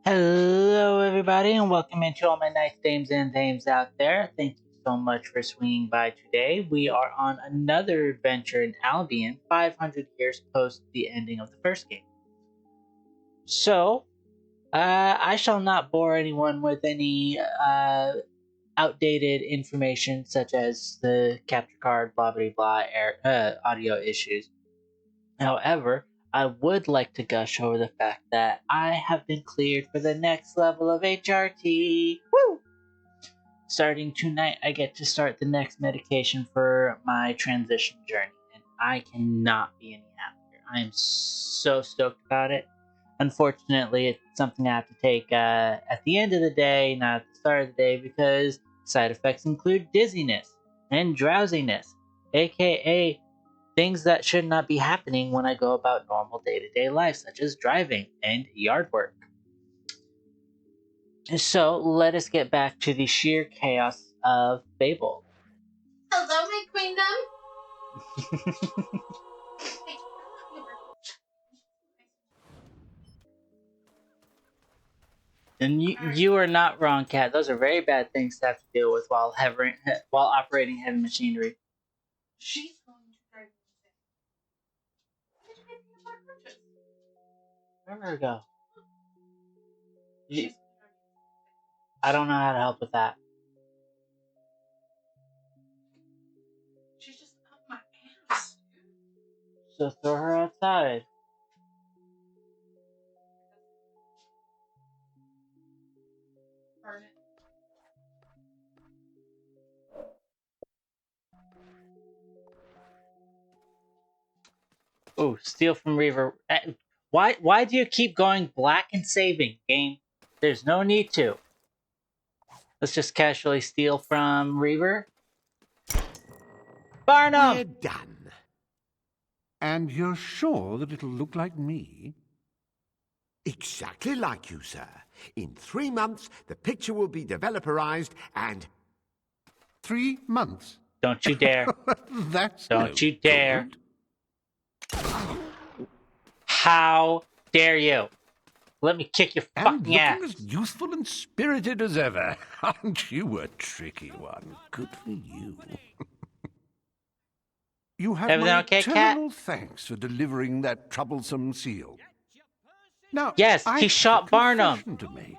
Hello, everybody, and welcome into all my nice dames and dames out there. Thank you so much for swinging by today. We are on another adventure in Albion, 500 years post the ending of the first game. So, I shall not bore anyone with any outdated information such as the capture card, blah blah blah, audio issues. However, I would like to gush over the fact that I have been cleared for the next level of HRT. Woo! Starting tonight, I get to start the next medication for my transition journey, and I cannot be any happier. I am so stoked about it. Unfortunately, it's something I have to take at the end of the day, not at the start of the day, because side effects include dizziness and drowsiness, aka things that should not be happening when I go about normal day-to-day life, such as driving and yard work. So let us get back to the sheer chaos of Fable. Hello, my queendom. And you are not wrong, Kat. Those are very bad things to have to deal with while operating heavy machinery. She's going to drive me. Where did her go? I don't know how to help with that. She's just up my ass, dude. So throw her outside. Burn it. Oh, steal from Reaver. Why do you keep going black and saving, game? There's no need to. Let's just casually steal from Reaver. Barnum! We're done. And you're sure that it'll look like me? Exactly like you, sir. In 3 months, the picture will be developerized and... 3 months? Don't you dare. That's Don't no you dare. good. How dare you? Let me kick your And fucking looking ass. as youthful and spirited as ever. Aren't you a tricky one? Good for you. You have Everything my okay, Kat? eternal thanks for delivering that troublesome seal. Now, Yes, I he have shot a Barnum. confession to make.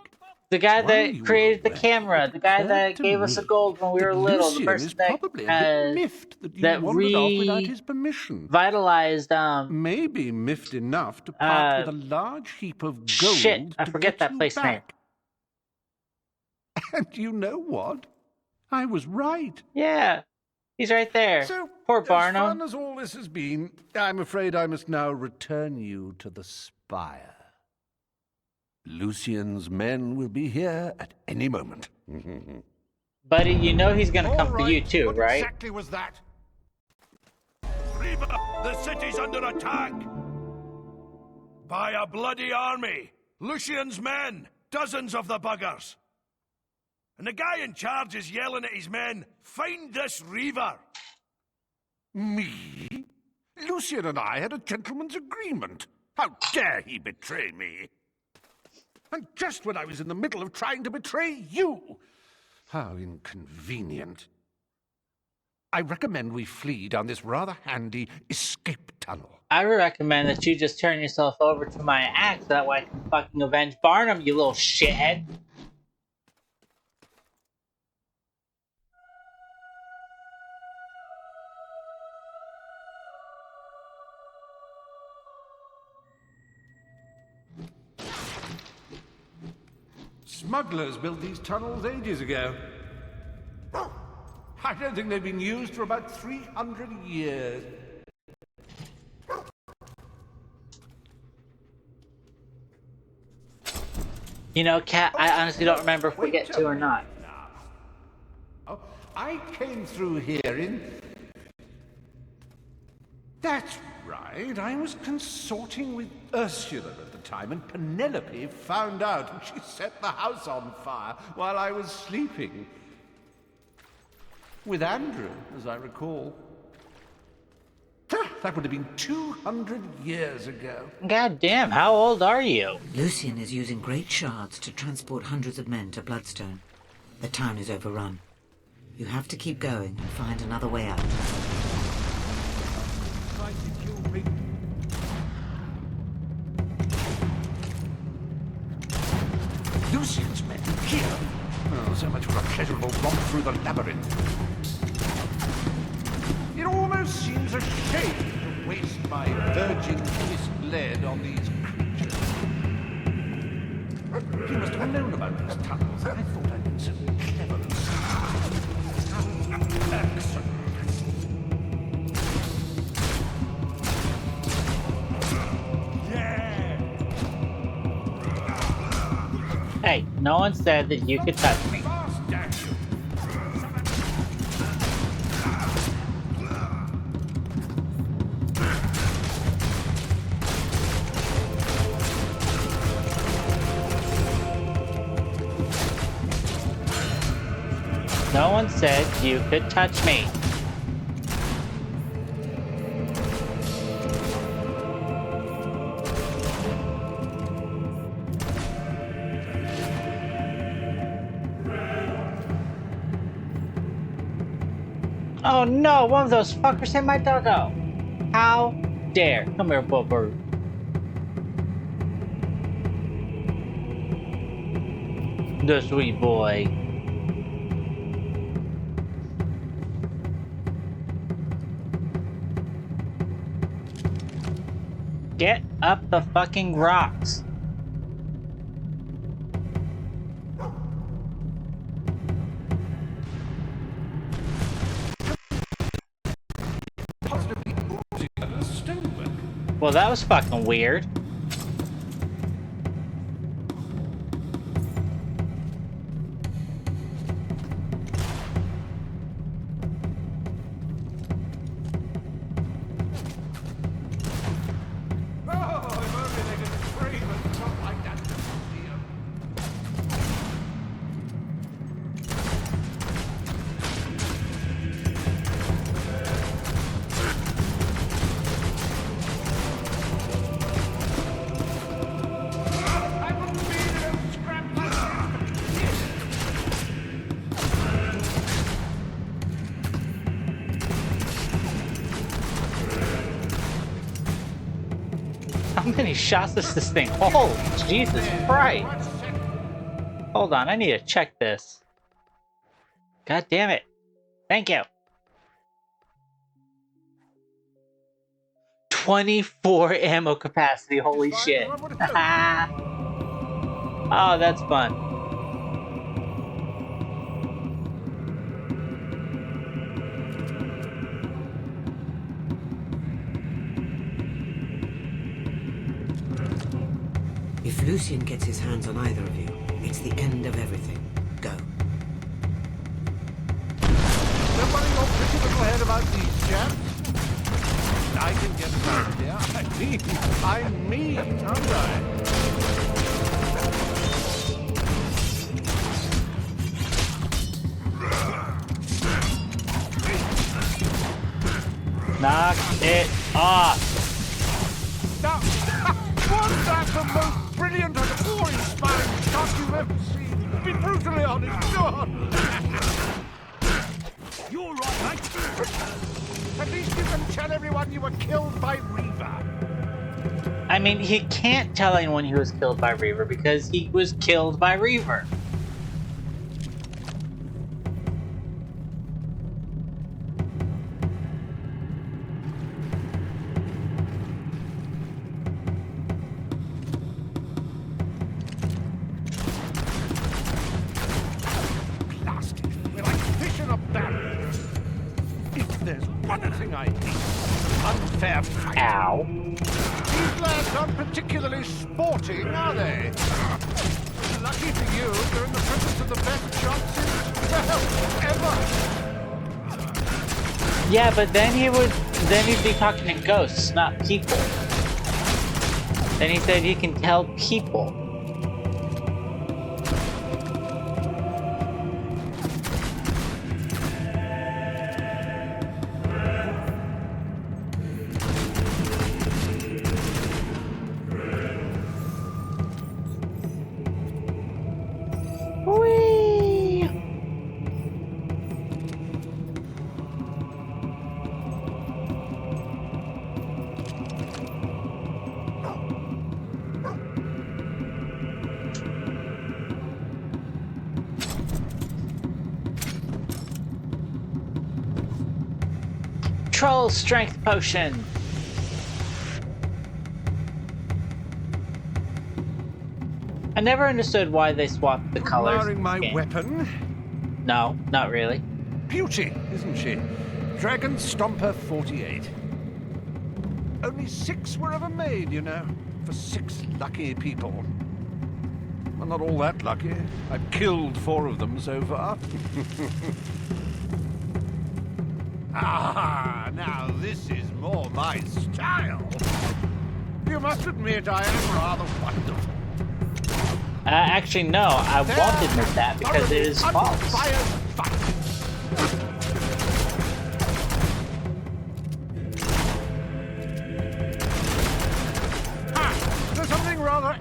The guy While that you created were the away, camera, it the guy occurred that to gave us the me gold when we were that little, the Lucian person is probably a bit miffed that you that wandered off without his permission. revitalized Maybe miffed enough to part with a large heap of gold shit, I to forget get that you place name. back. And you know what? I was right. Yeah, he's right there. So, Poor as Barnum. fun as all this has been, I'm afraid I must now return you to the spire. Lucian's men will be here at any moment. Buddy, you know he's gonna come for you right, too, what right? exactly was that? Reaver, the city's under attack! By a bloody army! Lucian's men! Dozens of the buggers! And the guy in charge is yelling at his men, "Find this Reaver!" Me? Lucian and I had a gentleman's agreement. How dare he betray me? And just when I was in the middle of trying to betray you! How inconvenient. I recommend we flee down this rather handy escape tunnel. I would recommend that you just turn yourself over to my axe, that way I can fucking avenge Barnum, you little shithead. Smugglers built these tunnels ages ago. I don't think they've been used for about 300 years. You know, Kat, I honestly don't remember if we get to or not. Oh, I came through here in... That's right, I was consorting with Ursula at the time, and Penelope found out, and she set the house on fire while I was sleeping. With Andrew, as I recall. That would have been 200 years ago. God damn, how old are you? Lucian is using great shards to transport hundreds of men to Bloodstone. The town is overrun. You have to keep going and find another way out. Trying to kill me. Lucian's men here. Oh, so much for a pleasurable romp through the labyrinth. It almost seems a shame to waste my virgin twist lead on these creatures. You must have known about these tunnels. I thought I'd been so clever and smart. Excellent. Hey, no one said that you could touch me. No one said you could touch me. Oh no, one of those fuckers hit my doggo. How dare. Come here, Boober. The sweet boy. Get up the fucking rocks. Well, that was fucking weird. How many shots does this thing hold? Jesus Christ. Hold on, I need to check this. God damn it. Thank you. 24 ammo capacity, holy shit. Oh, that's fun. If Lucian gets his hands on either of you, it's the end of everything. Go. Don't worry your pretty little head about these chaps. I can get around here. I'm mean, aren't I? Knock it off. Now, was that the most brilliant and awe-inspiring shot you've ever seen? Be brutally honest, go on. You're all right, mate. At least you can tell everyone you were killed by Reaver. I mean, he can't tell anyone he was killed by Reaver because he was killed by Reaver. One thing I hate, unfair fighting. Ow. These lads aren't particularly sporting, are they? Lucky for you, you're in the presence of the best shots in, well, ever. Yeah, but then he'd be talking to ghosts, not people. Then he said he can tell people. troll strength potion. I never understood why they swapped the colors. Admiring my game. weapon? No, not really. Beauty, isn't she? Dragon Stomper 48. Only 6 were ever made, you know, for 6 lucky people. Well, not all that lucky. I've killed 4 of them so far. Ah, now this is more my style. You must admit I am rather wonderful. Actually, no, I won't admit that because it is false. There's something rather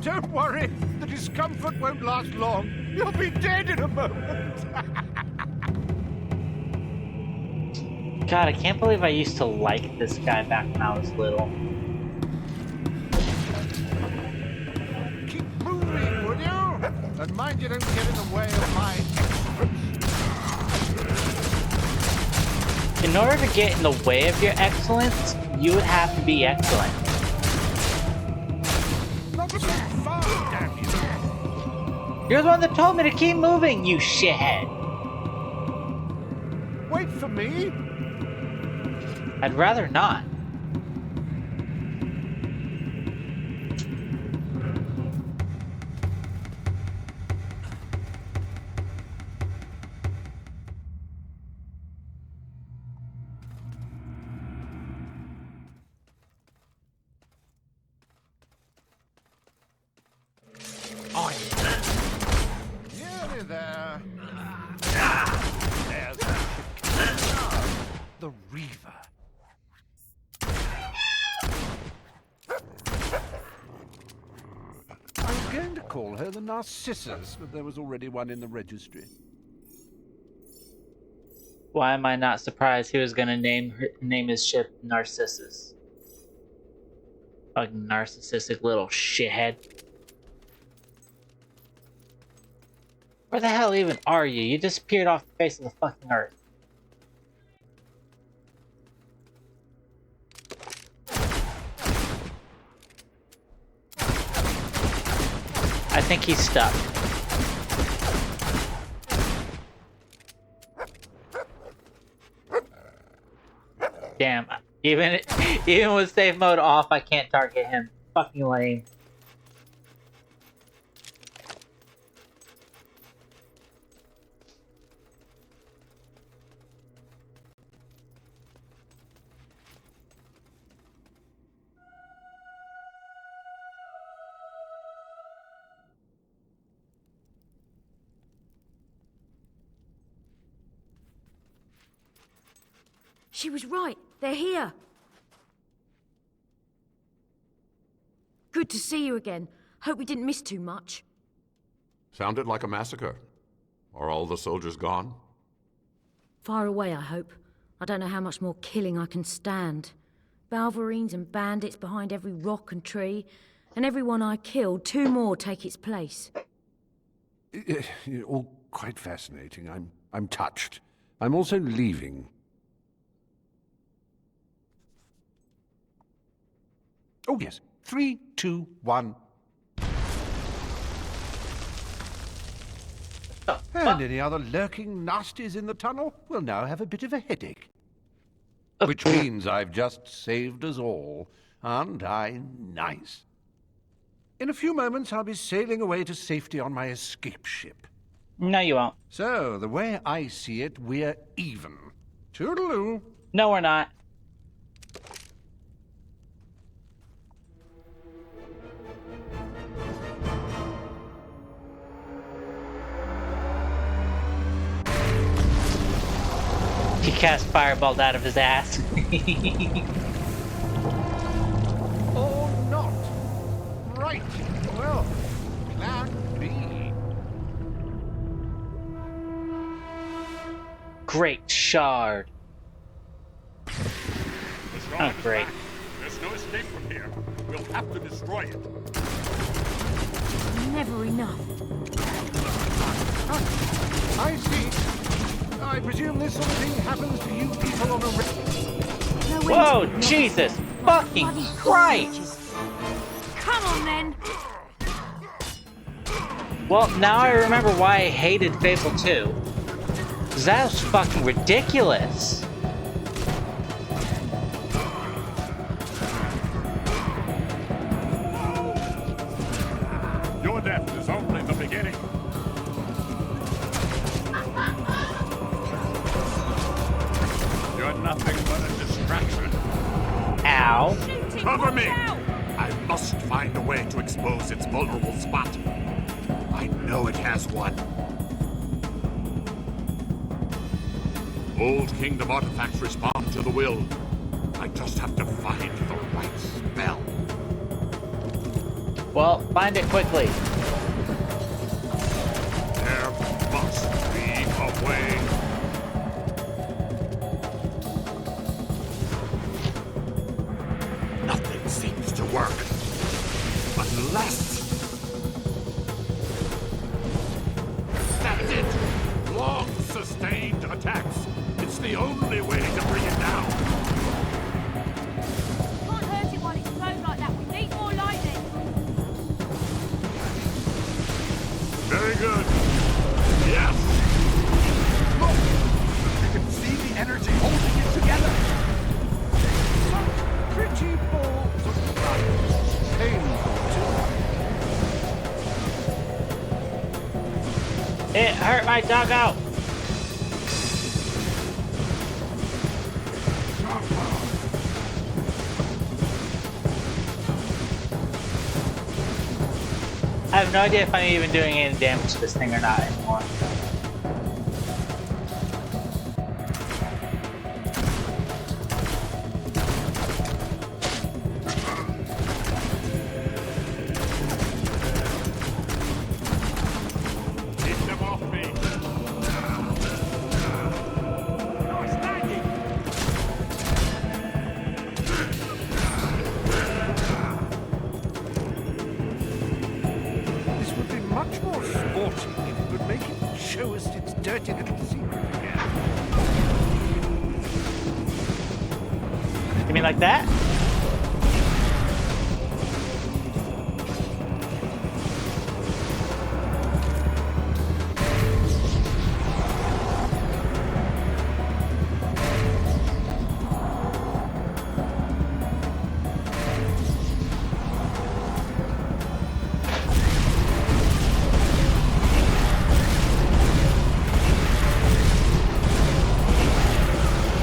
Don't worry, the discomfort won't last long. You'll be dead in a moment. God, I can't believe I used to like this guy back when I was little. Keep moving, would you? And mind you don't get in the way of my In order to get in the way of your excellence, you would have to be excellent. Not so far, damn you. You're the one that told me to keep moving, you shithead. Wait for me. I'd rather not. Nearly there. There's the Reaver. I was going to call her the Narcissus, but there was already one in the registry. Why am I not surprised he was gonna name his ship Narcissus? Fucking narcissistic little shithead. Where the hell even are you? You disappeared off the face of the fucking earth. I think he's stuck. Damn, even with save mode off, I can't target him. Fucking lame. She was right. They're here. Good to see you again. Hope we didn't miss too much. Sounded like a massacre. Are all the soldiers gone? Far away, I hope. I don't know how much more killing I can stand. Balverines and bandits behind every rock and tree. And everyone I killed, 2 more take its place. All quite fascinating. I'm touched. I'm also leaving. Oh, yes. 3, 2, 1. And any other lurking nasties in the tunnel will now have a bit of a headache. Which means I've just saved us all. Aren't I nice? In a few moments, I'll be sailing away to safety on my escape ship. No, you won't. So, the way I see it, we're even. Toodaloo. No, we're not. He cast fireballs out of his ass. Or not. Right. Well, plan B. Great shard. Oh, great. There's no escape from here. We'll have to destroy it. Never enough. I see. I presume this sort of thing happens to you people on a Whoa, Jesus fucking Christ! Come on then! Well, now I remember why I hated Fable 2. Cause that was fucking ridiculous. Your death is only the beginning. You're nothing but a distraction. Ow. Cover me! I must find a way to expose its vulnerable spot. I know it has one. Old Kingdom artifacts respond to the will. I just have to find the right spell. Well, find it quickly. There must be a way. Nothing seems to work. Unless... That's it! Long sustained attacks. It's the only way to bring it down. Can't hurt it while it's flown like that. We need more lightning. Very good. Yes! Look! You can see the energy holding it together. Such pretty balls of light. Painful too. It hurt my doggo. I have no idea if I'm even doing any damage to this thing or not anymore. Keep them off me. This would be much more sporting if it would make it show us its dirty little secret again. You mean like that?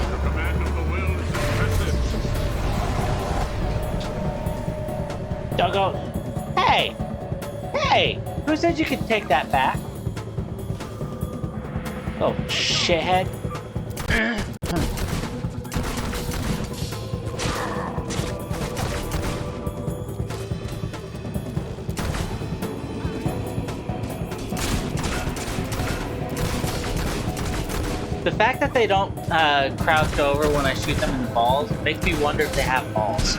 Your command of the will is impressive. Doggo. Hey! Hey! Who said you could take that back? Oh, shithead. The fact that they don't crouch over when I shoot them in the balls makes me wonder if they have balls.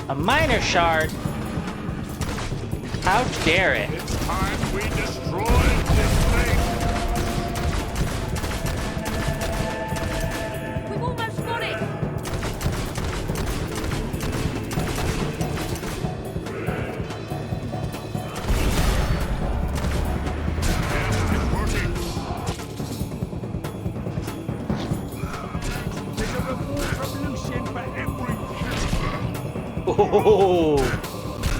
A minor shard? How dare it? It's time we destroyed this thing. We've almost got it. Oh,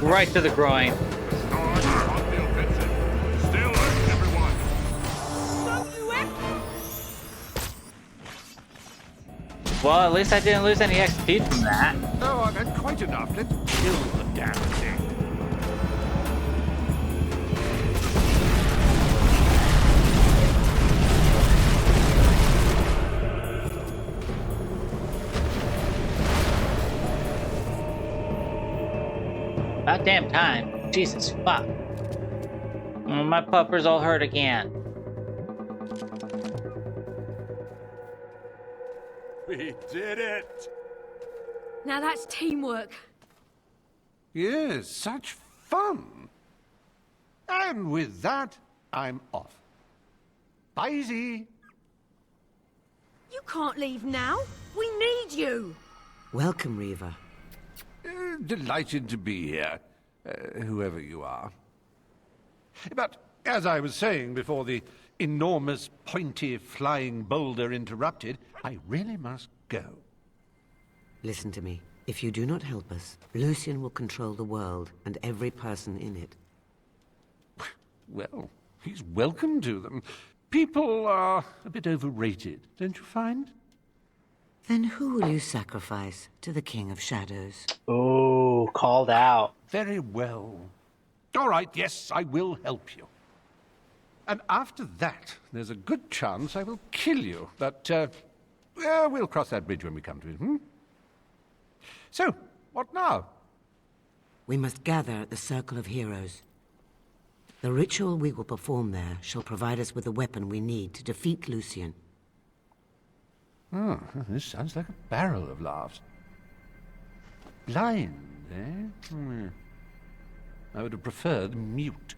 right to the groin. On the offensive. Still alert, everyone. Well, at least I didn't lose any XP from that. Oh, I've had quite enough. Let's kill the damn thing. About damn time. Jesus fuck. Oh, my pupper's all hurt again. We did it. Now that's teamwork. Yes, such fun. And with that, I'm off. Bye-zy. You can't leave now. We need you. Welcome, Reaver. Delighted to be here, whoever you are. But, as I was saying before the enormous, pointy, flying boulder interrupted, I really must go. Listen to me. If you do not help us, Lucian will control the world and every person in it. Well, he's welcome to them. People are a bit overrated, don't you find? Then who will you sacrifice to the King of Shadows? Oh, called out. Very well. All right, yes, I will help you. And after that, there's a good chance I will kill you. But, we'll cross that bridge when we come to it, hmm? So, what now? We must gather at the Circle of Heroes. The ritual we will perform there shall provide us with the weapon we need to defeat Lucian. Oh, this sounds like a barrel of laughs. Blind, eh? I would have preferred mute.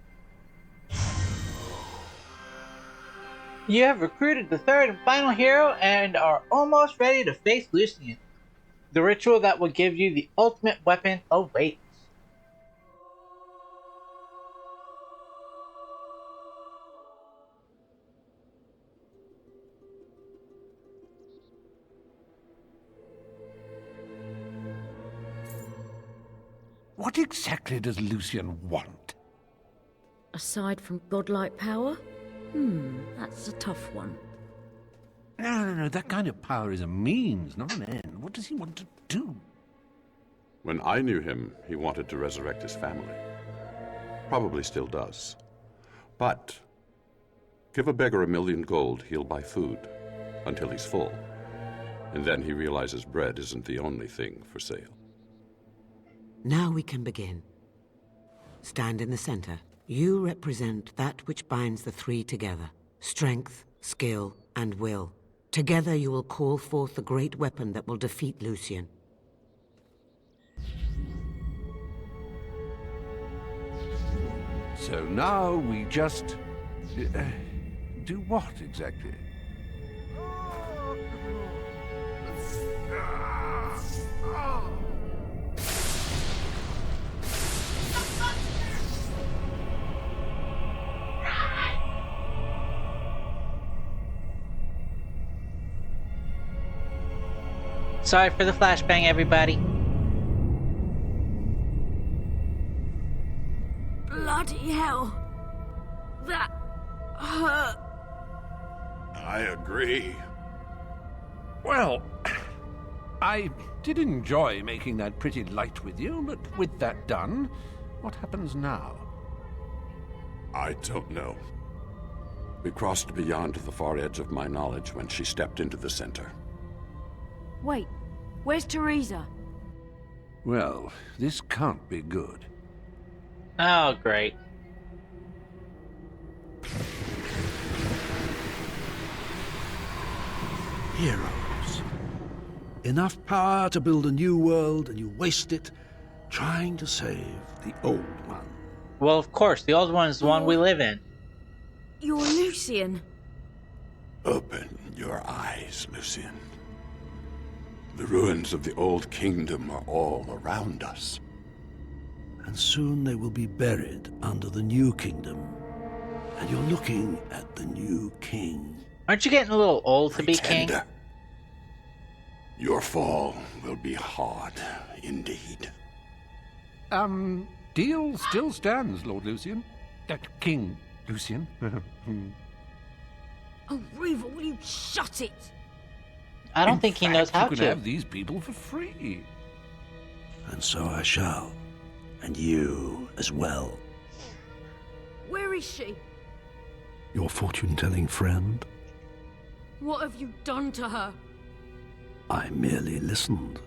You have recruited the third and final hero and are almost ready to face Lucian. The ritual that will give you the ultimate weapon awaits. What exactly does Lucian want? Aside from godlike power? That's a tough one. No, that kind of power is a means, not an end. What does he want to do? When I knew him, he wanted to resurrect his family. Probably still does. But give a beggar 1,000,000 gold, he'll buy food until he's full. And then he realizes bread isn't the only thing for sale. Now we can begin. Stand in the center. You represent that which binds the three together. Strength, skill, and will. Together you will call forth the great weapon that will defeat Lucian. So now we just... do what exactly? Sorry for the flashbang, everybody. Bloody hell. That hurt. I agree. Well, I did enjoy making that pretty light with you, but with that done, what happens now? I don't know. We crossed beyond the far edge of my knowledge when she stepped into the center. Wait, where's Teresa? Well, this can't be good. Oh, great. Heroes. Enough power to build a new world, and you waste it trying to save the old one. Well, of course, the old one is the one we live in. You're Lucian. Open your eyes, Lucian. The ruins of the old kingdom are all around us. And soon they will be buried under the new kingdom. And you're looking at the new king. Aren't you getting a little old to be king? Pretender. Your fall will be hard indeed. Deal still stands, Lord Lucian. King Lucian. Oh, Riva, will you shut it? I don't think he knows how you can to. have these people for free. And so I shall. And you as well. Where is she? Your fortune-telling friend? What have you done to her? I merely listened.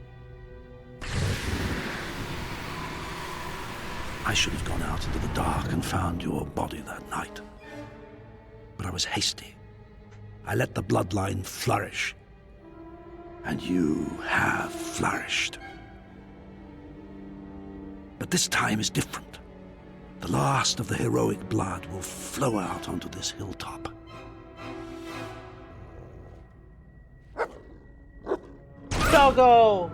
I should have gone out into the dark and found your body that night. But I was hasty. I let the bloodline flourish. And you have flourished. But this time is different. The last of the heroic blood will flow out onto this hilltop. Doggo!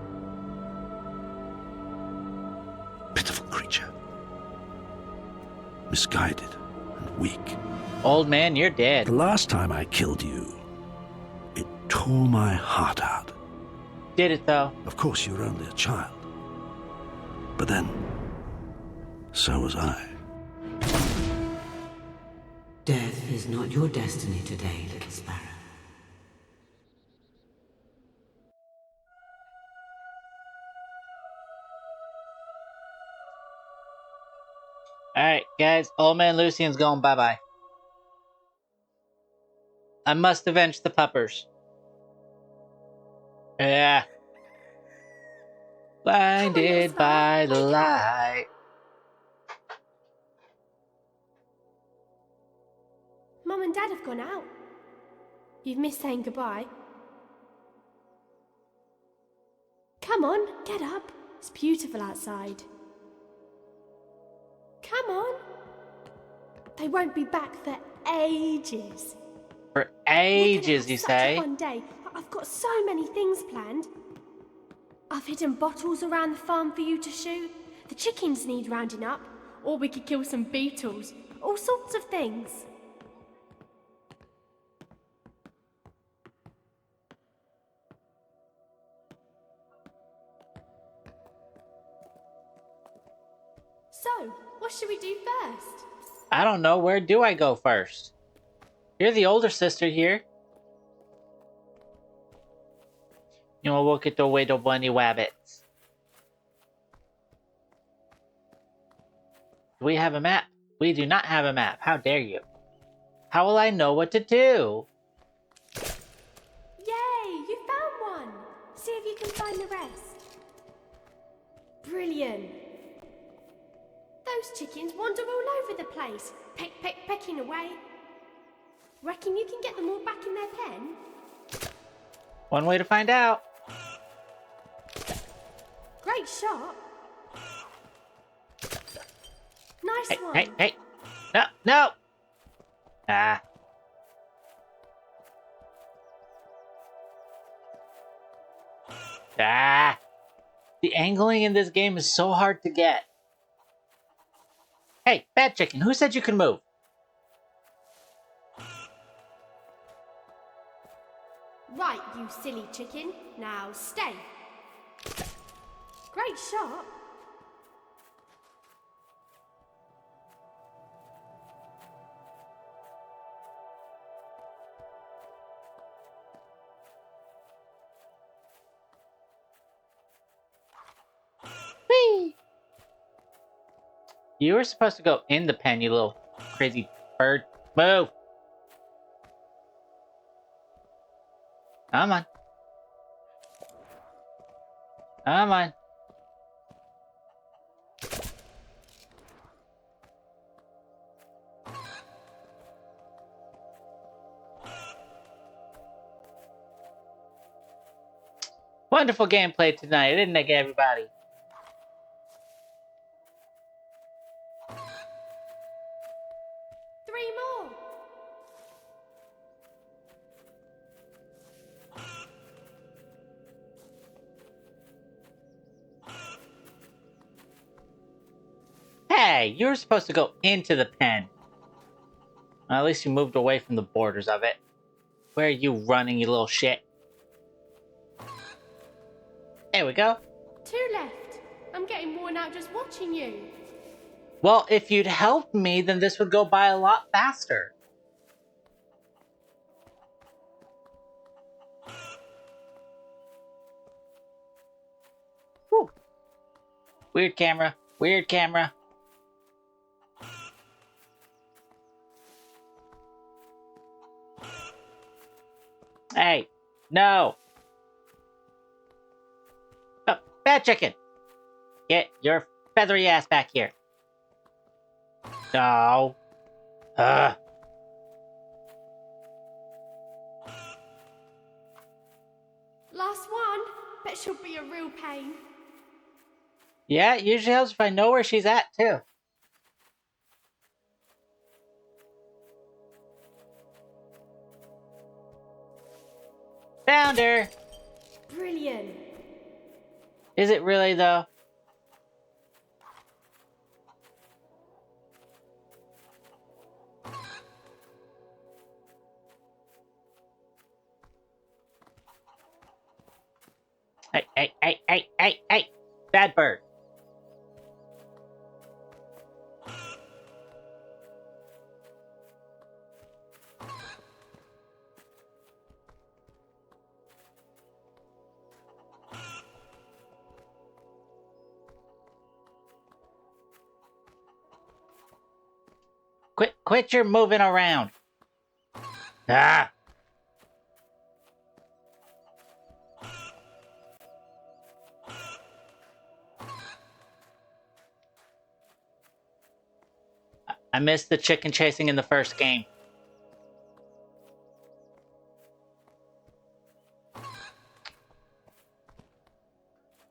Pitiful creature. Misguided and weak. Old man, you're dead. The last time I killed you, it tore my heart out. Did it, though. Of course, you were only a child. But then, so was I. Death is not your destiny today, little sparrow. Alright, guys. Old man Lucian's going bye-bye. I must avenge the puppers. Yeah. Blinded by the light. Mum and Dad have gone out. You've missed saying goodbye. Come on, get up. It's beautiful outside. Come on. They won't be back for ages. For ages, you Such a say? fun day. I've got so many things planned. I've hidden bottles around the farm for you to shoot. The chickens need rounding up. Or we could kill some beetles. All sorts of things. So, what should we do first? I don't know. Where do I go first? You're the older sister here. You want to look at the way the bunny wabbits. Do we have a map? We do not have a map. How dare you? How will I know what to do? Yay! You found one! See if you can find the rest. Brilliant! Those chickens wander all over the place, pecking away. Reckon you can get them all back in their pen? One way to find out. Great shot! Nice one! Hey! No, no! Ah. Ah! The angling in this game is so hard to get. Hey, bad chicken, who said you can move? Right, you silly chicken. Now stay. Great shot. Whee! You were supposed to go in the pen, you little crazy bird. Move! Come on. Come on. Wonderful gameplay tonight, didn't it, everybody? Three more. Hey, you were supposed to go into the pen. Well, at least you moved away from the borders of it. Where are you running, you little shit? There we go. Two left. I'm getting worn out just watching you. Well, if you'd helped me, then this would go by a lot faster. Whew. Weird camera. Weird camera. Hey, no. Oh, bad chicken. Get your feathery ass back here. No. Ugh. Last one. Bet she'll be a real pain. Yeah, it usually helps if I know where she's at, too. Found her! Brilliant. Is it really, though? Hey! Bad bird. Quit your moving around. Ah! I missed the chicken chasing in the first game.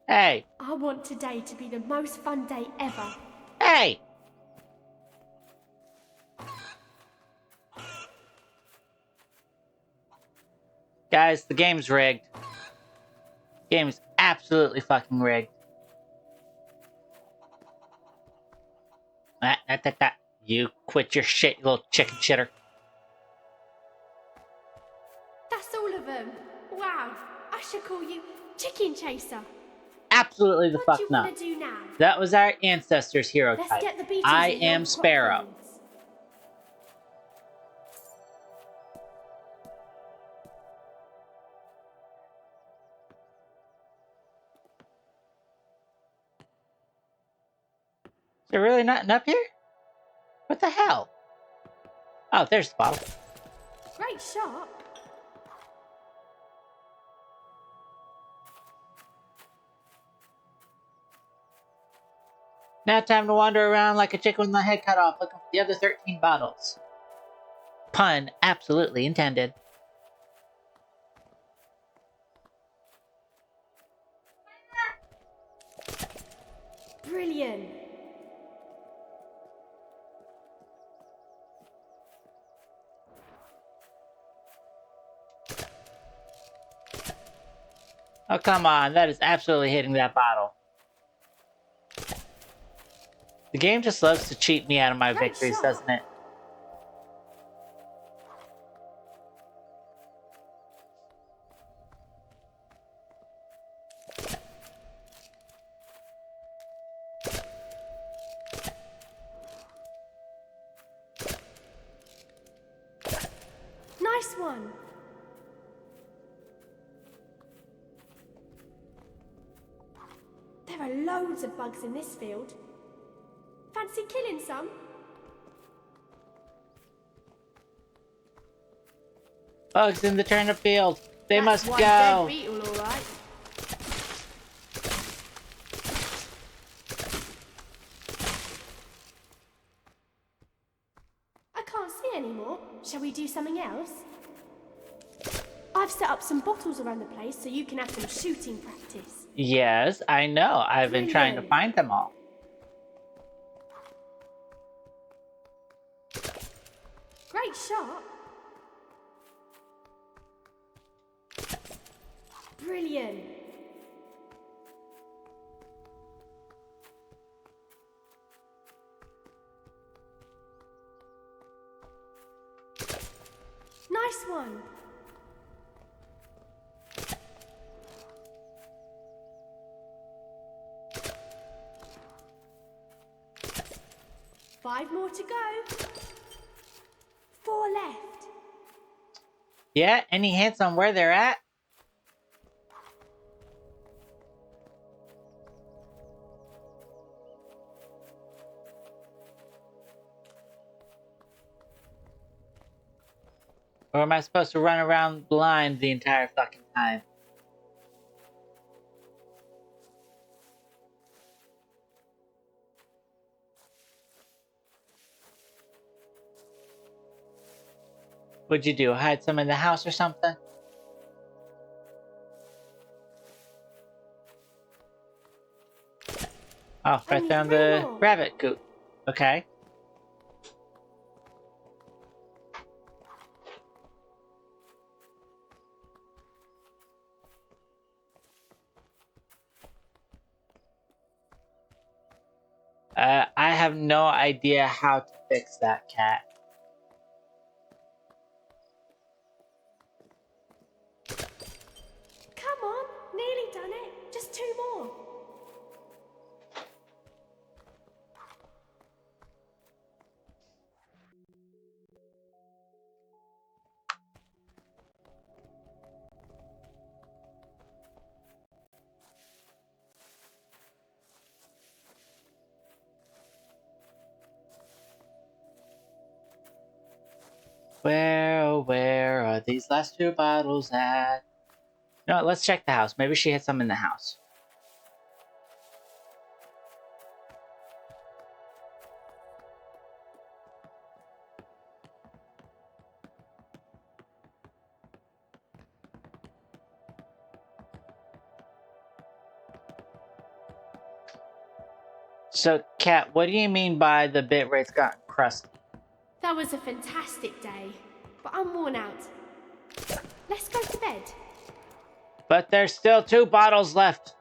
Hey! I want today to be the most fun day ever. Hey! Guys, the game's rigged. Game's absolutely fucking rigged. You quit your shit, you little chicken shitter. That's all of them. Wow. I should call you Chicken Chaser. Absolutely the What fuck do you not. want to do now? That was our ancestors' hero Let's type. get the beetles I in your am crop Sparrow. fields. Is there really nothing up here? What the hell? Oh, there's the bottle. Great shot. Now time to wander around like a chicken with my head cut off looking for the other 13 bottles. Pun absolutely intended. Brilliant. Oh, come on. That is absolutely hitting that bottle. The game just loves to cheat me out of my Great victories, shot. doesn't it? Nice one. There are loads of bugs in this field. Fancy killing some? Bugs in the turnip field. They That's must one go. dead beetle, all right. I can't see anymore. Shall we do something else? I've set up some bottles around the place so you can have some shooting practice. Yes, I know. I've been trying to Brilliant. find them all. Great shot. Brilliant. Nice one. 5 more to go. 4 left. Yeah, any hints on where they're at? Or am I supposed to run around blind the entire fucking time? What'd you do? Hide some in the house or something? Oh, right there on the rabbit coop. Okay. I have no idea how to fix that, cat. Come on, nearly done it. Just 2 more. Where are these last 2 bottles at? No, let's check the house. Maybe she hid some in the house. So, Kat, what do you mean by the bit rate's gotten crusty? That was a fantastic day, but I'm worn out. Let's go to bed. But there's still 2 bottles left.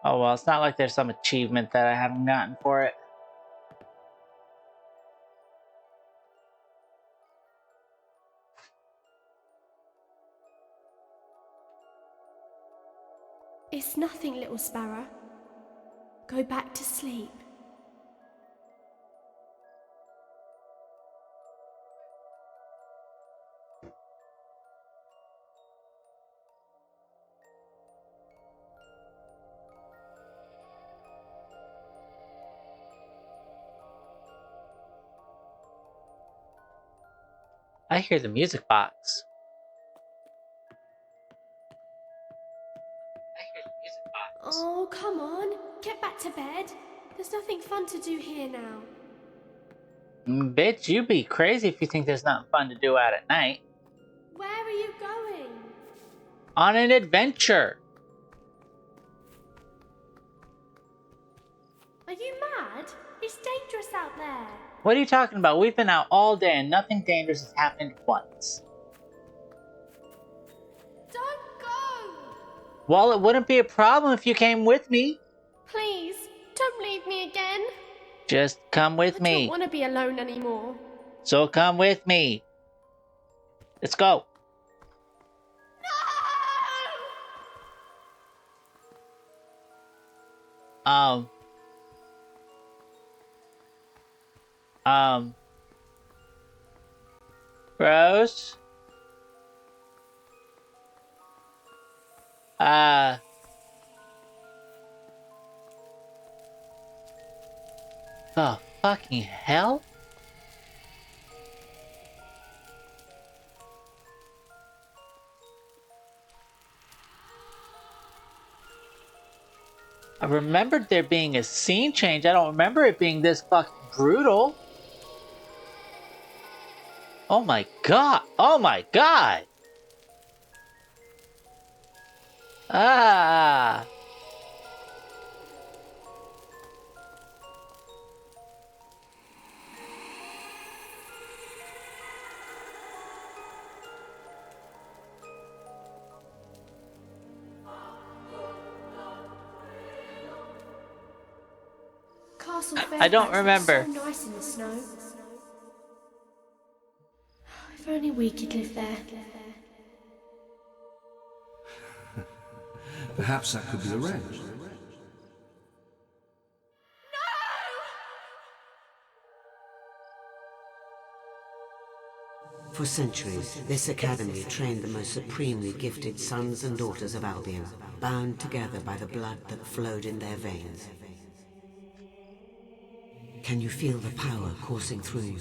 Oh, well, it's not like there's some achievement that I haven't gotten for it. It's nothing, little sparrow. Go back to sleep. I hear the music box. Oh, come on. Get back to bed. There's nothing fun to do here now. Bitch, you be crazy if you think there's nothing fun to do out at night. Where are you going? On an adventure. Are you mad? It's dangerous out there. What are you talking about? We've been out all day and nothing dangerous has happened once. Don't go! Well, it wouldn't be a problem if you came with me. Please, don't leave me again. Just come with I me. don't want to be alone anymore. So come with me. Let's go. No! Rose? The fucking hell? I remembered there being a scene change. I don't remember it being this fucking brutal. Oh my god. Oh my god. Ah. Castle I don't Fairfax looks remember. so nice in the snow. If If only we could live there. Perhaps that could be arranged. For centuries, this academy trained the most supremely gifted sons and daughters of Albion, bound together by the blood that flowed in their veins. Can you feel the power coursing through you?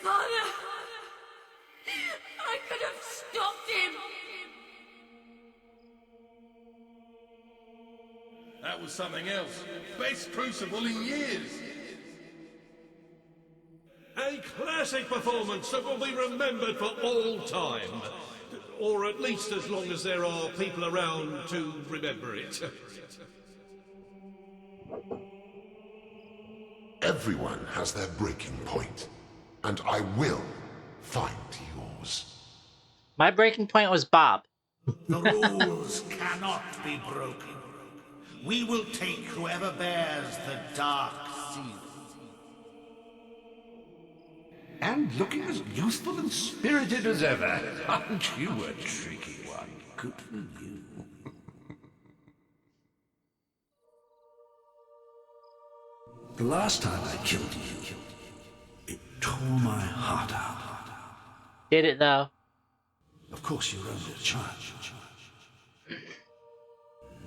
Father! I could have stopped him! That was something else. Best crucible in years. A classic performance that will be remembered for all time. Or at least as long as there are people around to remember it. Everyone has their breaking point, and I will find yours. My breaking point was Bob. The rules cannot be broken. We will take whoever bears the dark seal. And looking as youthful and spirited as ever. Aren't you a tricky one? Good for you. The last time I killed you, it tore my heart out. Did it though? Of course you were only a child.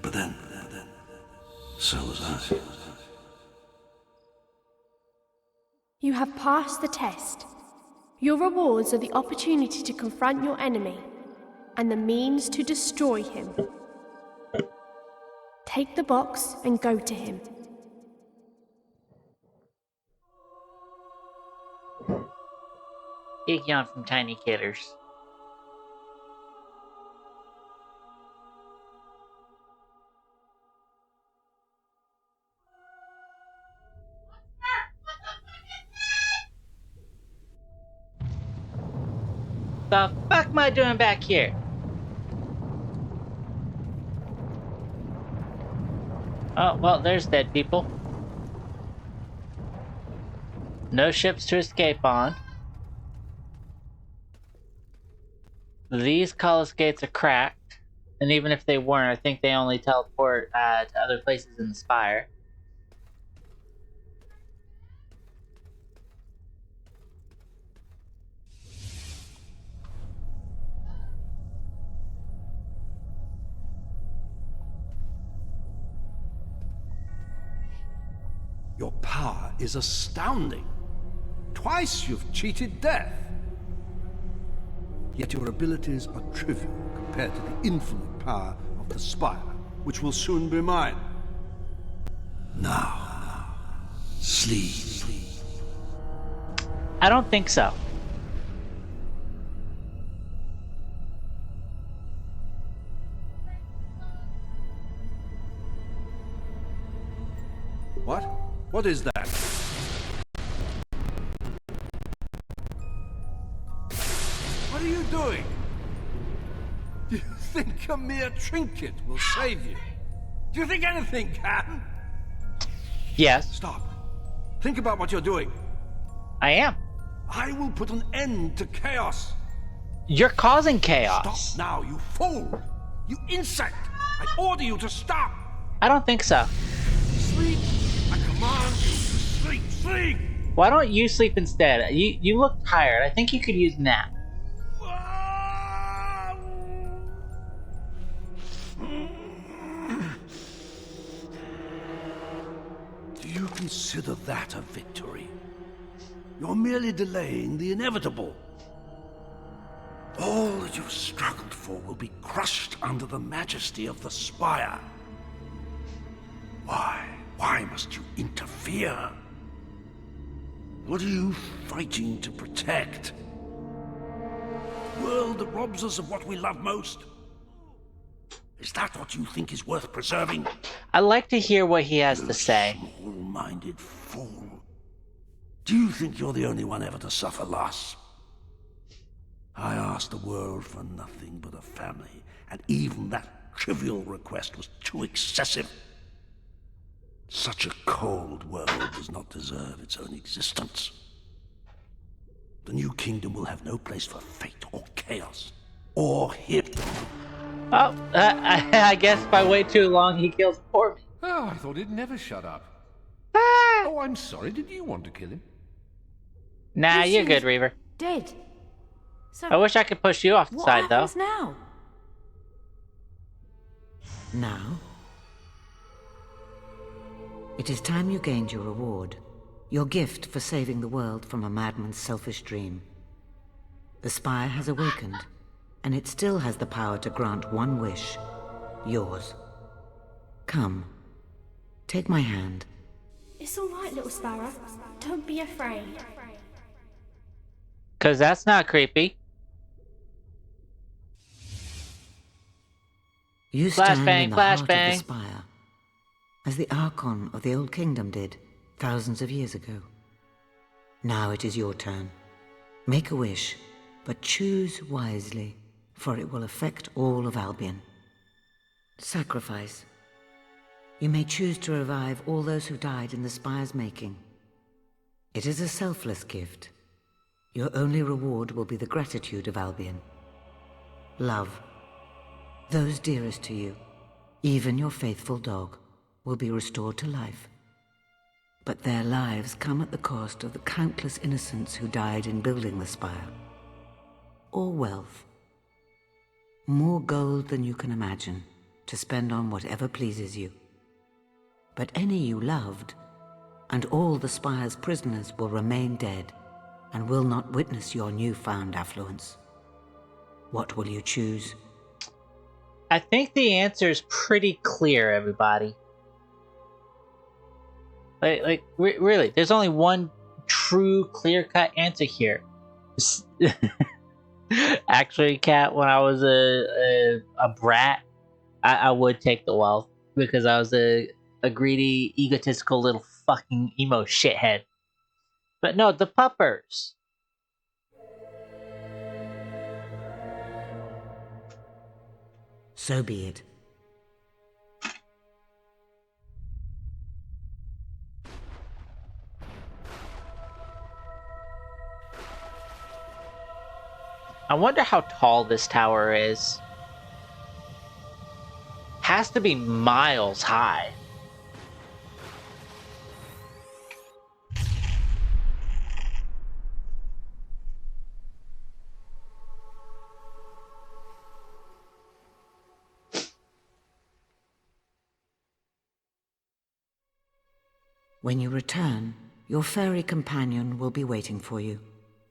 But then, so was I. You have passed the test. Your rewards are the opportunity to confront your enemy and the means to destroy him. Take the box and go to him. Big yawn from Tiny Killers. The fuck am I doing back here? Oh, well, there's dead people. No ships to escape on. These Colossus gates are cracked. And even if they weren't, I think they only teleport to other places in the Spire. Your power is astounding. Twice you've cheated death. Yet your abilities are trivial compared to the infinite power of the Spire, which will soon be mine. Now, sleep. I don't think so. What? What is that? What are you doing? Do you think a mere trinket will save you? Do you think anything can? Yes. Stop. Think about what you're doing. I am. I will put an end to chaos. You're causing chaos. Stop now, you fool! You insect! I order you to stop! I don't think so. Sleep! I command you to sleep! Sleep! Why don't you sleep instead? You look tired. I think you could use a nap. Do you consider that a victory? You're merely delaying the inevitable. All that you've struggled for will be crushed under the majesty of the Spire. Why? Why must you interfere? What are you fighting to protect? The world that robs us of what we love most? Is that what you think is worth preserving? I'd like to hear what he has to say. Small-minded fool. Do you think you're the only one ever to suffer loss? I asked the world for nothing but a family, and even that trivial request was too excessive. Such a cold world does not deserve its own existence. The new kingdom will have no place for fate or chaos or him. Oh, I guess if I wait too long, he kills for me. Oh, I thought he'd never shut up. Ah! Oh, I'm sorry. Did you want to kill him? Nah, you're good, Lucian's Reaver. Dead. So I wish I could push you off the what side, though. happens now? Now? It is time you gained your reward. Your gift for saving the world from a madman's selfish dream. The spire has awakened, and it still has the power to grant one wish. Yours. Come. Take my hand. It's all right, little sparrow. Don't be afraid. Because that's not creepy. You stand in the heart of the flashbang. spire, as the Archon of the Old Kingdom did thousands of years ago. Now it is your turn. Make a wish, but choose wisely, for it will affect all of Albion. Sacrifice. You may choose to revive all those who died in the spire's making. It is a selfless gift. Your only reward will be the gratitude of Albion. Love. Those dearest to you, even your faithful dog, will be restored to life. But their lives come at the cost of the countless innocents who died in building the spire. Or wealth. More gold than you can imagine, to spend on whatever pleases you. But any you loved, and all the spire's prisoners will remain dead, and will not witness your newfound affluence. What will you choose? I think the answer is pretty clear, everybody. Really, there's only one true, clear-cut answer here. Actually, Kat, when I was a brat, I would take the wealth because I was a greedy, egotistical little fucking emo shithead. But no, the puppers. So be it. I wonder how tall this tower is. Has to be miles high. When you return, your furry companion will be waiting for you.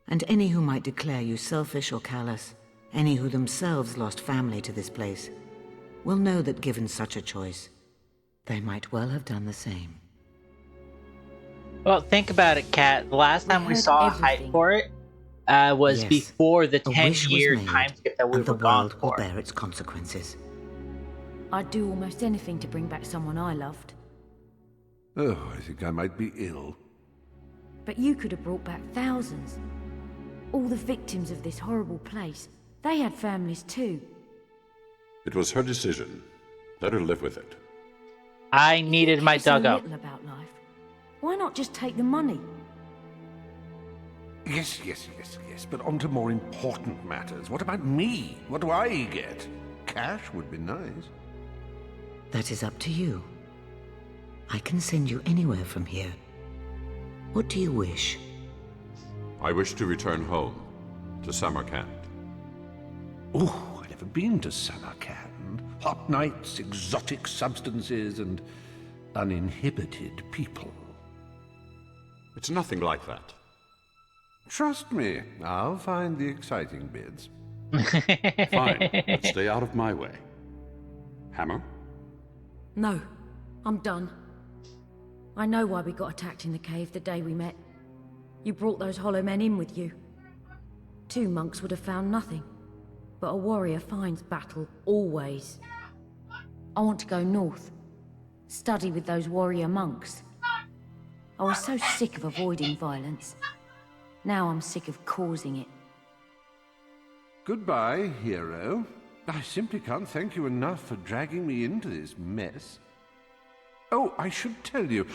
And any who might declare you selfish or callous, any who themselves lost family to this place, will know that given such a choice, they might well have done the same. Well, think about it, Kat. The last time we saw a hype for it was Yes, before the a wish was 10-year made, time skip that we and the were gone world will for. bear its consequences. I'd do almost anything to bring back someone I loved. Oh, I think I might be ill. But you could have brought back thousands. All the victims of this horrible place, they had families too. It was her decision. Let her live with it. I needed my so duggo. little about life. Why not just take the money? Yes, but on to more important matters. What about me? What do I get? Cash would be nice. That is up to you. I can send you anywhere from here. What do you wish? I wish to return home, to Samarkand. Oh, I've never been to Samarkand. Hot nights, exotic substances, and uninhibited people. It's nothing like that. Trust me, I'll find the exciting bits. Fine, but stay out of my way. Hammer? No, I'm done. I know why we got attacked in the cave the day we met. You brought those hollow men in with you. 2 monks would have found nothing. But a warrior finds battle, always. I want to go north. Study with those warrior monks. I was so sick of avoiding violence. Now I'm sick of causing it. Goodbye, hero. I simply can't thank you enough for dragging me into this mess. Oh, I should tell you,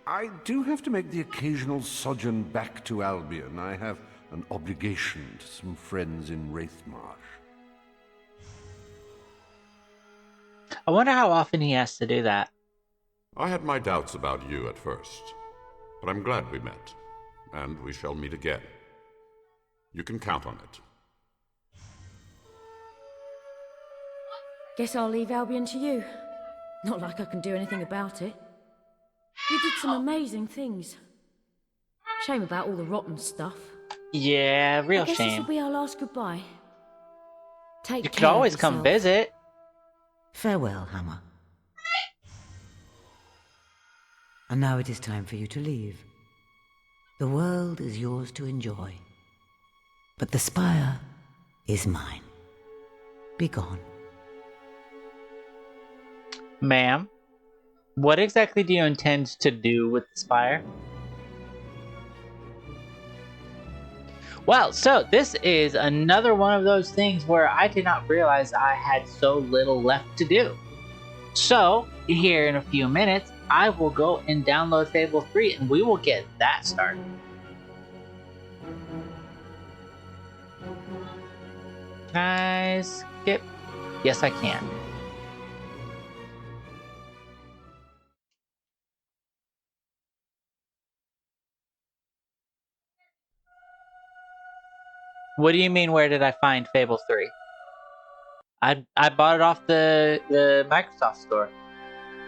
I do have to make the occasional sojourn back to Albion. I have an obligation to some friends in Wraithmarsh. I wonder how often he has to do that. I had my doubts about you at first, but I'm glad we met, and we shall meet again. You can count on it. Guess I'll leave Albion to you. Not like I can do anything about it. You did some amazing things. Shame about all the rotten stuff. Yeah, real I guess this shame. will be our last goodbye. Take You care could always of come yourself. visit. Farewell, Hammer. And now it is time for you to leave. The world is yours to enjoy. But the spire is mine. Be gone. Ma'am, what exactly do you intend to do with the spire? Well, so this is another one of those things where I did not realize I had so little left to do. So, here in a few minutes, I will go and download Fable 3 and we will get that started. Can I skip? Yes, I can. What do you mean, where did I find Fable 3? I bought it off the Microsoft store.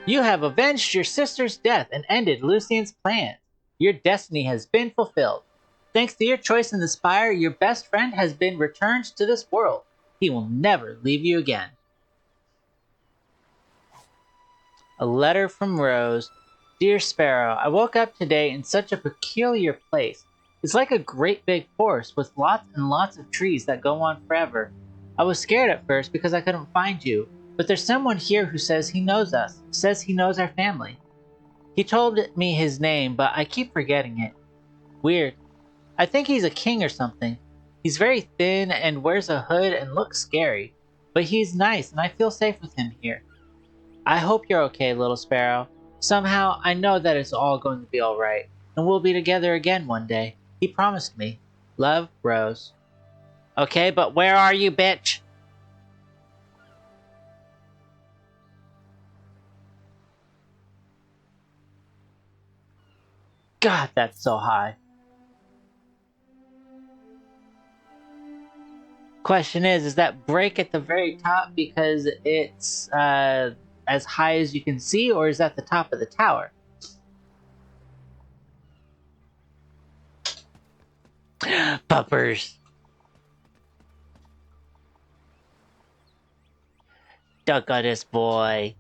You have avenged your sister's death and ended Lucian's plans. Your destiny has been fulfilled. Thanks to your choice in the Spire, your best friend has been returned to this world. He will never leave you again. A letter from Rose. Dear Sparrow, I woke up today in such a peculiar place. It's like a great big forest with lots and lots of trees that go on forever. I was scared at first because I couldn't find you, but there's someone here who says he knows us, says he knows our family. He told me his name, but I keep forgetting it. Weird. I think he's a king or something. He's very thin and wears a hood and looks scary, but he's nice and I feel safe with him here. I hope you're okay, little sparrow. Somehow, I know that it's all going to be alright, and we'll be together again one day. He promised me. Love, Rose. Okay, but where are you, bitch? God, that's so high. Question is that break at the very top because it's as high as you can see, or is that the top of the tower? Puppers. Duck on this boy.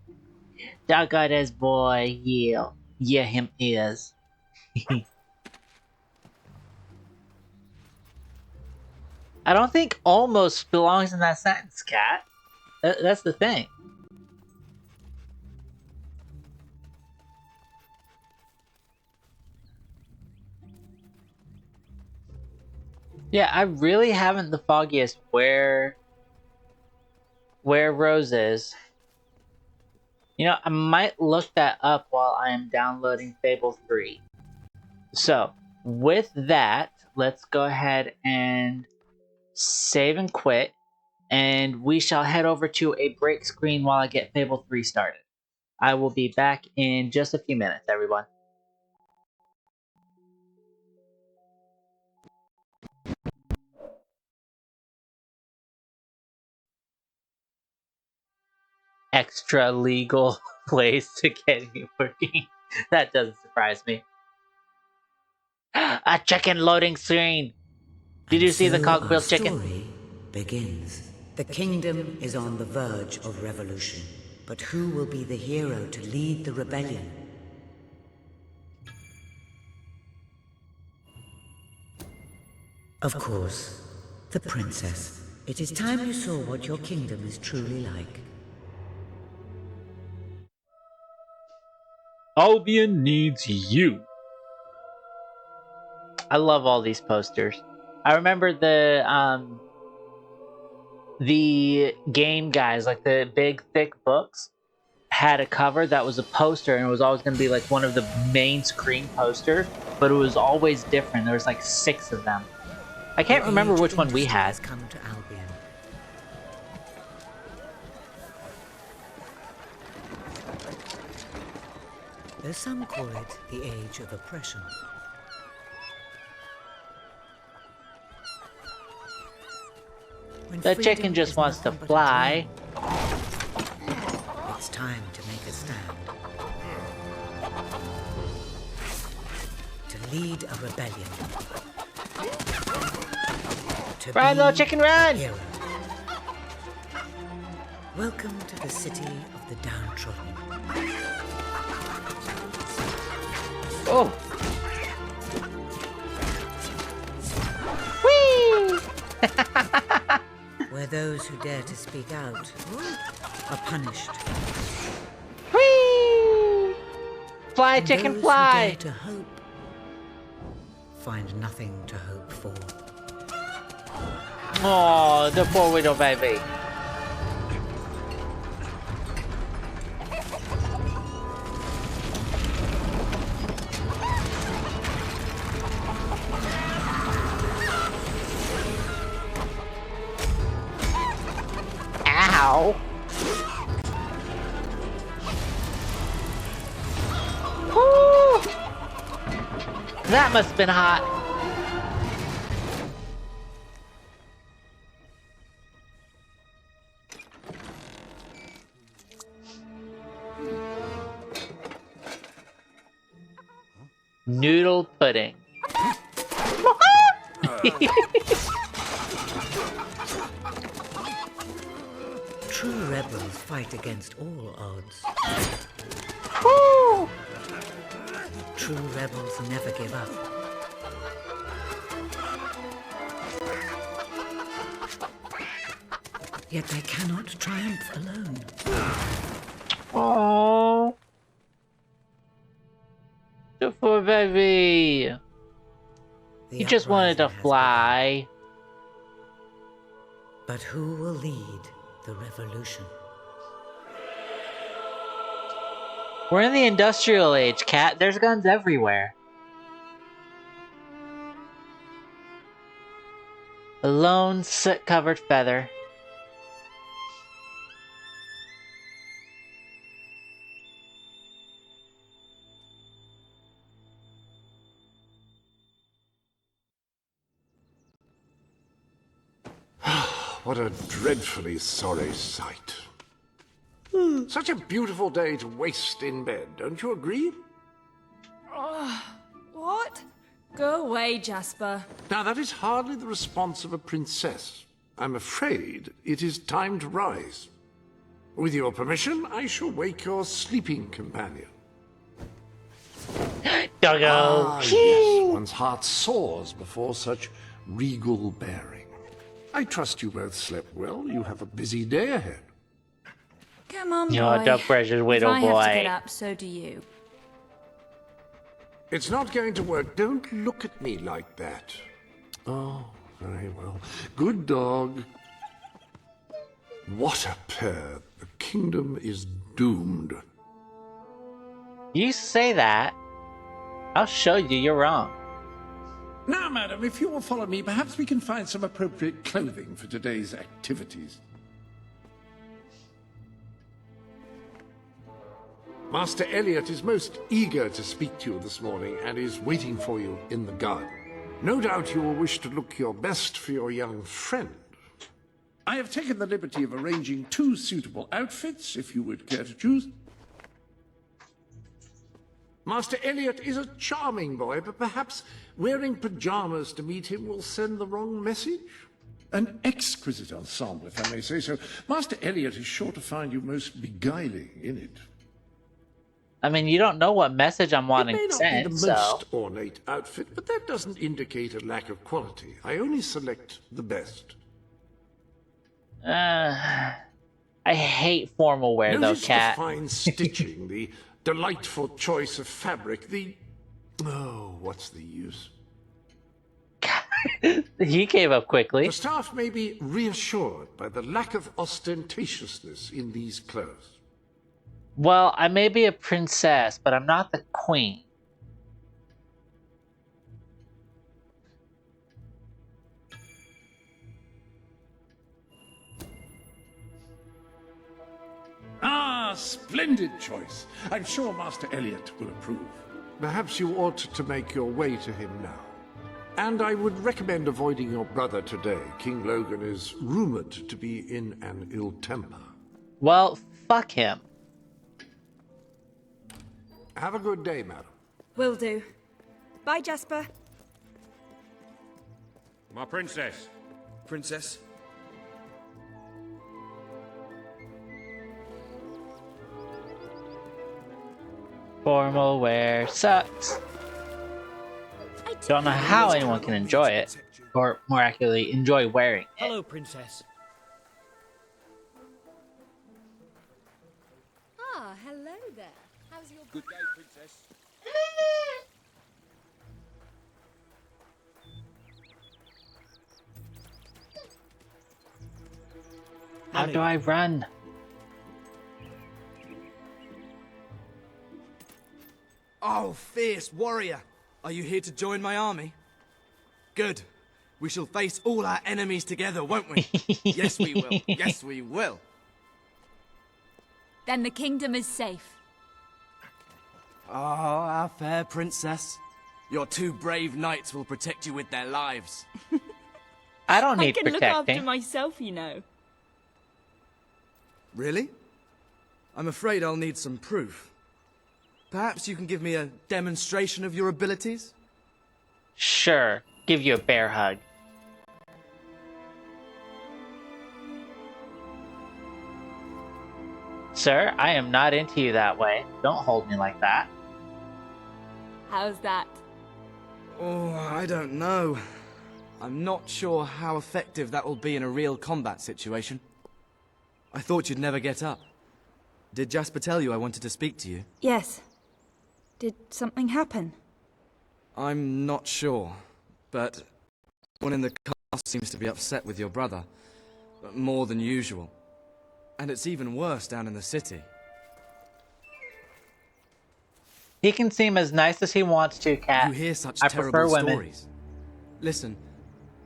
Duck on this boy. Yeah. Yeah, him is. I don't think almost belongs in that sentence, Cat. That's the thing. Yeah, I really haven't the foggiest where Rose is. You know, I might look that up while I am downloading Fable 3. So, with that, let's go ahead and save and quit, and we shall head over to a break screen while I get Fable 3 started. I will be back in just a few minutes, everyone. Extra legal place to get me working. That doesn't surprise me. A chicken loading screen! Did you see the cogwheel chicken? The story begins. The kingdom is on the verge of revolution, but who will be the hero to lead the rebellion? Of course, the princess. It is time you saw what your kingdom is truly like. Albion needs you. I love all these posters. I remember the game guys, like the big thick books, had a cover that was a poster, and it was always going to be like one of the main screen posters, but it was always different. There was like 6 of them. I can't remember which one we had. Has come to Albion. Though some call it the age of oppression. When The freedom chicken just is wants to nothing but a fly. dream, it's time to make a stand. To lead a rebellion. To Run, be little chicken, run! a hero. Welcome to the city of the downtrodden. Oh! Whee! Where those who dare to speak out are punished. Whee! Fly, And chicken, those fly! who dare to hope find nothing to hope for. Oh, the poor widow baby. Ow! Woo! That must have been hot. Noodle pudding. True rebels fight against all odds. Woo! True rebels never give up. Yet they cannot triumph alone. Oh, the poor baby. The He just wanted to uprising has fly. begun. But who will lead the revolution? We're in the industrial age, Cat. There's guns everywhere. A lone soot-covered feather. What a dreadfully sorry sight. Such a beautiful day to waste in bed, don't you agree? What? Go away, Jasper. Now, that is hardly the response of a princess. I'm afraid it is time to rise. With your permission, I shall wake your sleeping companion. Doggo. Ah, yes, one's heart soars before such regal bearing. I trust you both slept well. You have a busy day ahead. Come on, You're boy. the precious widow If I have to boy. get up, so do you. It's not going to work. Don't look at me like that. Oh, very well. Good dog. What a pair. The kingdom is doomed. You say that. I'll show you you're wrong. Now, madam, if you will follow me, perhaps we can find some appropriate clothing for today's activities. Master Elliot is most eager to speak to you this morning and is waiting for you in the garden. No doubt you will wish to look your best for your young friend. I have taken the liberty of arranging 2 suitable outfits, if you would care to choose. Master Elliot is a charming boy, but perhaps wearing pajamas to meet him will send the wrong message? An exquisite ensemble, if I may say so. Master Elliot is sure to find you most beguiling in it. I mean, you don't know what message I'm wanting It may not sent, be the so... most ornate outfit, but that doesn't indicate a lack of quality. I only select the best. I hate formal wear, though, Notice Cat. the fine stitching, the delightful choice of fabric, the... Oh, what's the use? He gave up quickly. The staff may be reassured by the lack of ostentatiousness in these clothes. Well, I may be a princess, but I'm not the queen. Ah, splendid choice. I'm sure Master Elliot will approve. Perhaps you ought to make your way to him now. And I would recommend avoiding your brother today. King Logan is rumored to be in an ill temper. Well, fuck him. Have a good day, madam. Will do. Bye, Jasper. My princess. Princess? Formal wear sucks. Don't know how anyone can enjoy it, or more accurately, enjoy wearing it. Hello, princess. Ah, hello there. How's your... Good day, princess. How do I run? Oh, fierce warrior. Are you here to join my army? Good. We shall face all our enemies together, won't we? Yes, we will. Yes, we will. Then the kingdom is safe. Oh, our fair princess. Your two brave knights will protect you with their lives. I don't need I can protecting. look after myself, you know. Really? I'm afraid I'll need some proof. Perhaps you can give me a demonstration of your abilities? Sure, give you a bear hug. Sir, I am not into you that way. Don't hold me like that. How's that? Oh, I don't know. I'm not sure how effective that will be in a real combat situation. I thought you'd never get up. Did Jasper tell you I wanted to speak to you? Yes. Did something happen? I'm not sure, but one in the cast seems to be upset with your brother. More than usual. And it's even worse down in the city. He can seem as nice as he wants to, Cat. You hear such I terrible prefer women. stories. Listen,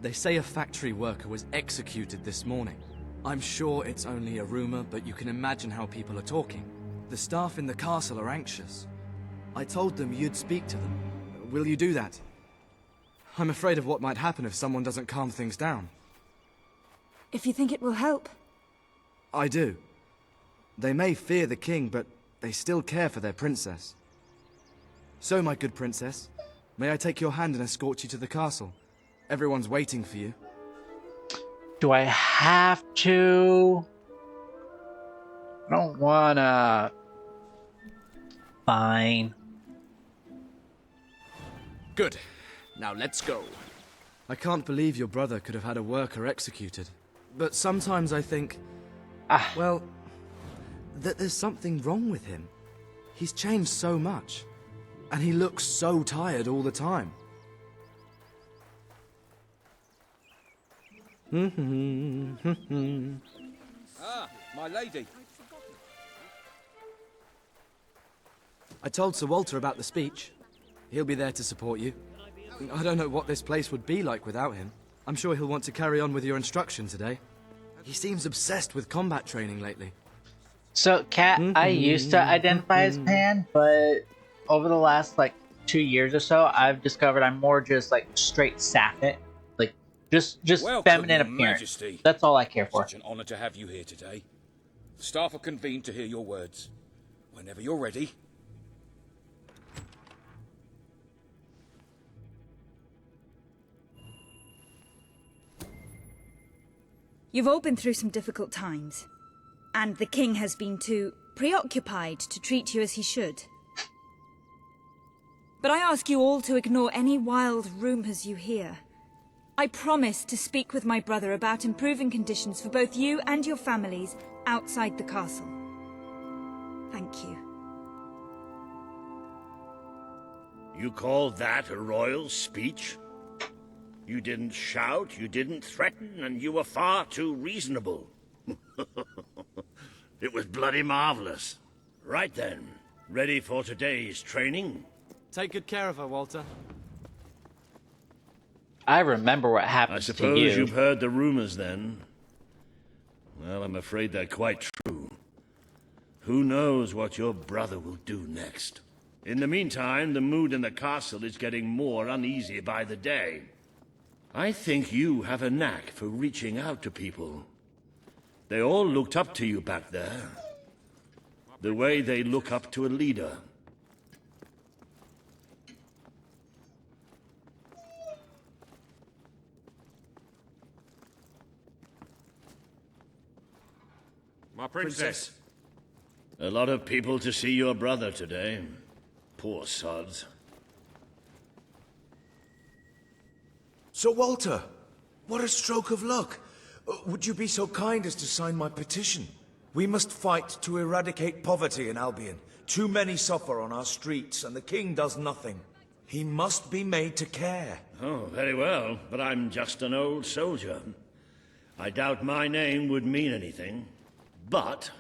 they say a factory worker was executed this morning. I'm sure it's only a rumor, but you can imagine how people are talking. The staff in the castle are anxious. I told them you'd speak to them. Will you do that? I'm afraid of what might happen if someone doesn't calm things down. If you think it will help. I do. They may fear the king, but they still care for their princess. So, my good princess, may I take your hand and escort you to the castle? Everyone's waiting for you. Do I have to? I don't wanna. Fine. Good. Now let's go. I can't believe your brother could have had a worker executed. But sometimes I think... well, that there's something wrong with him. He's changed so much. And he looks so tired all the time. Ah, my lady. I told Sir Walter about the speech. He'll be there to support you. I don't know what this place would be like without him. I'm sure he'll want to carry on with your instruction today. He seems obsessed with combat training lately. So, Cat, I used to identify as Pan, but over the last, 2 years or so, I've discovered I'm more just, straight sapphic. Just Welcome, feminine Your appearance. Majesty. That's all I care for. Such an honor to have you here today. The staff are convened to hear your words. Whenever you're ready. You've all been through some difficult times. And the king has been too preoccupied to treat you as he should. But I ask you all to ignore any wild rumors you hear. I promise to speak with my brother about improving conditions for both you and your families outside the castle. Thank you. You call that a royal speech? You didn't shout, you didn't threaten, and you were far too reasonable. It was bloody marvelous. Right then. Ready for today's training? Take good care of her, Walter. I remember what I happened to suppose you. you've heard the rumors then. Well, I'm afraid they're quite true. Who knows what your brother will do next? In the meantime, the mood in the castle is getting more uneasy by the day. I think you have a knack for reaching out to people. They all looked up to you back there. The way they look up to a leader. My princess. A lot of people to see your brother today. Poor sods. Sir Walter, what a stroke of luck. Would you be so kind as to sign my petition? We must fight to eradicate poverty in Albion. Too many suffer on our streets, and the king does nothing. He must be made to care. Oh, very well, but I'm just an old soldier. I doubt my name would mean anything. But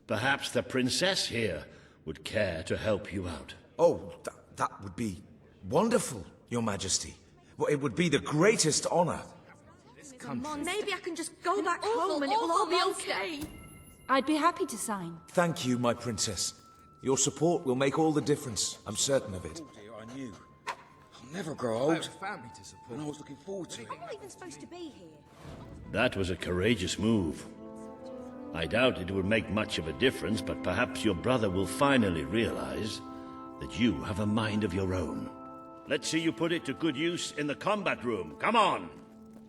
perhaps the princess here would care to help you out. Oh, that would be wonderful, Your Majesty. Well, it would be the greatest honor. Come on, maybe I can just go back home and it will all be okay. I'd be happy to sign. Thank you, my princess. Your support will make all the difference. I'm certain of it. I knew. I'll never grow old. I have a family to support. And I was looking forward to it. I'm not even supposed to be here. That was a courageous move. I doubt it would make much of a difference, but perhaps your brother will finally realize that you have a mind of your own. Let's see you put it to good use in the combat room. Come on!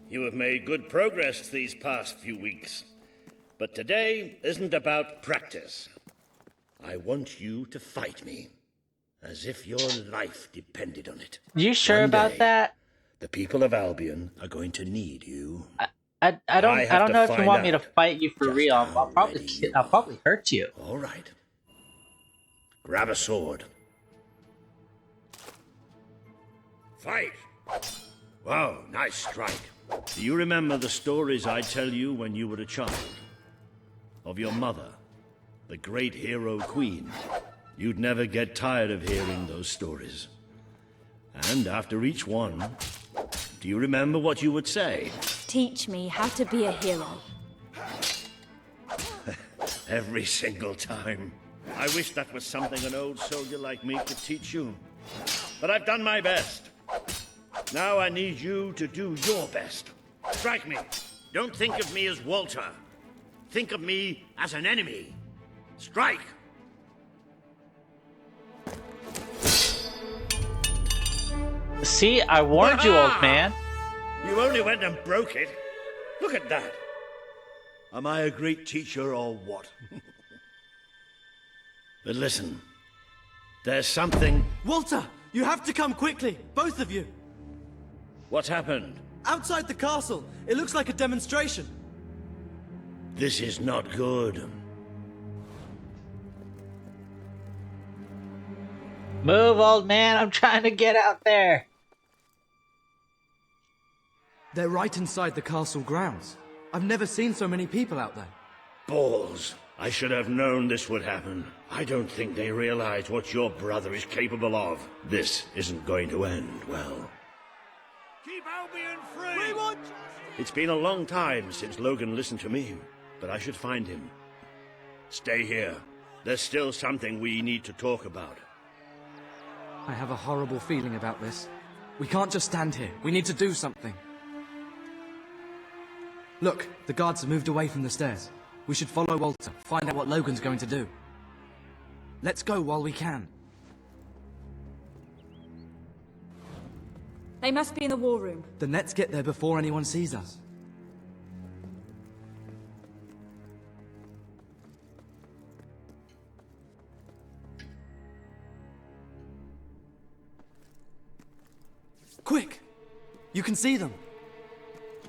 You have made good progress these past few weeks. But today isn't about practice. I want you to fight me, as if your life depended on it. You sure One about day, that? The people of Albion are going to need you. I don't know if you want me to fight you for real. I'll probably hurt you. All right. Grab a sword. Fight! Wow, nice strike. Do you remember the stories I tell you when you were a child? Of your mother, the great hero queen. You'd never get tired of hearing those stories. And after each one, do you remember what you would say? Teach me how to be a hero. Every single time. I wish that was something an old soldier like me could teach you. But I've done my best. Now I need you to do your best. Strike me. Don't think of me as Walter. Think of me as an enemy. Strike! See, I warned you, old man. You only went and broke it. Look at that. Am I a great teacher or what? But listen, there's something... Walter, you have to come quickly, both of you. What's happened? Outside the castle, it looks like a demonstration. This is not good. Move, old man. I'm trying to get out there. They're right inside the castle grounds. I've never seen so many people out there. Balls. I should have known this would happen. I don't think they realize what your brother is capable of. This isn't going to end well. Keep Albion free! We want justice! It's been a long time since Logan listened to me, but I should find him. Stay here. There's still something we need to talk about. I have a horrible feeling about this. We can't just stand here. We need to do something. Look, the guards have moved away from the stairs. We should follow Walter, find out what Logan's going to do. Let's go while we can. They must be in the war room. Then let's get there before anyone sees us. Quick! You can see them.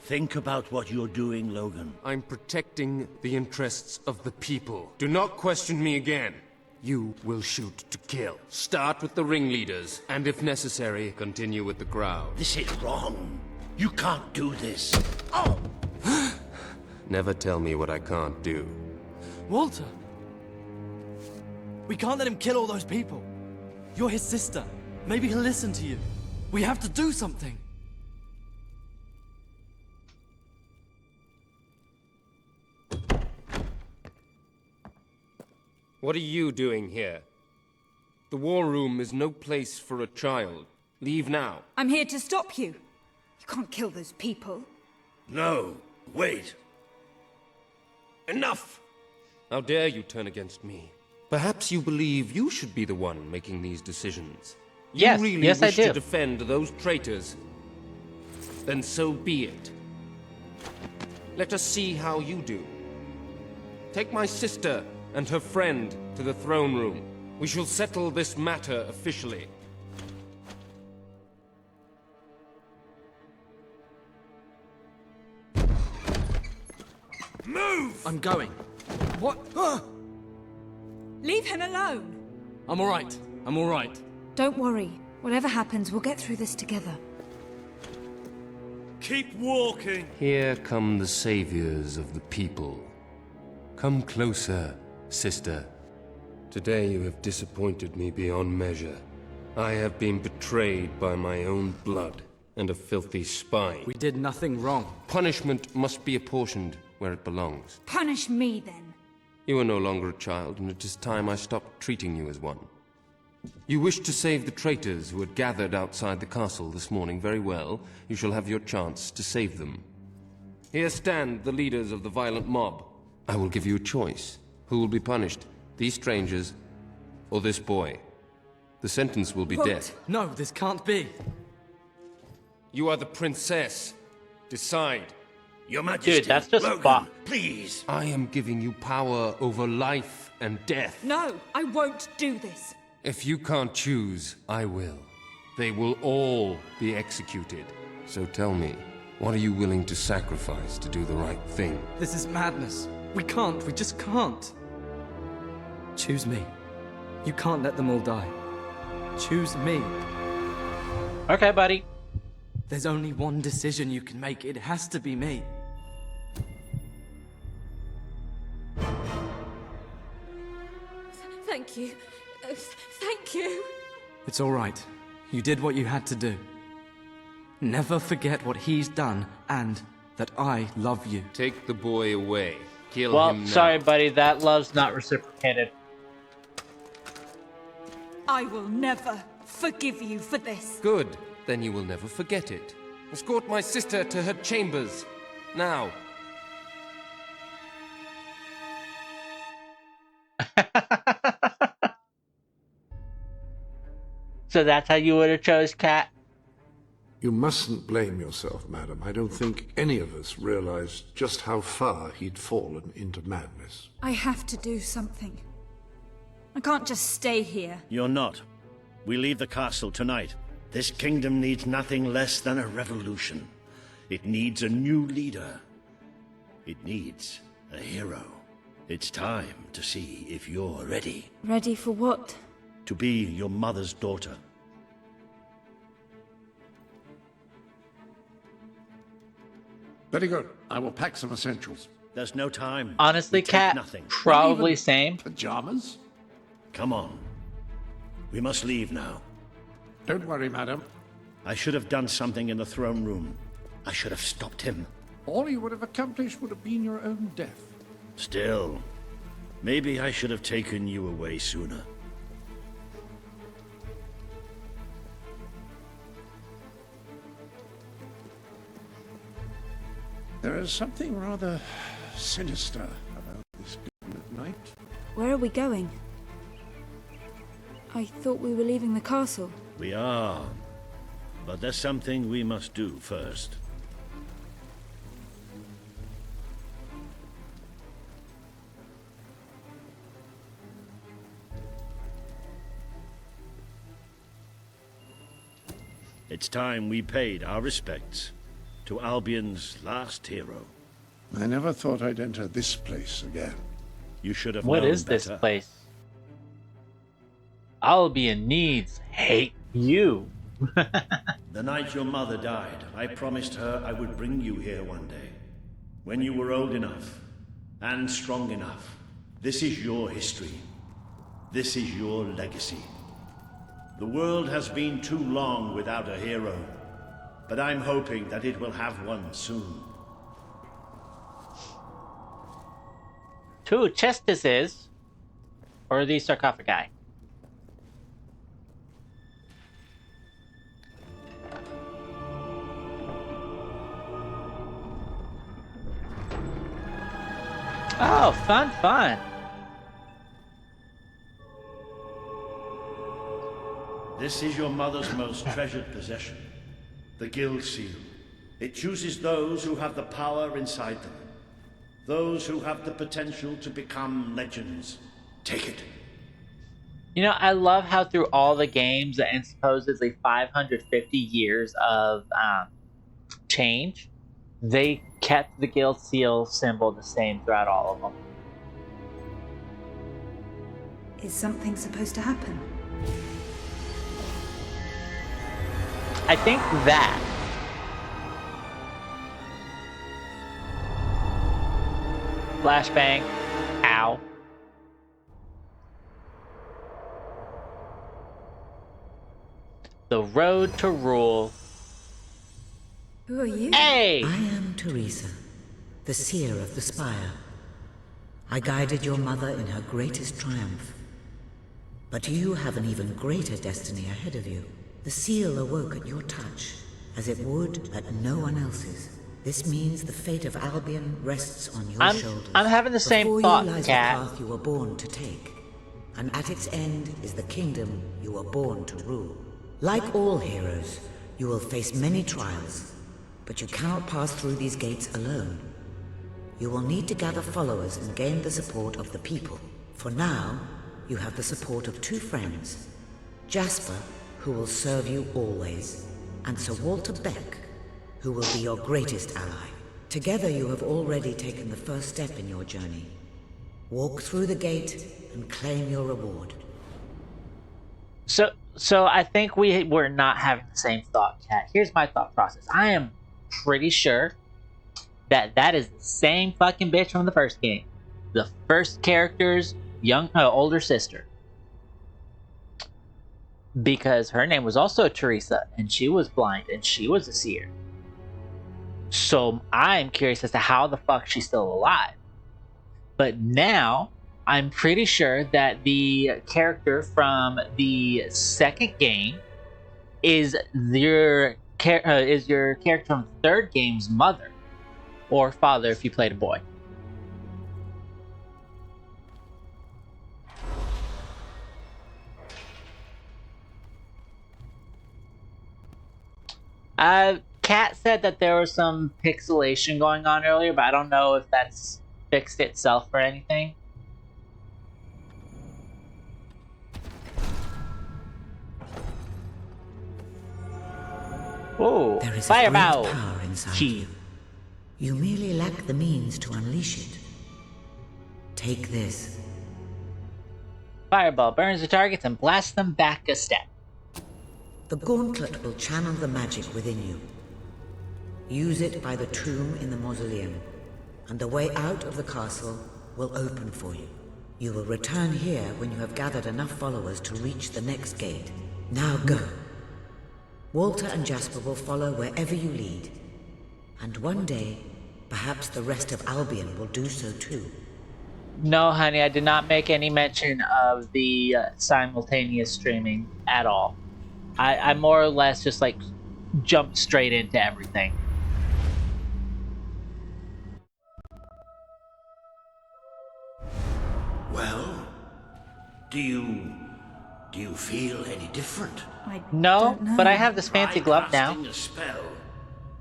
Think about what you're doing, Logan. I'm protecting the interests of the people. Do not question me again. You will shoot to kill. Start with the ringleaders, and if necessary, continue with the crowd. This is wrong. You can't do this. Oh! Never tell me what I can't do. Walter! We can't let him kill all those people. You're his sister. Maybe he'll listen to you. We have to do something. What are you doing here? The war room is no place for a child. Leave now. I'm here to stop you. You can't kill those people. No, wait. Enough! How dare you turn against me? Perhaps you believe you should be the one making these decisions. Yes, you really yes, wish I do. to defend those traitors. Then so be it. Let us see how you do. Take my sister and her friend to the throne room. We shall settle this matter officially. Move! I'm going. What? Leave him alone. I'm alright. I'm alright. Don't worry. Whatever happens, we'll get through this together. Keep walking. Here come the saviors of the people. Come closer, sister. Today you have disappointed me beyond measure. I have been betrayed by my own blood and a filthy spine. We did nothing wrong. Punishment must be apportioned where it belongs. Punish me, then. You are no longer a child, and it is time I stopped treating you as one. You wish to save the traitors who had gathered outside the castle this morning. Very well. You shall have your chance to save them. Here stand the leaders of the violent mob. I will give you a choice. Who will be punished? These strangers, or this boy? The sentence will be death. No, this can't be. You are the princess. Decide. Your Majesty, Dude, that's just Logan, fuck. please. I am giving you power over life and death. No, I won't do this. If you can't choose, I will. They will all be executed. So tell me, what are you willing to sacrifice to do the right thing? This is madness. We just can't. Choose me. You can't let them all die. Choose me. Okay, buddy. There's only one decision you can make. It has to be me. Thank you. Thank you. It's all right. You did what you had to do. Never forget what he's done, and that I love you. Take the boy away. Kill Well, him now. sorry, buddy. That love's not reciprocated. I will never forgive you for this. Good. Then you will never forget it. Escort my sister to her chambers. Now. So that's how you would have chose Cat? You mustn't blame yourself, madam. I don't think any of us realized just how far he'd fallen into madness. I have to do something. I can't just stay here. You're not. We leave the castle tonight. This kingdom needs nothing less than a revolution. It needs a new leader. It needs a hero. It's time to see if you're ready. Ready for what? To be your mother's daughter. Very good. I will pack some essentials. There's no time. Honestly, We take Cat, nothing. probably same. Pajamas? Come on. We must leave now. Don't worry, madam. I should have done something in the throne room. I should have stopped him. All you would have accomplished would have been your own death. Still, maybe I should have taken you away sooner. There is something rather sinister about this game at night. Where are we going? I thought we were leaving the castle. We are. But there's something we must do first. It's time we paid our respects to Albion's last hero. I never thought I'd enter this place again. You should have What known is this better. place? Albion needs hate you. The night your mother died, I promised her I would bring you here one day. When you were old enough and strong enough. This is your history. This is your legacy. The world has been too long without a hero, but I'm hoping that it will have one soon. 2 chestesses, or the sarcophagi. Oh, fun, fun. This is your mother's most treasured possession, the Guild Seal. It chooses those who have the power inside them, those who have the potential to become legends. Take it. You know, I love how through all the games and supposedly 550 years of change, they kept the Guild Seal symbol the same throughout all of them. Is something supposed to happen? I think that. Flashbang. Ow. The road to rule. Who are you? Hey! I am Teresa, the seer of the spire. I guided your mother in her greatest triumph. But you have an even greater destiny ahead of you. The seal awoke at your touch, as it would at no one else's. This means the fate of Albion rests on your shoulders. I'm having the same thought, Before you lies Cat. the path you were born to take, and at its end is the kingdom you were born to rule. Like all heroes, you will face many trials, but you cannot pass through these gates alone. You will need to gather followers and gain the support of the people. For now, you have the support of 2 friends. Jasper, who will serve you always, and Sir Walter Beck, who will be your greatest ally. Together you have already taken the first step in your journey. Walk through the gate and claim your reward. So I think we're not having the same thought, Cat. Here's my thought process. I am pretty sure that is the same fucking bitch from the first game. The first character's older sister. Because her name was also Teresa, and she was blind, and she was a seer. So I'm curious as to how the fuck she's still alive. But now, I'm pretty sure that the character from the second game is your character from the third game's mother. Or father if you played a boy. Kat said that there was some pixelation going on earlier, but I don't know if that's fixed itself or anything. Oh, There is fireball. a great power inside you. You merely lack the means to unleash it. Take this. Fireball burns the targets and blasts them back a step. The gauntlet will channel the magic within you. Use it by the tomb in the mausoleum, and the way out of the castle will open for you. You will return here when you have gathered enough followers to reach the next gate. Now go. Walter and Jasper will follow wherever you lead. And one day, perhaps the rest of Albion will do so too. No, honey, I did not make any mention of the simultaneous streaming at all. I more or less just like jumped straight into everything. Well, do you feel any different? No, but I have this fancy Try glove now. casting a spell.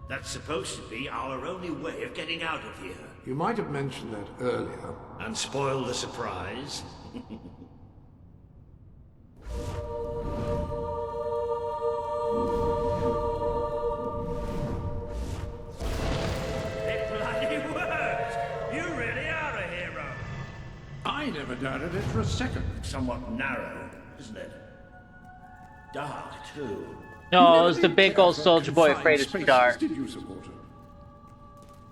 That's supposed to be our only way of getting out of here. You might have mentioned that earlier. And spoil the surprise. It bloody worked! You really are a hero! I never doubted it for a second. Somewhat narrow, isn't it? Dark, too. No, it was the big old soldier boy afraid of the dark. Did you, Sir Walter?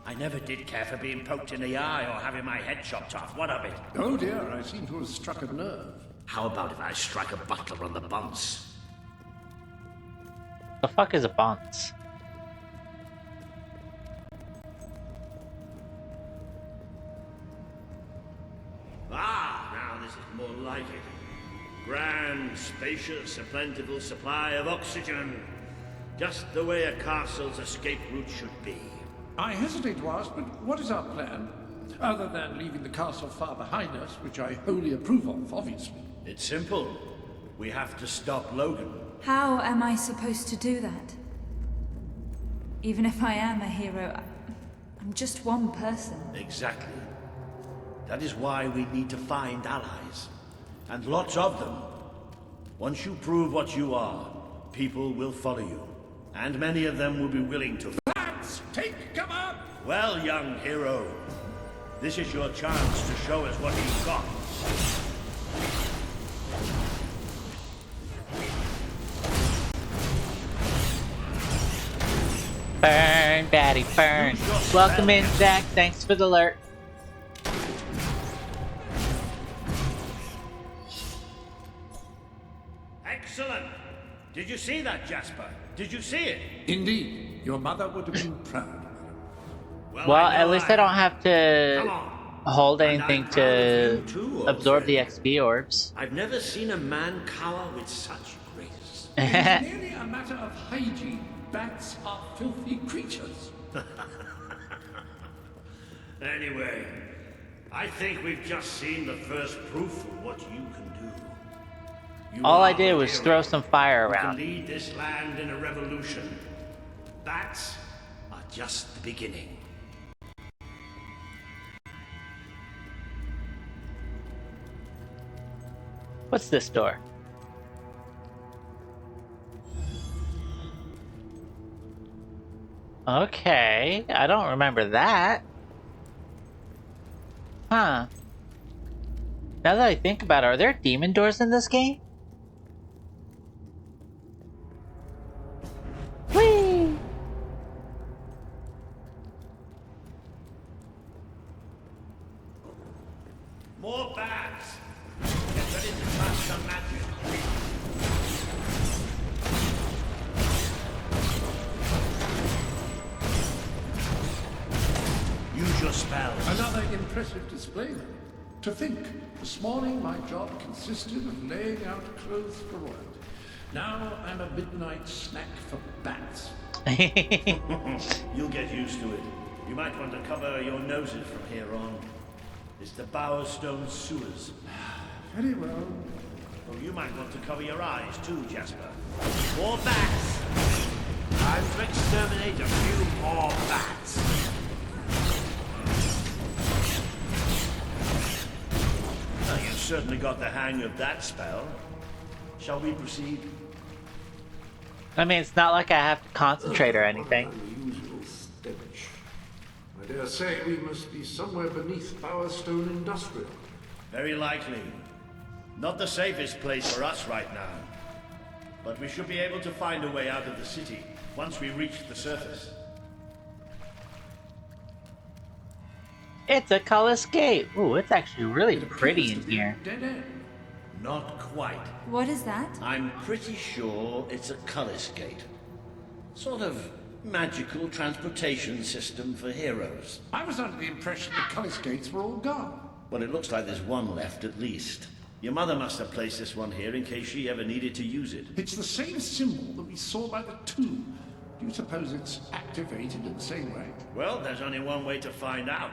I never did care for being poked in the eye or having my head chopped off. What of it? Oh dear, I seem to have struck a nerve. How about if I strike a butler on the buns? The fuck is a bonce? Ah, now this is more like it. Grand, spacious, a plentiful supply of oxygen. Just the way a castle's escape route should be. I hesitate to ask, but what is our plan? Other than leaving the castle far behind us, which I wholly approve of, obviously. It's simple. We have to stop Logan. How am I supposed to do that? Even if I am a hero, I'm just one person. Exactly. That is why we need to find allies. And lots of them. Once you prove what you are, people will follow you. And many of them will be willing to... Lads, take cover! Well, young hero, this is your chance to show us what you've got. Burn, baddie, burn. Welcome in, Jack. Thanks for the alert. Excellent! Did you see that, Jasper? Did you see it? Indeed. Your mother would have been proud. Well, at least I don't have to hold anything to absorb the XP orbs. I've never seen a man cower with such grace. It's merely a matter of hygiene. Bats are filthy creatures. Anyway, I think we've just seen the first proof of what you can do. You All I are did the was hero throw some fire who around. can lead this land in a revolution. Bats are just the beginning. What's this door? Okay, I don't remember that. Huh. Now that I think about it, are there demon doors in this game? Whee! More bats! Get ready to try some magic. Use your spell. Another impressive display, then. To think, this morning my job consisted of laying out clothes for royalty. Now I'm a midnight snack for bats. You'll get used to it. You might want to cover your noses from here on. It's the Bowerstone sewers. Very well. Oh, you might want to cover your eyes too, Jasper. More bats! Time to exterminate a few more bats. Well, you've certainly got the hang of that spell. Shall we proceed? I mean, it's not like I have to concentrate or anything. Unusual stench. I dare say we must be somewhere beneath Bowerstone Industrial. Very likely. Not the safest place for us right now. But we should be able to find a way out of the city once we reach the surface. It's a Cullis Gate. Ooh, it's actually really pretty in here. Dead end. Not quite. What is that? I'm pretty sure it's a Cullis Gate. Sort of magical transportation system for heroes. I was under the impression the Cullis Gates were all gone. Well, it looks like there's one left at least. Your mother must have placed this one here in case she ever needed to use it. It's the same symbol that we saw by the tomb. Do you suppose it's activated in the same way? Well, there's only one way to find out.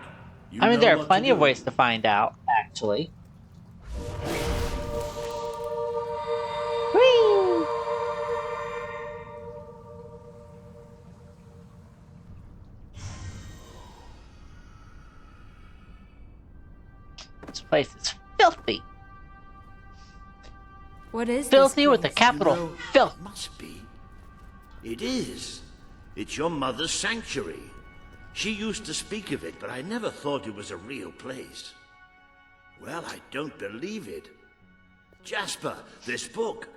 You I mean, know there are what to plenty of do. ways to find out, actually. Whee! This place is filthy. What is Filthy this with a place? capital You know, filth. it must be. It is. It's your mother's sanctuary. She used to speak of it, but I never thought it was a real place. Well, I don't believe it. Jasper, this book.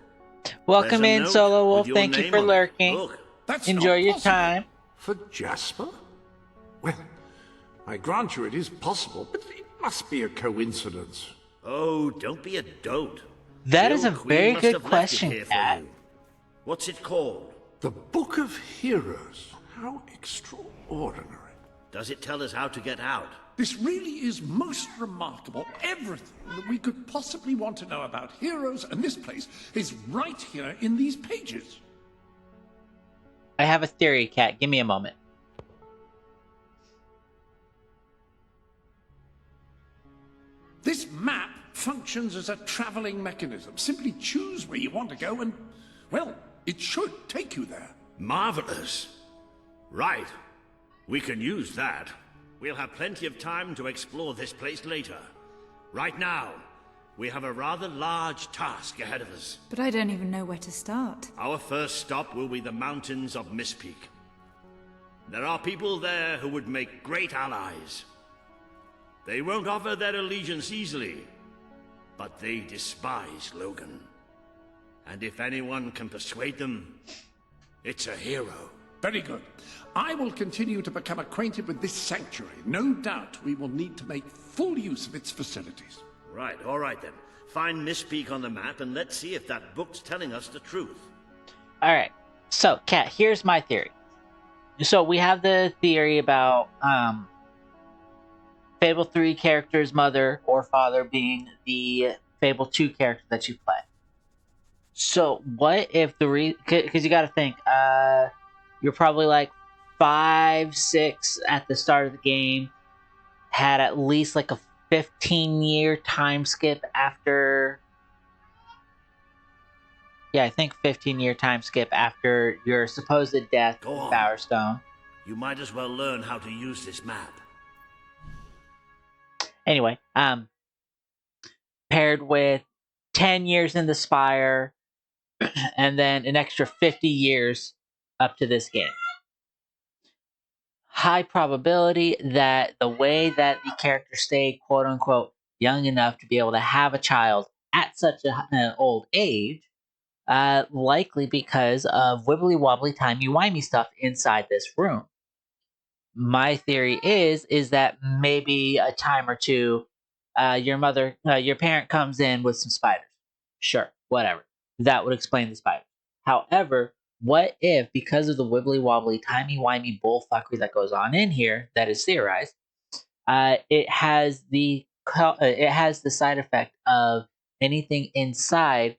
Welcome There's a in, note Solo Wolf. with your Thank you name for on it. lurking. Look. That's Enjoy not your possible. time. For Jasper? Well, I grant you it is possible, but it must be a coincidence. Oh, don't be a dote. That is a Silk, we very must good have left it question, here for Cat. you. What's it called? The Book of Heroes. How extraordinary. Does it tell us how to get out? This really is most remarkable. Everything that we could possibly want to know about heroes and this place is right here in these pages. I have a theory, Cat. Give me a moment. This map functions as a traveling mechanism. Simply choose where you want to go and, well, it should take you there. Marvelous. Right. We can use that. We'll have plenty of time to explore this place later. Right now, we have a rather large task ahead of us. But I don't even know where to start. Our first stop will be the mountains of Mistpeak. There are people there who would make great allies. They won't offer their allegiance easily, but they despise Logan. And if anyone can persuade them, it's a hero. Very good. I will continue to become acquainted with this sanctuary. No doubt we will need to make full use of its facilities. Right, all right then. Find Mistpeak on the map and let's see if that book's telling us the truth. All right. So, Kat, here's my theory. So we have the theory about Fable 3 character's mother or father being the Fable 2 character that you play. So what if the because you got to think, you're probably like 5, 6 at the start of the game, had at least like a 15-year time skip after. Yeah, I think 15-year time skip after your supposed death in Bowerstone. You might as well learn how to use this map. Anyway, paired with 10 years in the Spire, and then an extra 50 years up to this game. High probability that the way that the character stayed, quote unquote, young enough to be able to have a child at such an old age, likely because of wibbly wobbly timey wimey stuff inside this room. My theory is that maybe a time or two, your parent comes in with some spiders. Sure, whatever. That would explain the spiders. However, what if, because of the wibbly wobbly timey wimey bullfuckery that goes on in here, that is theorized, it has the side effect of anything inside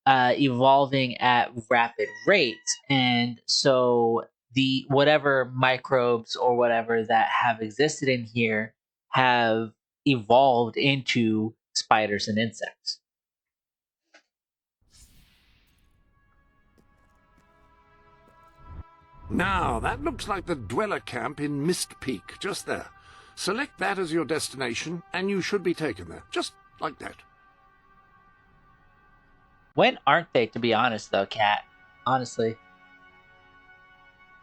evolving at rapid rates, and so the whatever microbes or whatever that have existed in here have evolved into spiders and insects. Now, that looks like the dweller camp in Mistpeak, just there. Select that as your destination, and you should be taken there, just like that. When aren't they, to be honest, though, Kat? Honestly.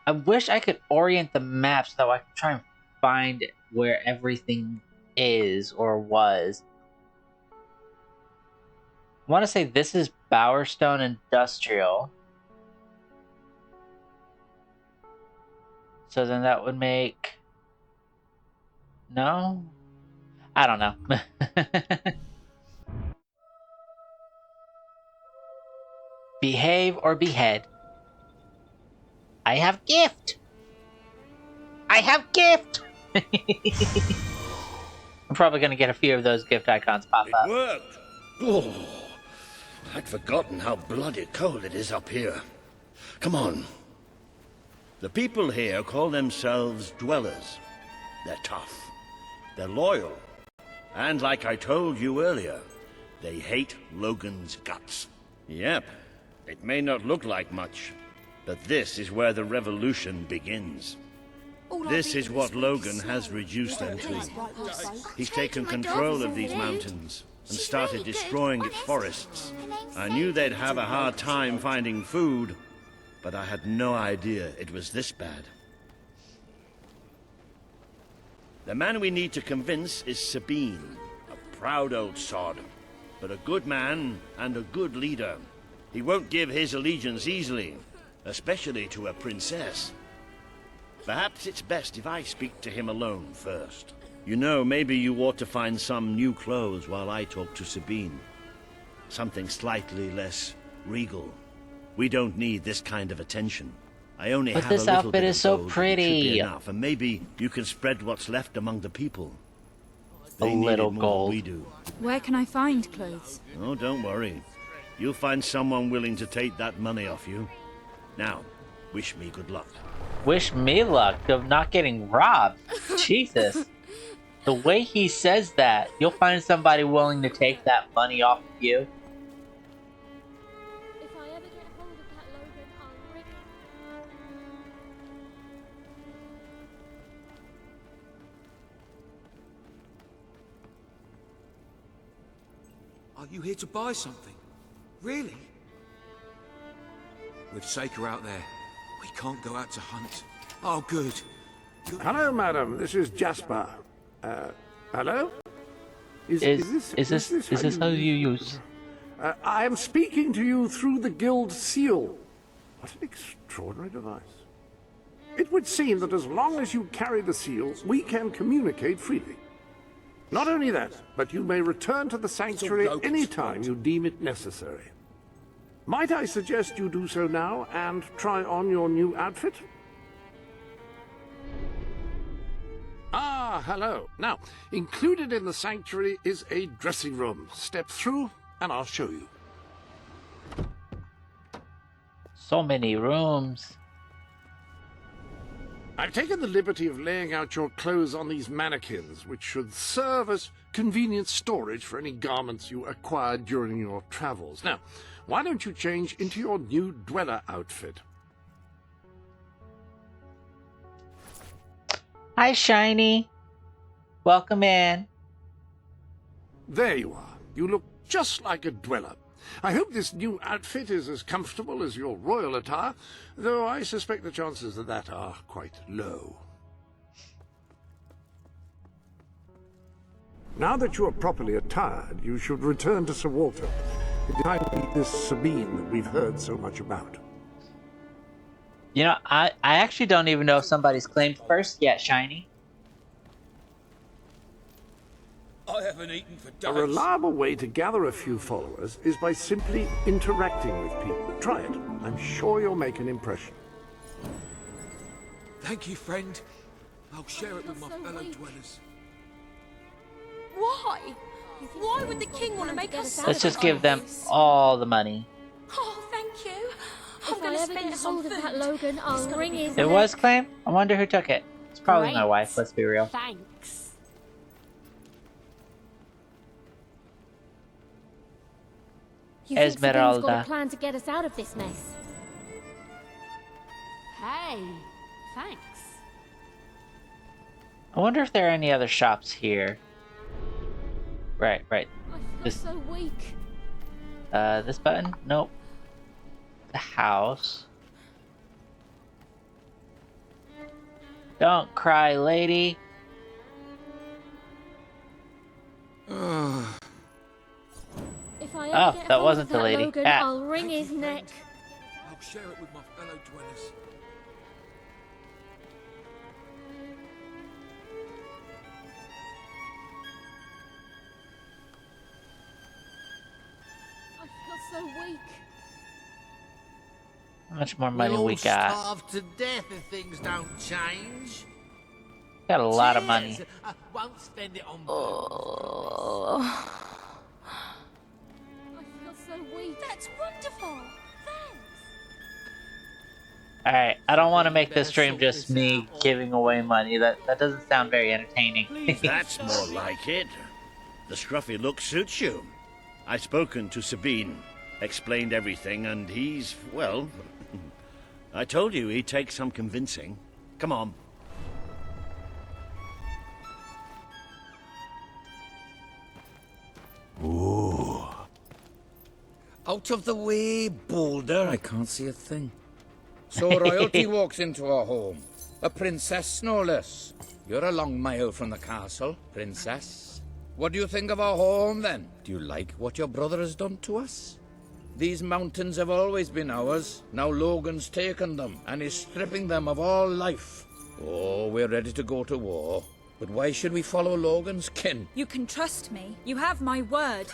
I wish I could orient the map so I could try and find where everything is or was. I want to say this is Bowerstone Industrial. So then that would make... No? I don't know. Behave or behead. I have gift. I have gift. I'm probably going to get a few of those gift icons pop up. It worked. Oh, I'd forgotten how bloody cold it is up here. Come on. The people here call themselves dwellers. They're tough. They're loyal. And like I told you earlier, they hate Logan's guts. Yep. It may not look like much, but this is where the revolution begins. This is what Logan has reduced them to. He's taken control of these mountains and started destroying its forests. I knew they'd have a hard time finding food, but I had no idea it was this bad. The man we need to convince is Sabine, a proud old sod, but a good man and a good leader. He won't give his allegiance easily, especially to a princess. Perhaps it's best if I speak to him alone first. You know, maybe you ought to find some new clothes while I talk to Sabine. Something slightly less regal. We don't need this kind of attention. I only But have this a little outfit bit is of so gold, pretty. It should be enough, and maybe you can spread what's left among the people. A They need little it more gold. than we do. Where can I find clothes? Oh, don't worry. You'll find someone willing to take that money off you. Now, wish me good luck. Wish me luck of not getting robbed. Jesus. The way he says that, you'll find somebody willing to take that money off of you. If I ever get hold of that Logan, I'll ring Are you here to buy something? Really? We've Saker out there. We can't go out to hunt. Oh, good. Hello, madam. This is Jasper. Hello? Is this how you use? I am speaking to you through the guild seal. What an extraordinary device. It would seem that as long as you carry the seal, we can communicate freely. Not only that, but you may return to the sanctuary any time you deem it necessary. Might I suggest you do so now and try on your new outfit? Ah, hello. Now, included in the sanctuary is a dressing room. Step through and I'll show you. So many rooms. I've taken the liberty of laying out your clothes on these mannequins, which should serve as convenient storage for any garments you acquired during your travels. Now, why don't you change into your new dweller outfit? Hi, Shiny. Welcome in. There you are. You look just like a dweller. I hope this new outfit is as comfortable as your royal attire, though I suspect the chances of that are quite low. Now that you are properly attired, you should return to Sir Walter. It's time to meet this Sabine that we've heard so much about. You know, I actually don't even know if somebody's claimed first yet, Shiny. I haven't eaten for days. A reliable way to gather a few followers is by simply interacting with people. Try it. I'm sure you'll make an impression. Thank you, friend. I'll share it with my fellow dwellers. Why? Why would the king want to make us Let's just give them all the money. Oh, thank you. I'm If going I to ever spend get this on hold of food. that Logan, I'll ring his It was claimed? I wonder who took it. It's probably my Great. wife, let's be real. Thanks. You think Sabine's got Esmeralda. a plan to get us out of this mess? Hey, thanks. I wonder if there are any other shops here. Right. I feel This so weak. this button? Nope. The house. Don't cry, lady. If I Oh, ever get that hold wasn't of the that lady. Logan, Cat. I'll wring his neck. I'll share it with my fellow dwellers. I feel so weak. How much more money we'll we got? starve to death if things don't change. Got a lot of money. Cheers. I won't spend it on I feel so weak. That's wonderful. Alright, I don't want to make this stream just me giving away money. That doesn't sound very entertaining. That's more like it. The scruffy look suits you. I've spoken to Sabine, explained everything, and he's, well, I told you he'd take some convincing. Come on. Ooh. Out of the way, Boulder. I can't see a thing. So royalty walks into our home. A princess, no less. You're a long mile from the castle, princess. What do you think of our home, then? Do you like what your brother has done to us? These mountains have always been ours. Now Logan's taken them, and is stripping them of all life. Oh, we're ready to go to war. But why should we follow Logan's kin? You can trust me. You have my word.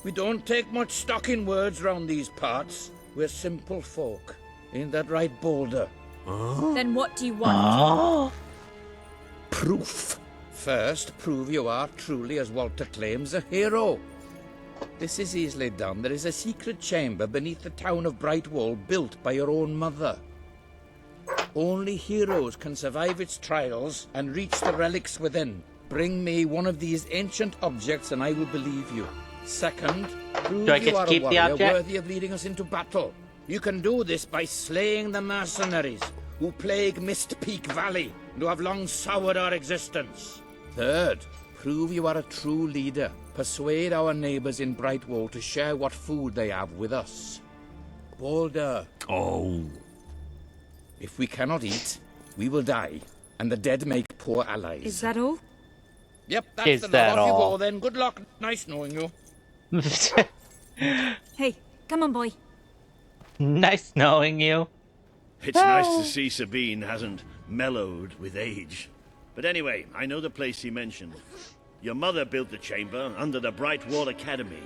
We don't take much stock in words round these parts. We're simple folk. Ain't that right, Boulder? Then what do you want? Proof. First, prove you are truly, as Walter claims, a hero. This is easily done. There is a secret chamber beneath the town of Brightwall built by your own mother. Only heroes can survive its trials and reach the relics within. Bring me one of these ancient objects and I will believe you. Second, prove you are a warrior worthy of leading us into battle. You can do this by slaying the mercenaries who plague Mist Peak Valley and who have long soured our existence. Third, prove you are a true leader. Persuade our neighbors in Brightwall to share what food they have with us. Boulder. Oh. If we cannot eat, we will die, and the dead make poor allies. Is that all? Yep, that's enough. Off you go then. Good luck. Nice knowing you. Hey, come on, boy. Nice knowing you. It's nice to see Sabine hasn't mellowed with age. But anyway, I know the place he mentioned. Your mother built the chamber under the Brightwall Academy,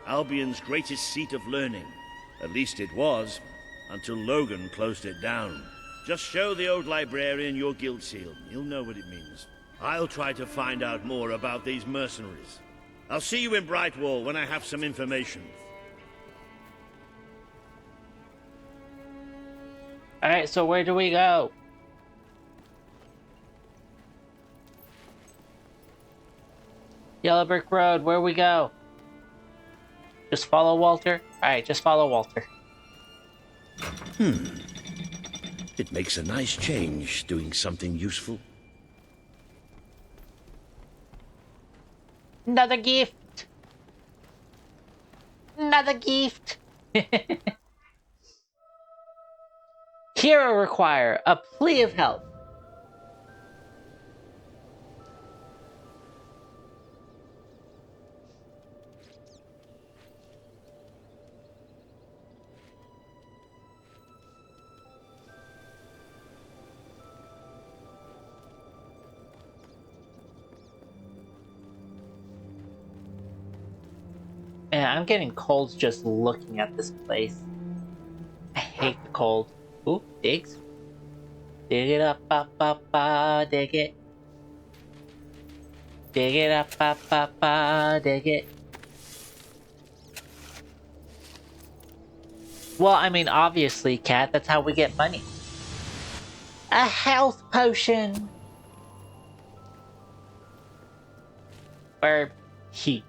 Albion's greatest seat of learning. At least it was, until Logan closed it down. Just show the old librarian your guild seal. He'll know what it means. I'll try to find out more about these mercenaries. I'll see you in Brightwall when I have some information. Alright, so where do we go? Yellow Brick Road, where we go? Just follow Walter? Alright, just follow Walter. It makes a nice change doing something useful. Another gift! Another gift! Hero require a plea of help. Man, I'm getting colds just looking at this place. I hate the cold. Ooh, digs. Dig it up, dig it. Dig it up, dig it. Well, I mean, obviously, Cat, that's how we get money. A health potion! Or heat.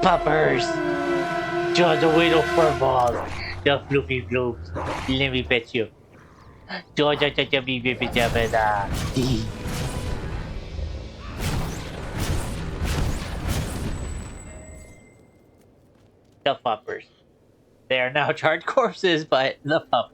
Puppers! You're the little fur balls. The floopy floops. Let me pet you. The puppers. They are now charred corpses, but the puppers.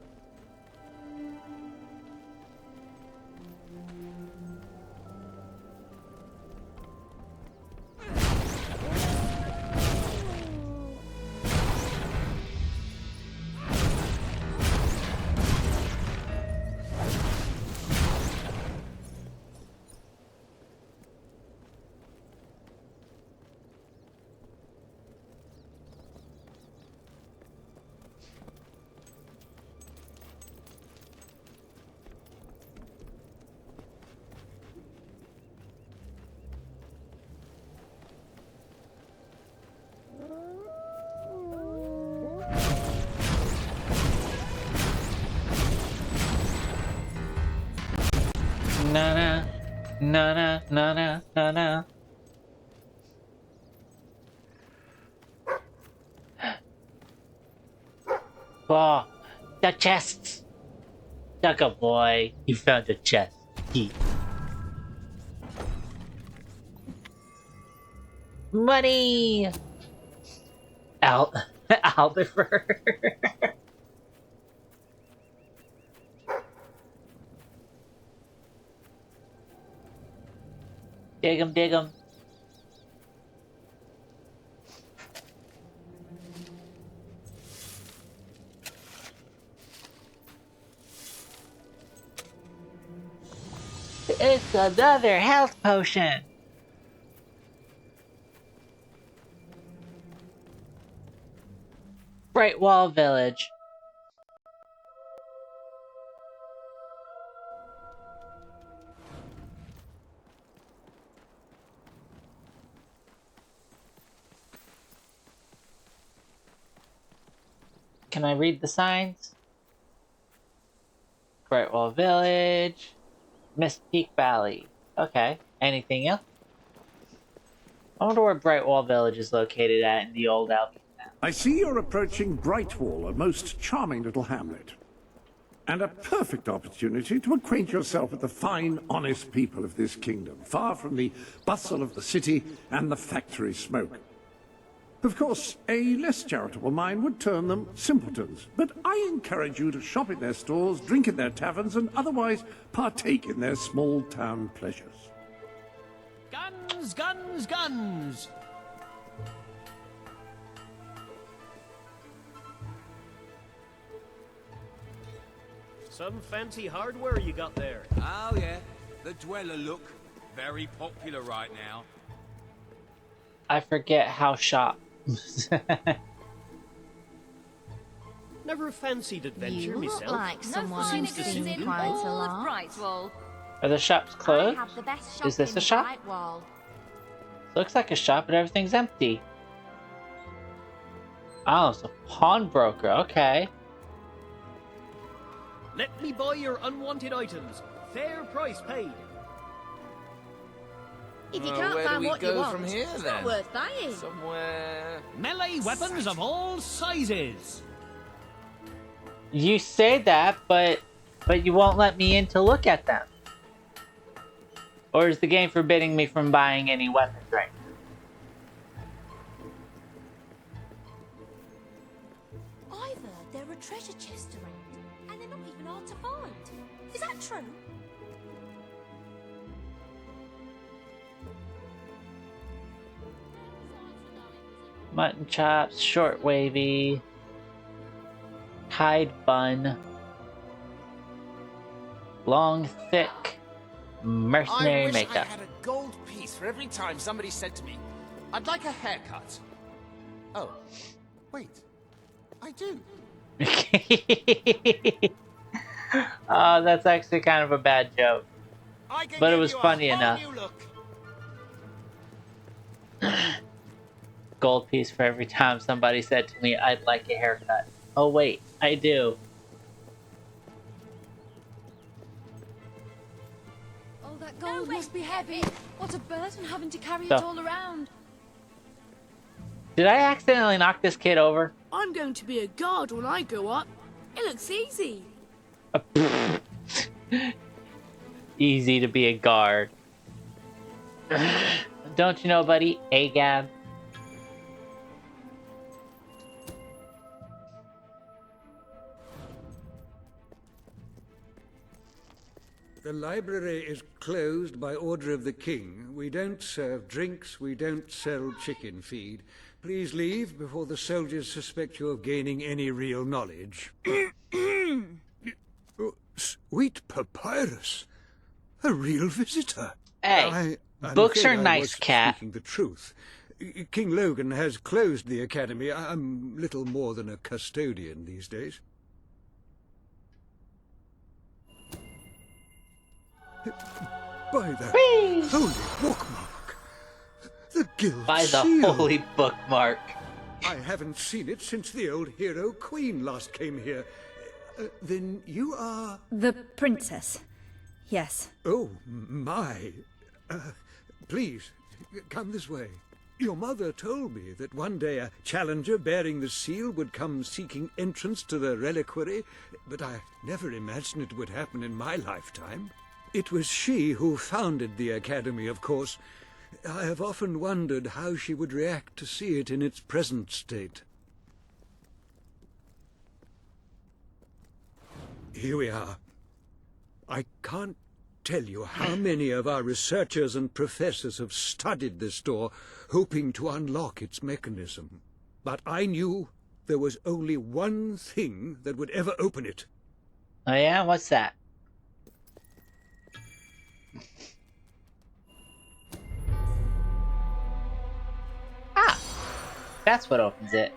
Na na na na na na na. Oh, the chests! Ducka boy, you found the chest. Money! Aldifer. Dig 'em, dig 'em. It's another health potion. Bright Wall Village. Can I read the signs? Bright Wall Village. Mist Peak Valley. Okay. Anything else? I wonder where Bright Wall Village is located at in the old Albion. I see you're approaching Brightwall, a most charming little hamlet. And a perfect opportunity to acquaint yourself with the fine, honest people of this kingdom, far from the bustle of the city and the factory smoke. Of course, a less charitable mind would term them simpletons, but I encourage you to shop in their stores, drink in their taverns, and otherwise partake in their small-town pleasures. Guns, guns, guns! Some fancy hardware you got there. Oh yeah, the Dweller look. Very popular right now. I forget how shop. Never fancied adventure You myself. look like someone who's seen quite a lot. Are the shops closed? I have the best shop Is this in a shop? Brightwall. Looks like a shop, but everything's empty. Oh, it's a pawnbroker. Okay. Let me buy your unwanted items. Fair price paid. If you Well, can't where do find we what go you want, from here, it's then? not worth buying. Somewhere... Melee weapons of all sizes. You say that, but you won't let me in to look at them. Or is the game forbidding me from buying any weapons right now? Either there are treasure chests around, and they're not even hard to find. Is that true? Mutton chops, short wavy, hide bun, long thick, mercenary I wish makeup. I had a gold piece for every time somebody said to me, I'd like a haircut. Oh, wait, I do. Oh, that's actually kind of a bad joke, but it was funny enough. Gold piece for every time somebody said to me, I'd like a haircut. Oh wait, I do. Oh, that gold must be heavy. What a burden having to carry So- it all around. Did I accidentally knock this kid over? I'm going to be a guard when I grow up. It looks easy. Easy to be a guard. Don't you know, buddy? Agab. The library is closed by order of the king. We don't serve drinks, we don't sell chicken feed. Please leave before the soldiers suspect you of gaining any real knowledge. Oh, sweet papyrus. A real visitor. Hey, I'm books afraid are I nice, was cat. Speaking the truth. King Logan has closed the academy. I'm little more than a custodian these days. By the holy bookmark. The guild By the seal. holy bookmark. I haven't seen it since the old hero Queen last came here. Then you are... The princess. Yes. Oh, my. Please, come this way. Your mother told me that one day a challenger bearing the seal would come seeking entrance to the reliquary, but I never imagined it would happen in my lifetime. It was she who founded the academy, of course. I have often wondered how she would react to see it in its present state. Here we are. I can't tell you how many of our researchers and professors have studied this door, hoping to unlock its mechanism. But I knew there was only one thing that would ever open it. Oh yeah? What's that? That's what opens it.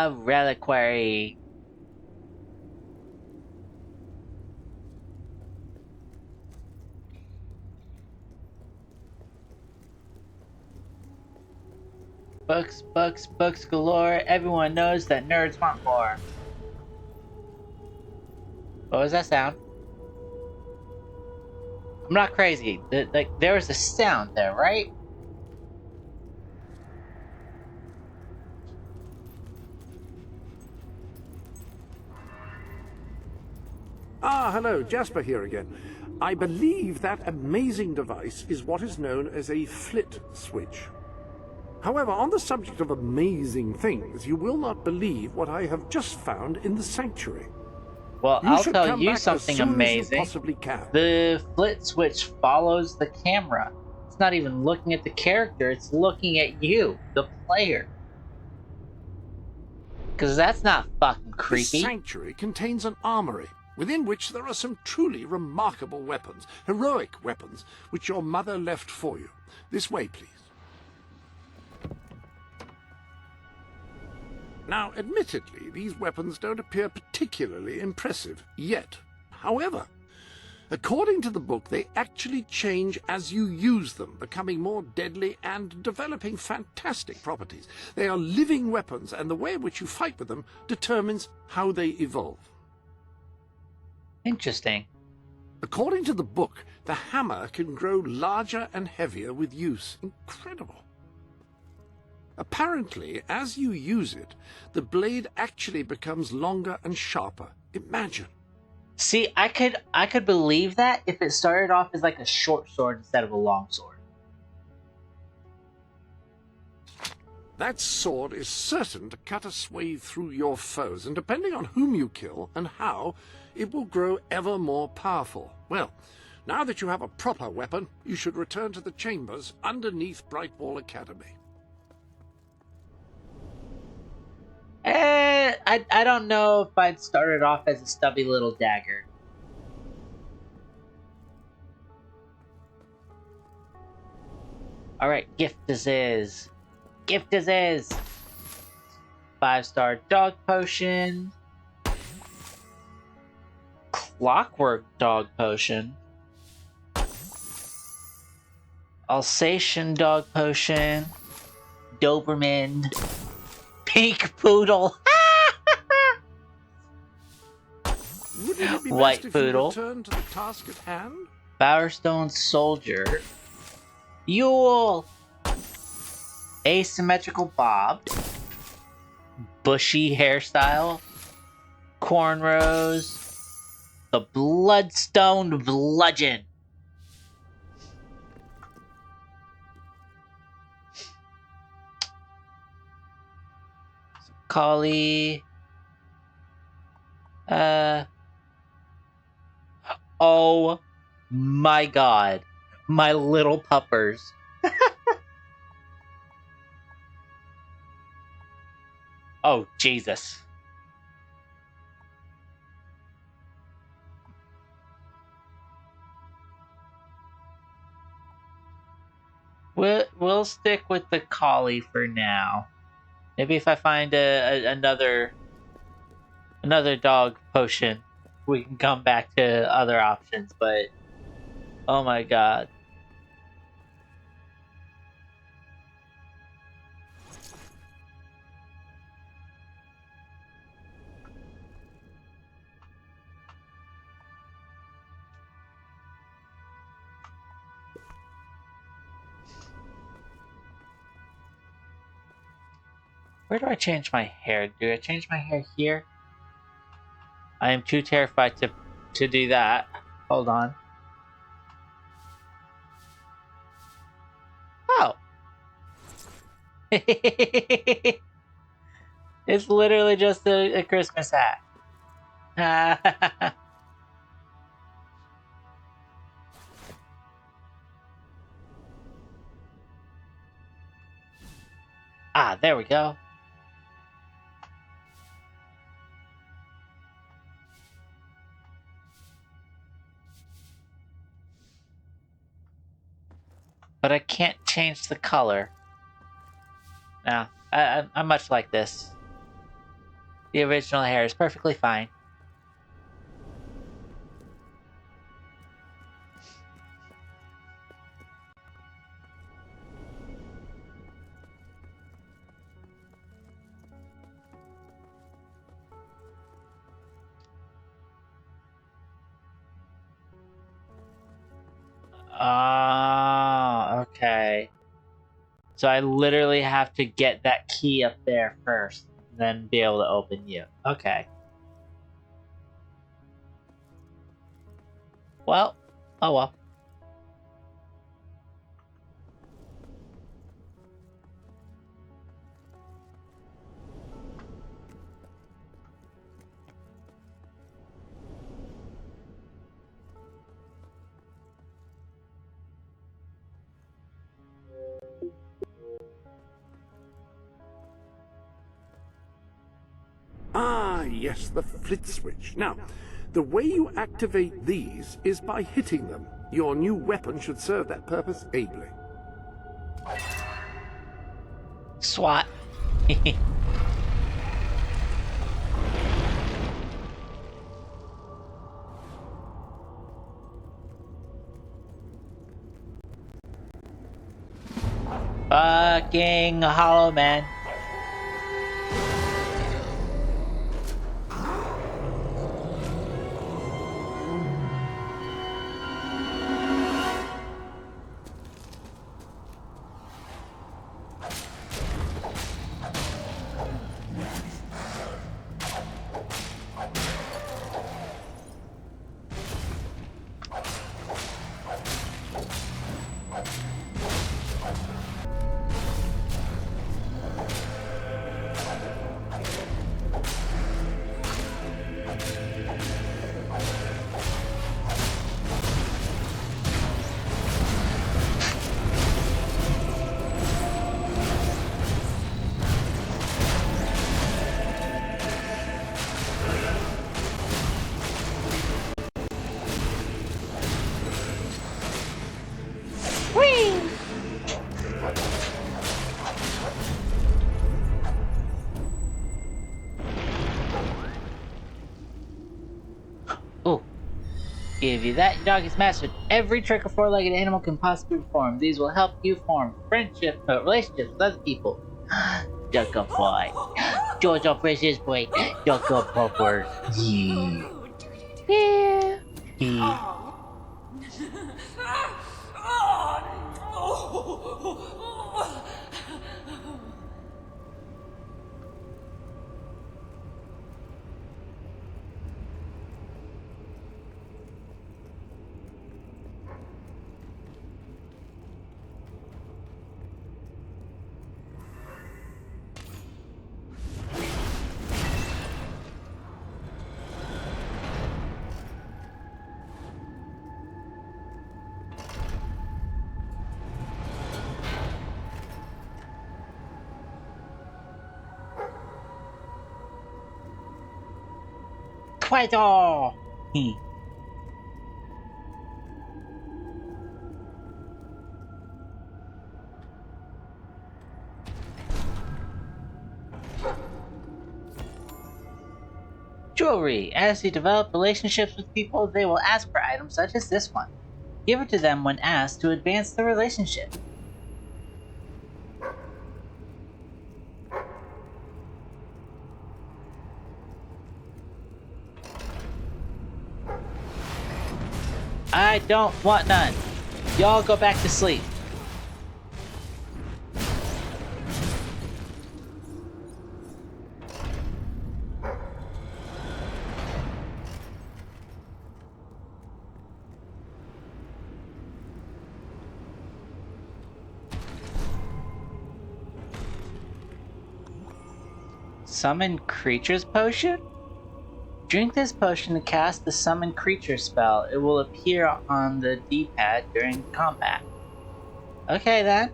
Reliquary. Books, books, books galore. Everyone knows that nerds want more. What was that sound? I'm not crazy. There was a sound there, right? Ah, hello, Jasper here again. I believe that amazing device is what is known as a flit switch. However, on the subject of amazing things, you will not believe what I have just found in the sanctuary. Well, You I'll should tell come you back something as soon amazing. As you possibly can. The flit switch follows the camera. It's not even looking at the character, it's looking at you, the player. Because that's not fucking creepy. This sanctuary contains an armory, within which there are some truly remarkable weapons, heroic weapons, which your mother left for you. This way, please. Now, admittedly, these weapons don't appear particularly impressive yet. However, according to the book, they actually change as you use them, becoming more deadly and developing fantastic properties. They are living weapons, and the way in which you fight with them determines how they evolve. Interesting. According to the book, the hammer can grow larger and heavier with use. Incredible. Apparently, as you use it, the blade actually becomes longer and sharper. Imagine. See, I could believe that if it started off as like a short sword instead of a long sword. That sword is certain to cut a swathe through your foes, and depending on whom you kill and how, it will grow ever more powerful. Well, now that you have a proper weapon, you should return to the chambers underneath Brightwall Academy. I don't know if I'd started off as a stubby little dagger. Alright, gift as is. Gift as is. 5-star dog potion. Clockwork dog potion. Alsatian dog potion. Doberman. Pink poodle. White poodle. Return to the task at hand? Bowerstone soldier. Yule. Asymmetrical bob. Bushy hairstyle. Cornrows. The bloodstone bludgeon. Collie. Oh my god. My little puppers. Oh, Jesus. We'll stick with the collie for now. Maybe if I find another dog potion, we can come back to other options, but oh my god. Where do I change my hair? Do I change my hair here? I am too terrified to do that. Hold on. Oh. It's literally just a Christmas hat. Ah, there we go. But I can't change the color. No, I'm much like this. The original hair is perfectly fine. Ah, okay. So I literally have to get that key up there first, then be able to open you. Okay. Well, oh well. Ah, yes, the flit switch. Now, the way you activate these is by hitting them. Your new weapon should serve that purpose ably. SWAT. Fucking Hollow Man. Oh, give you that. Your dog has mastered every trick a four-legged animal can possibly perform. These will help you form relationships with other people. Duck up boy. George up precious boy. Duck up proper. Yeah. Yeah. Quite all. Jewelry. As you develop relationships with people, they will ask for items such as this one. Give it to them when asked to advance the relationship. I don't want none. Y'all go back to sleep. Summon Creatures Potion? Drink this potion to cast the Summon Creature spell. It will appear on the D-pad during combat. Okay then.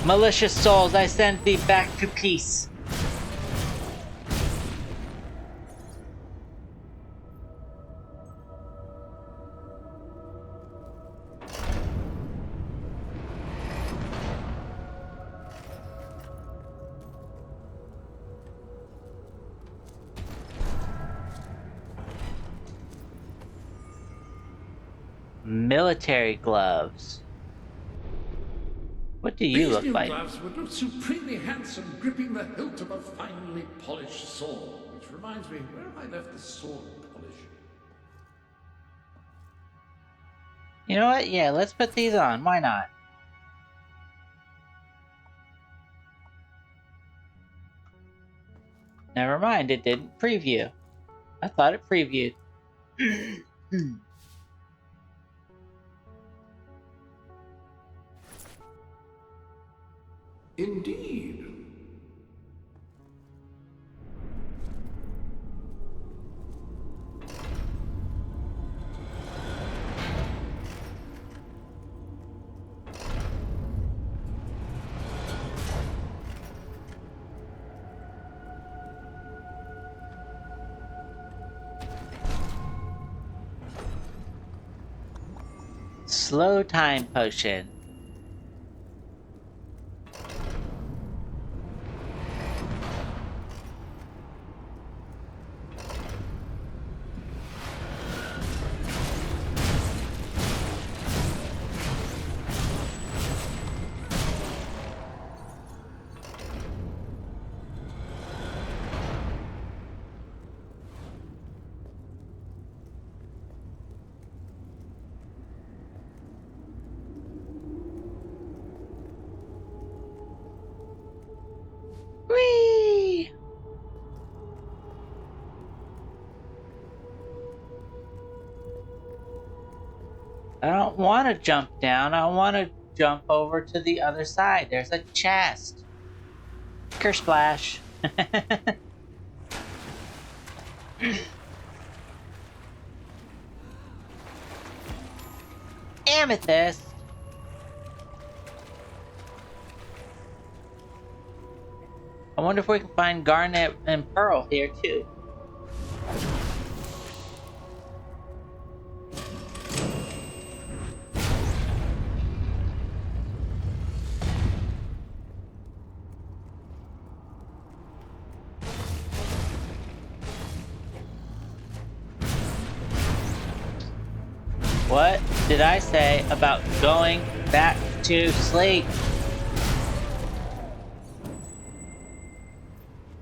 Malicious souls, I send thee back to peace. Military gloves. What do you These look new like? gloves would look supremely handsome gripping the hilt of a finely polished sword. Which reminds me, where have I left the sword polish? You know what? Yeah, let's put these on. Why not? Never mind, it didn't preview. I thought it previewed. Indeed. Slow time potion. Whee! I don't want to jump down. I want to jump over to the other side. There's a chest. Curse splash. Amethyst. I wonder if we can find garnet and pearl here too. What did I say about going back to sleep?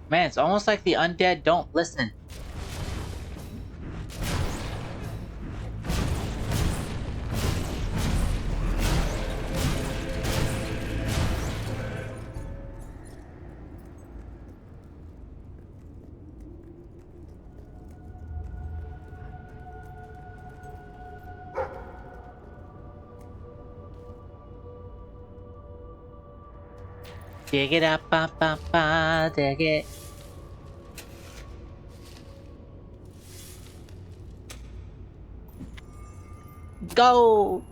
Man, it's almost like the undead don't listen. Dig it up, ba ba ba, dig it. Go!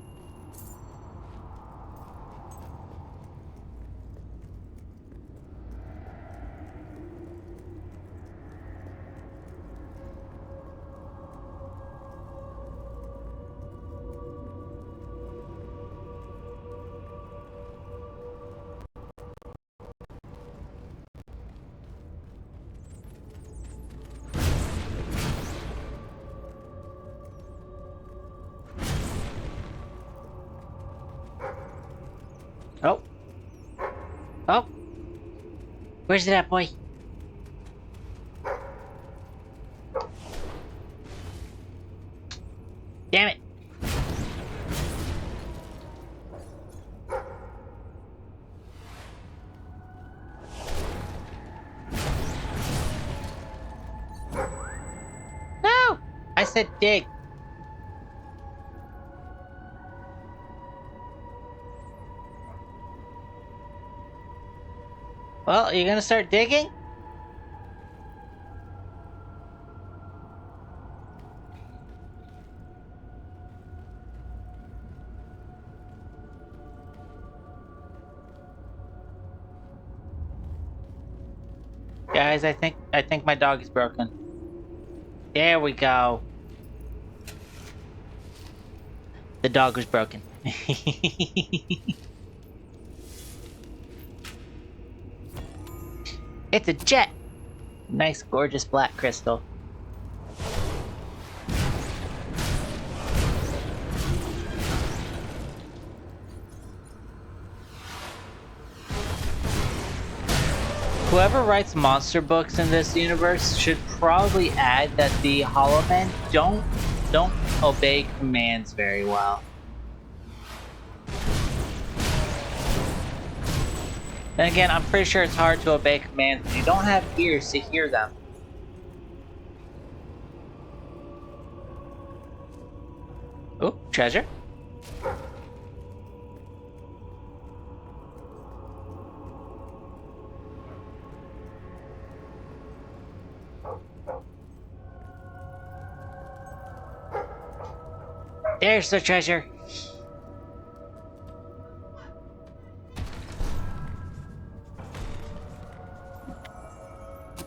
Oh. Oh. Where's that boy? Damn it. No! I said dig. Well, are you gonna start digging? Guys, I think my dog is broken. There we go. The dog was broken. It's a jet. Nice, gorgeous black crystal. Whoever writes monster books in this universe should probably add that the Hollow Men don't obey commands very well. Then again, I'm pretty sure it's hard to obey commands when you don't have ears to hear them. Oh, treasure. There's the treasure.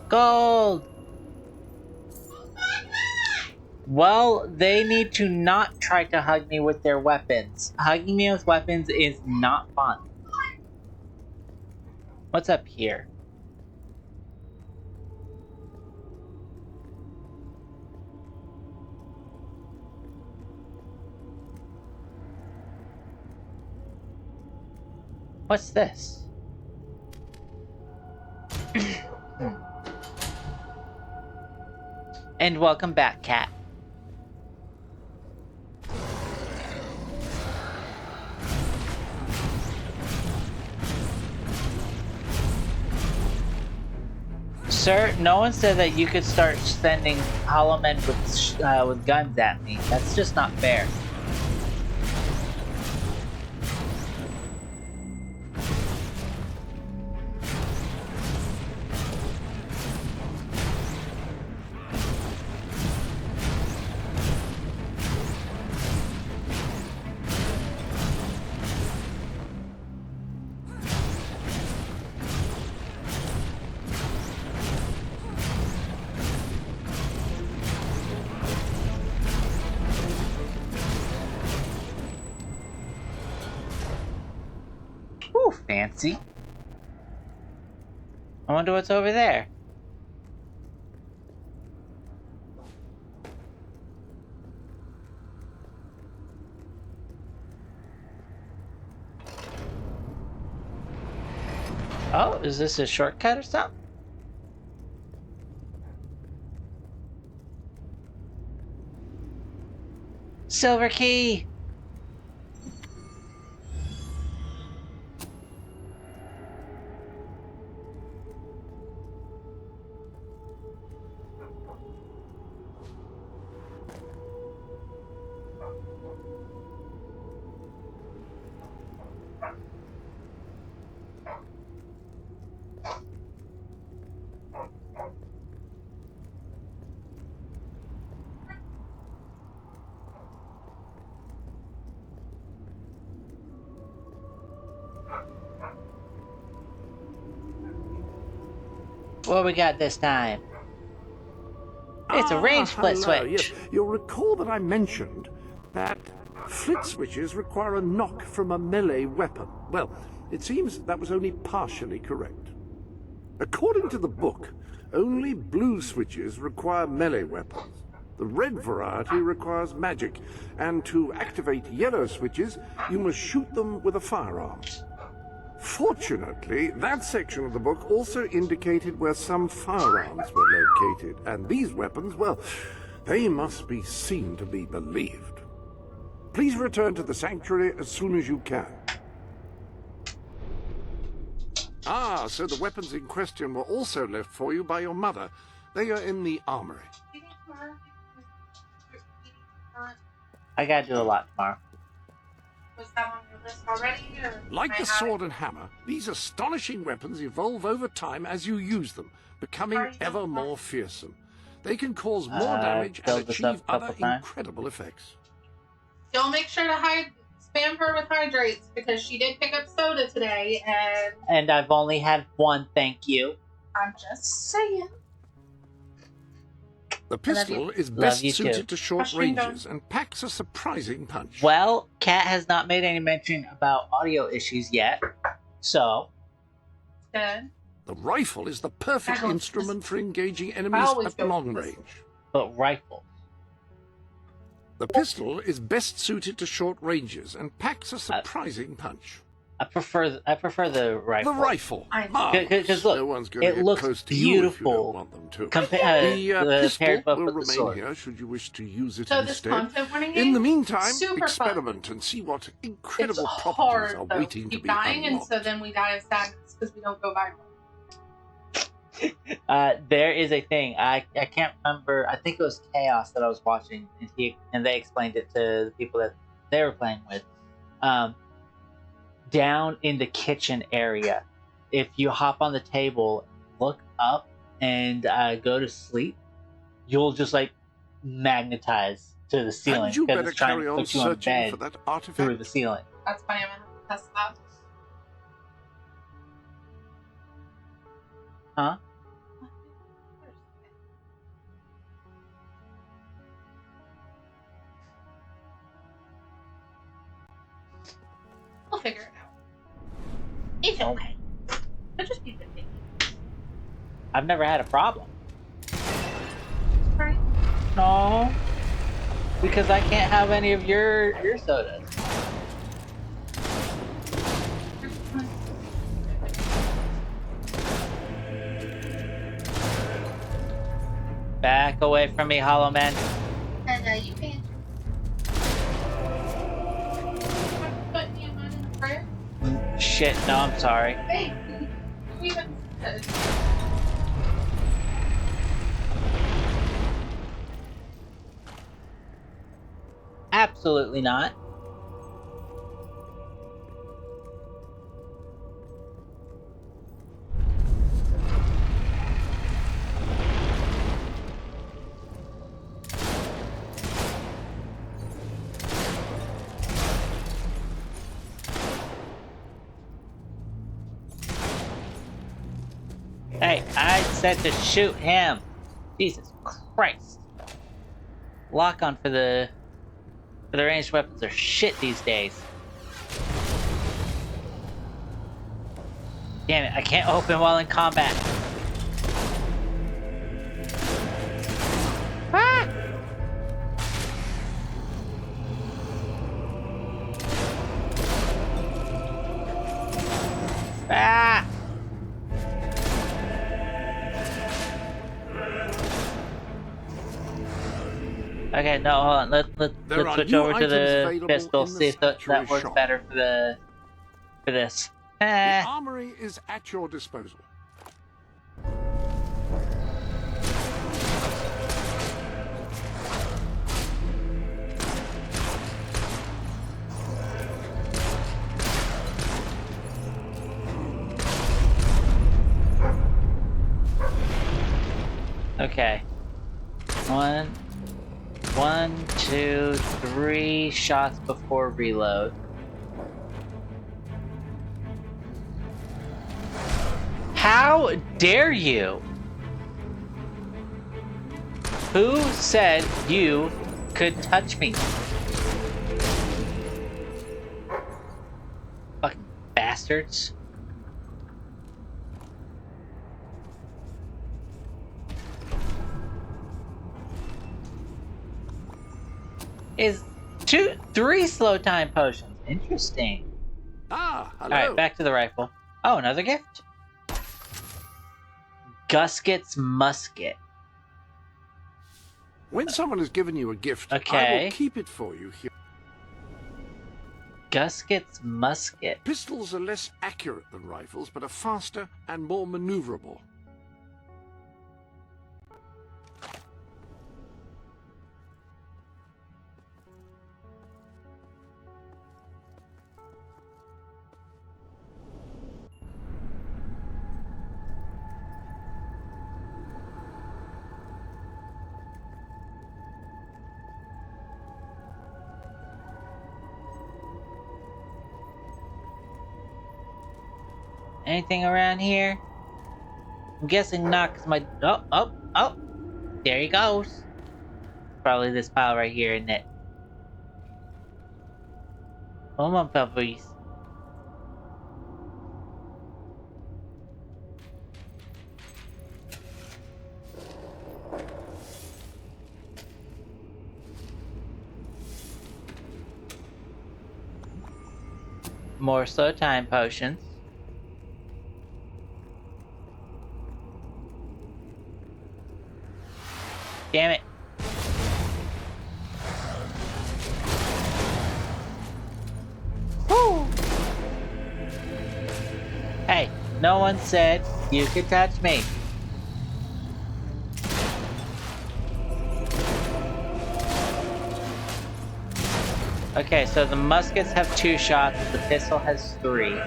Gold! Well, they need to not try to hug me with their weapons. Hugging me with weapons is not fun. What's up here? What's this? And welcome back, cat. Sir, no one said that you could start sending Hollow Men with guns at me. That's just not fair. Ooh, fancy. I wonder what's over there. Oh, is this a shortcut or something? Silver key! What we got this time? It's a range split hello. switch. Yes. You'll recall that I mentioned that flit switches require a knock from a melee weapon. Well, it seems that was only partially correct. According to the book, only blue switches require melee weapons. The red variety requires magic, and to activate yellow switches, you must shoot them with a firearm. Fortunately, that section of the book also indicated where some firearms were located, and these weapons, well, they must be seen to be believed. Please return to the sanctuary as soon as you can. Ah, so the weapons in question were also left for you by your mother. They are in the armory. I gotta do a lot tomorrow. Was that on your list already? Or Like the sword and hammer, these astonishing weapons evolve over time as you use them, becoming ever more fearsome. They can cause more damage and achieve other incredible effects. Still make sure to spam her with hydrates because she did pick up soda today And I've only had one, thank you. I'm just saying. The pistol is Love best you too. suited to short ranges and packs a surprising punch. Well, Kat has not made any mention about audio issues yet, so. Good. The rifle is the perfect instrument for engaging I enemies always at go long with this. range. But rifle. The pistol is best suited to short ranges and packs a surprising punch. I prefer the rifle. The rifle. Because look, no one's going to it get looks close to you if you don't beautiful. want them to. The pistol paired up will with the remain sword. here should you wish to use it So this instead. content warning In the game, meantime, super experiment and see what incredible It's properties hard are though. waiting to Keep be dying, and unlocked. so then we die of sadness because we don't go viral. There is a thing. I can't remember. I think it was Chaos that I was watching, and they explained it to the people that they were playing with. Down in the kitchen area, if you hop on the table, look up, and go to sleep, you'll just like magnetize to the ceiling And you because better it's trying carry to on put you on searching bed for that artifact. through the ceiling. That's funny. I'm gonna have to test that. Huh? We'll figure it out. It's okay. It'll just be 50. I've never had a problem. Right? No, because I can't have any of your sodas. Back away from me, Hollow Man. And you can. Put me in mine in a prayer. Shit, no, I'm sorry. Hey, you even said. Absolutely not. Hey, I said to shoot him. Jesus Christ. Lock on for the ranged weapons are shit these days. Damn it, I can't open while in combat. Ah! Ah! Okay, no, hold on. Let's switch over to the pistol. See if that works better for this. The armory is at your disposal. Okay. One, two, 3 shots before reload. How dare you? Who said you could touch me? Fucking bastards. Is 3 slow time potions. Interesting. Ah, hello. Alright, back to the rifle. Oh, another gift. Gusket's musket. When someone has given you a gift, I Okay. will keep it for you here. Gusket's musket. Pistols are less accurate than rifles, but are faster and more maneuverable. Anything around here? I'm guessing not, because my... Oh! There he goes. Probably this pile right here, isn't it? Come on, puppies. More slow time potions. Damn it. Woo! Hey, no one said you could touch me. Okay, so the muskets have 2 shots, the pistol has 3.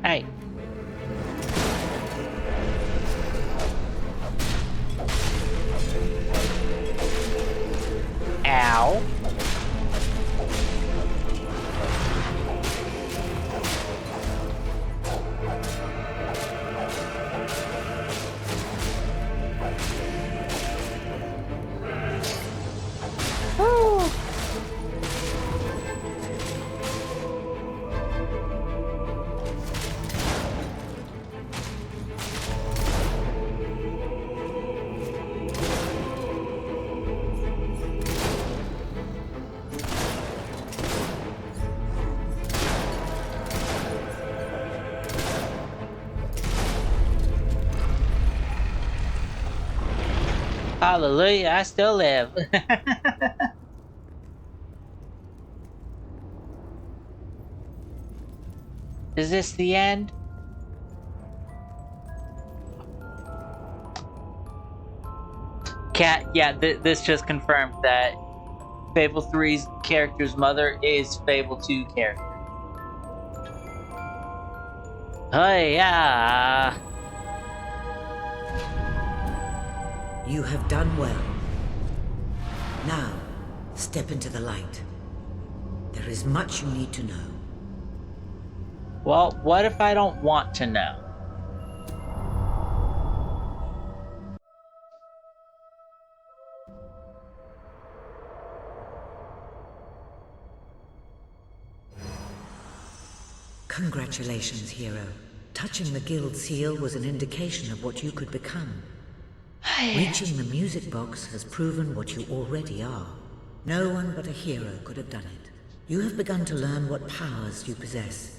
Hey. Ow. Hallelujah, I still live. Is this the end? Yeah, this just confirmed that Fable 3's character's mother is Fable 2 character. Oh yeah. You have done well. Now, step into the light. There is much you need to know. Well, what if I don't want to know? Congratulations, hero. Touching the guild seal was an indication of what you could become. Reaching the music box has proven what you already are. No one but a hero could have done it. You have begun to learn what powers you possess,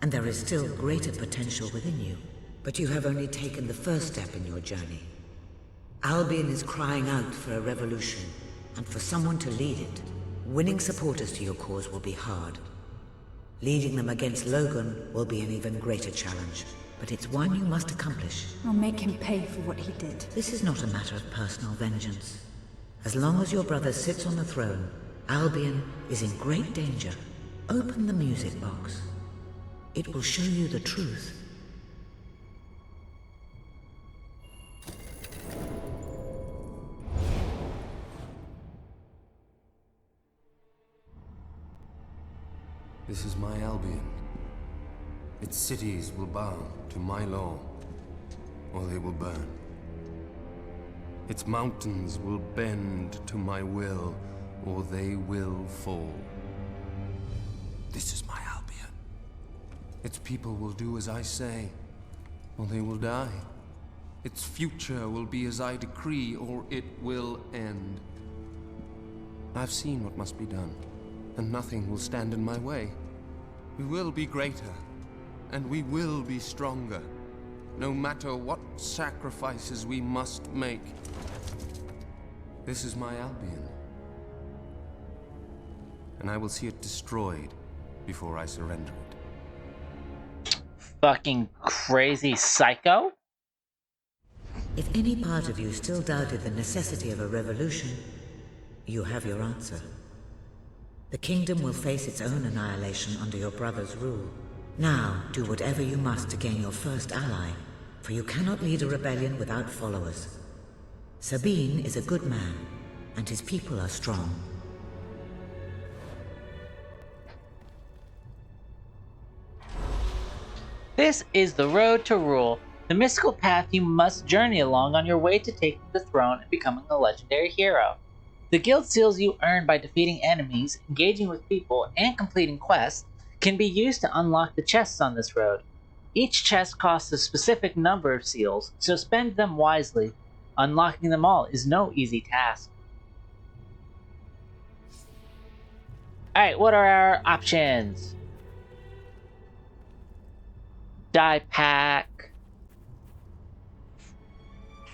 and there is still greater potential within you. But you have only taken the first step in your journey. Albion is crying out for a revolution, and for someone to lead it. Winning supporters to your cause will be hard. Leading them against Logan will be an even greater challenge. But it's one you must accomplish. I'll make him pay for what he did. This is not a matter of personal vengeance. As long as your brother sits on the throne, Albion is in great danger. Open the music box. It will show you the truth. This is my Albion. Its cities will bow to my law, or they will burn. Its mountains will bend to my will, or they will fall. This is my Albion. Its people will do as I say, or they will die. Its future will be as I decree, or it will end. I've seen what must be done, and nothing will stand in my way. We will be greater, and we will be stronger, no matter what sacrifices we must make. This is my Albion, and I will see it destroyed before I surrender it. Fucking crazy psycho? If any part of you still doubted the necessity of a revolution, you have your answer. The kingdom will face its own annihilation under your brother's rule. Now, do whatever you must to gain your first ally, for you cannot lead a rebellion without followers. Sabine is a good man, and his people are strong. This is the road to rule, the mystical path you must journey along on your way to taking the throne and becoming a legendary hero. The guild seals you earn by defeating enemies, engaging with people, and completing quests can be used to unlock the chests on this road. Each chest costs a specific number of seals, so spend them wisely. Unlocking them all is no easy task. Alright, what are our options? Die pack,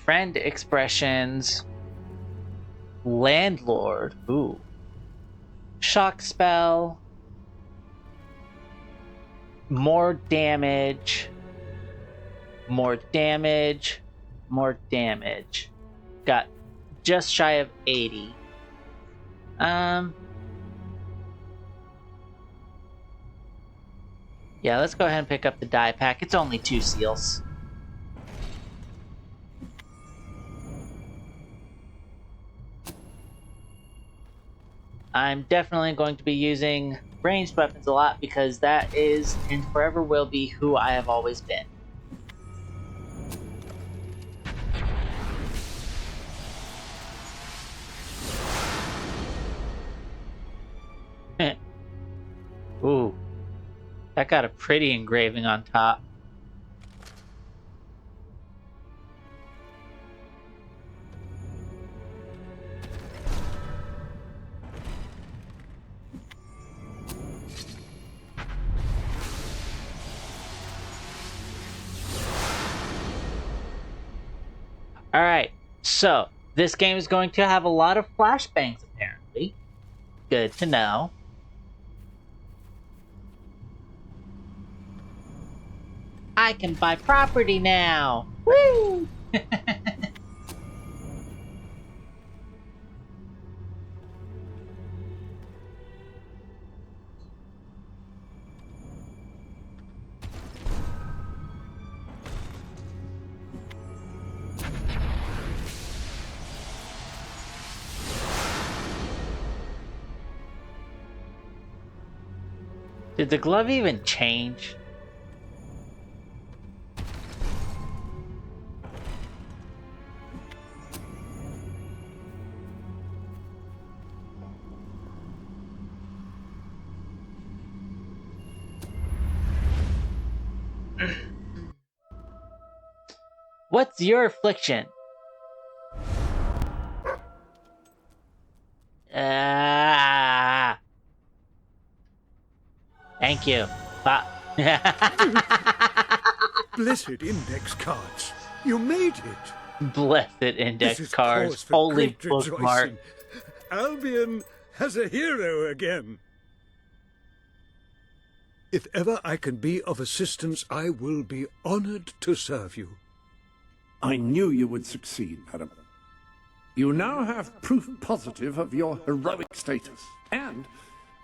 friend expressions, landlord, ooh, shock spell, more damage, more damage, more damage. Got just shy of 80. Yeah, let's go ahead and pick up the die pack. It's only 2 seals. I'm definitely going to be using ranged weapons a lot because that is and forever will be who I have always been. Ooh. That got a pretty engraving on top. Alright, so this game is going to have a lot of flashbangs apparently. Good to know. I can buy property now! Woo! Did the glove even change? What's your affliction? Thank you. Blessed index cards. You made it. Blessed index cards. Holy bookmark. Albion has a hero again. If ever I can be of assistance, I will be honored to serve you. I knew you would succeed, madam. You now have proof positive of your heroic status, and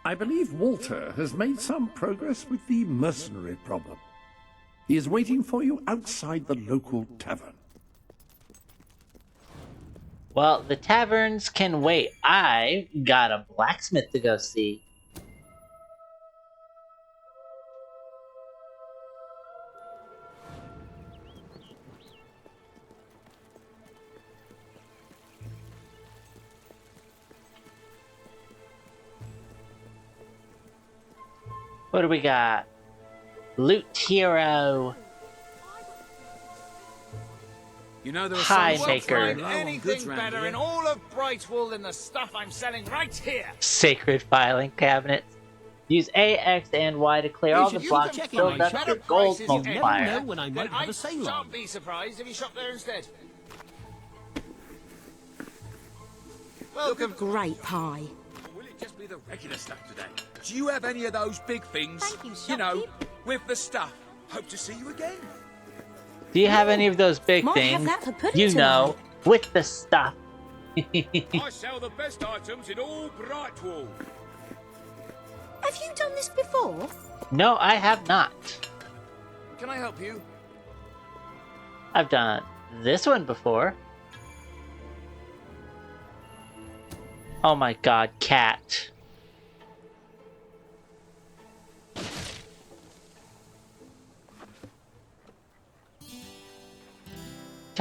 I believe Walter has made some progress with the mercenary problem. He is waiting for you outside the local tavern. Well, the taverns can wait. I got a blacksmith to go see. What do we got? Loot hero. You know there are Pie some maker. anything better in all of Brightwall than the stuff I'm selling right here. Sacred filing cabinets. Use A, X, and Y to clear all the blocks and build up your gold multiplier. When I might have a sale on. Shan't be surprised if you shop there instead. Look at great pie. Will it just be the regular stuff today? Do you have any of those big things? Thank you, You know, with the stuff. Hope to see you again. Do you have any of those big Might have things? that for pudding You tonight. know, with the stuff. I sell the best items in all Brightwall. Have you done this before? No, I have not. Can I help you? I've done this one before. Oh my god, cat.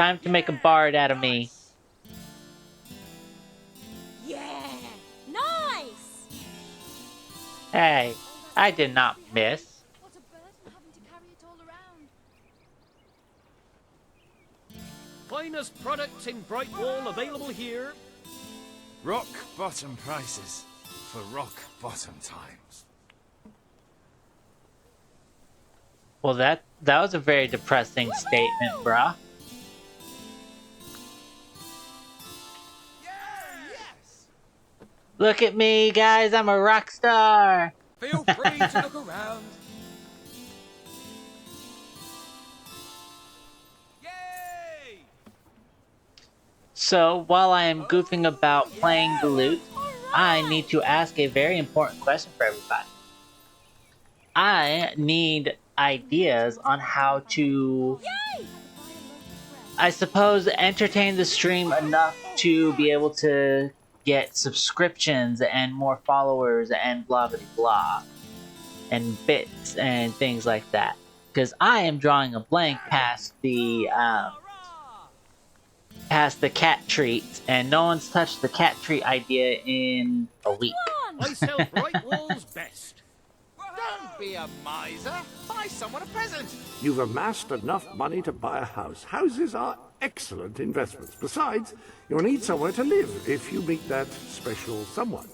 Time to make a bard out of me. Yeah, nice. Hey, I did not miss. What a burden having to carry it all around. Finest products in Brightwall available here. Rock bottom prices for rock bottom times. Well, that was a very depressing statement, bruh. Look at me, guys, I'm a rock star. Feel free to look around. So, while I am goofing about playing the loot, I need to ask a very important question for everybody. I need ideas on how to, I suppose, entertain the stream enough to be able to get subscriptions and more followers and blah blah blah and bits and things like that. Because I am drawing a blank past the cat treat, and no one's touched the cat treat idea in a week. I sell Brightwall's best. Don't be a miser. Buy someone a present. You've amassed enough money to buy a house. Houses are excellent investments. Besides, you'll need somewhere to live if you meet that special someone.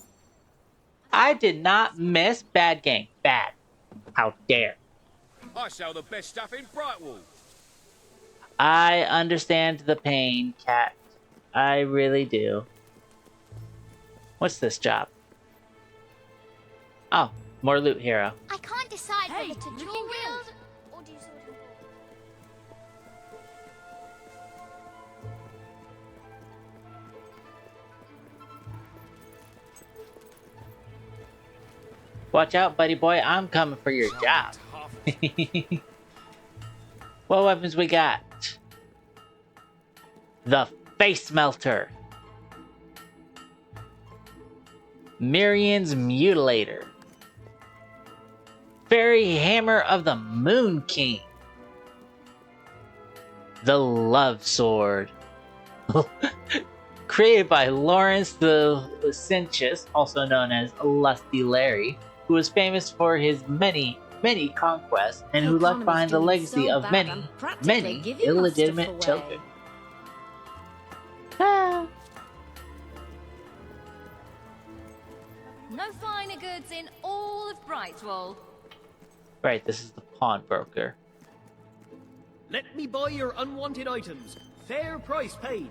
I did not miss. Bad game. Bad. How dare. I sell the best stuff in Brightwall. I understand the pain, Cat. I really do. What's this job? Oh, more loot hero. I can't decide whether to dual wield or do sword and board. Watch out, buddy boy. I'm coming for your job. What weapons we got? The Face Melter. Mirian's Mutilator. Fairy Hammer of the Moon King. The Love Sword. Created by Lawrence the Licentious, also known as Lusty Larry, who was famous for his many conquests and who left behind the legacy of many illegitimate children. No finer goods in all of Brightwall. Right, this is the pawnbroker. Let me buy your unwanted items. Fair price paid.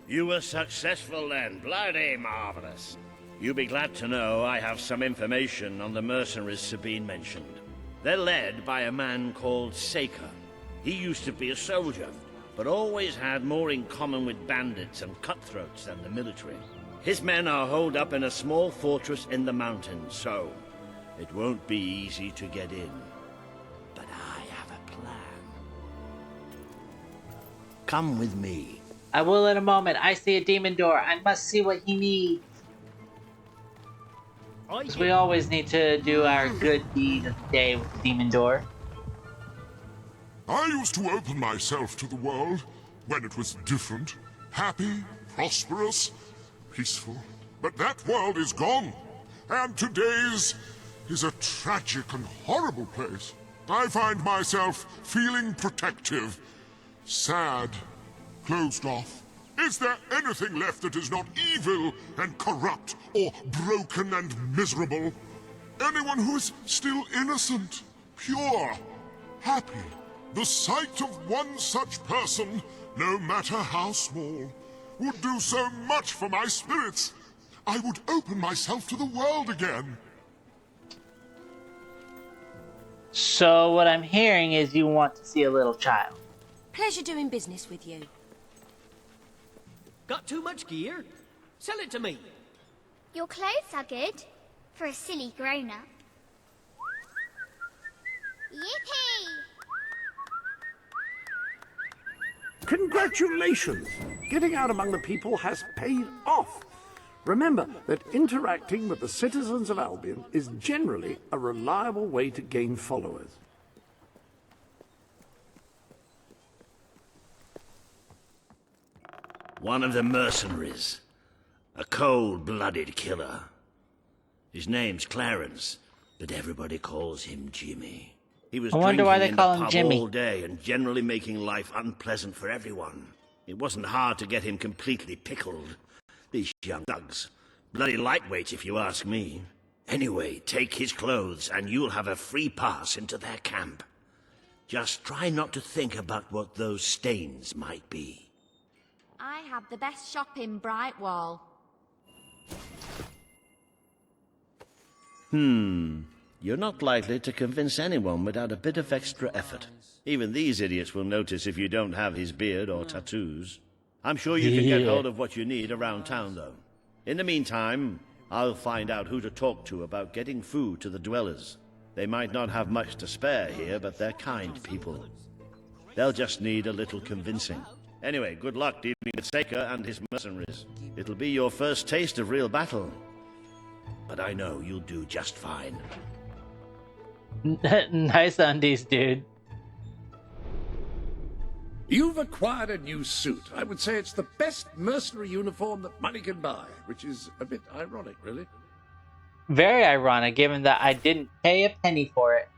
You were successful then. Bloody marvelous. You'll be glad to know I have some information on the mercenaries Sabine mentioned. They're led by a man called Saker. He used to be a soldier, but always had more in common with bandits and cutthroats than the military. His men are holed up in a small fortress in the mountains, so it won't be easy to get in. But I have a plan. Come with me. I will in a moment. I see a demon door. I must see what he needs. Because we always need to do our good deed of the day with the demon door. I used to open myself to the world when it was different, happy, prosperous, peaceful. But that world is gone, and today's is a tragic and horrible place. I find myself feeling protective, sad, closed off. Is there anything left that is not evil and corrupt or broken and miserable? Anyone who is still innocent, pure, happy? The sight of one such person, no matter how small, would do so much for my spirits. I would open myself to the world again. So what I'm hearing is you want to see a little child. Pleasure doing business with you. Got too much gear? Sell it to me. Your clothes are good for a silly grown-up. Yippee! Congratulations! Getting out among the people has paid off. Remember that interacting with the citizens of Albion is generally a reliable way to gain followers. One of the mercenaries. A cold-blooded killer. His name's Clarence, but everybody calls him Jimmy. He was I wonder why they drinking call in him the pub Jimmy. all day and generally making life unpleasant for everyone. It wasn't hard to get him completely pickled. These young thugs. Bloody lightweights, if you ask me. Anyway, take his clothes and you'll have a free pass into their camp. Just try not to think about what those stains might be. I have the best shop in Brightwall. You're not likely to convince anyone without a bit of extra effort. Even these idiots will notice if you don't have his beard or tattoos. I'm sure you can get hold of what you need around town, though. In the meantime, I'll find out who to talk to about getting food to the dwellers. They might not have much to spare here, but they're kind people. They'll just need a little convincing. Anyway, good luck dealing with Saker and his mercenaries. It'll be your first taste of real battle. But I know you'll do just fine. Nice undies, dude. You've acquired a new suit. I would say it's the best mercenary uniform that money can buy, which is a bit ironic, really. Very ironic, given that I didn't pay a penny for it.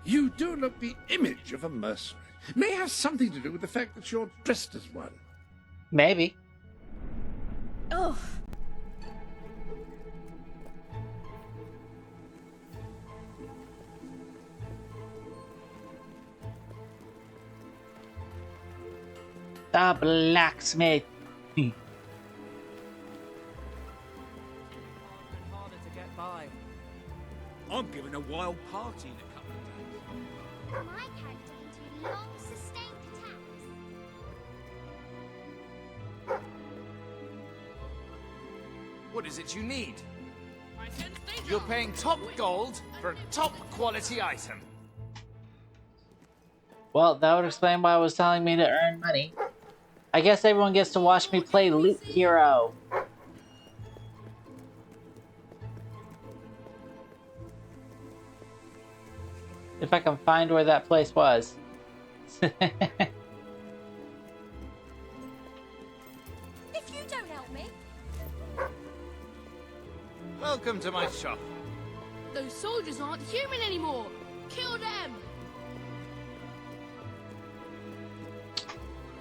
You do look the image of a mercenary. May have something to do with the fact that you're dressed as one. Maybe. Ugh. The blacksmith. Harder to get by. I'm giving a wild party in a couple of days. My character can do long, sustained attacks. What is it you need? You're paying top gold for a top quality item. Well, that would explain why it was telling me to earn money. I guess everyone gets to watch me play Loot Hero. If I can find where that place was. If you don't help me, Welcome to my shop. Those soldiers aren't human anymore. Kill them.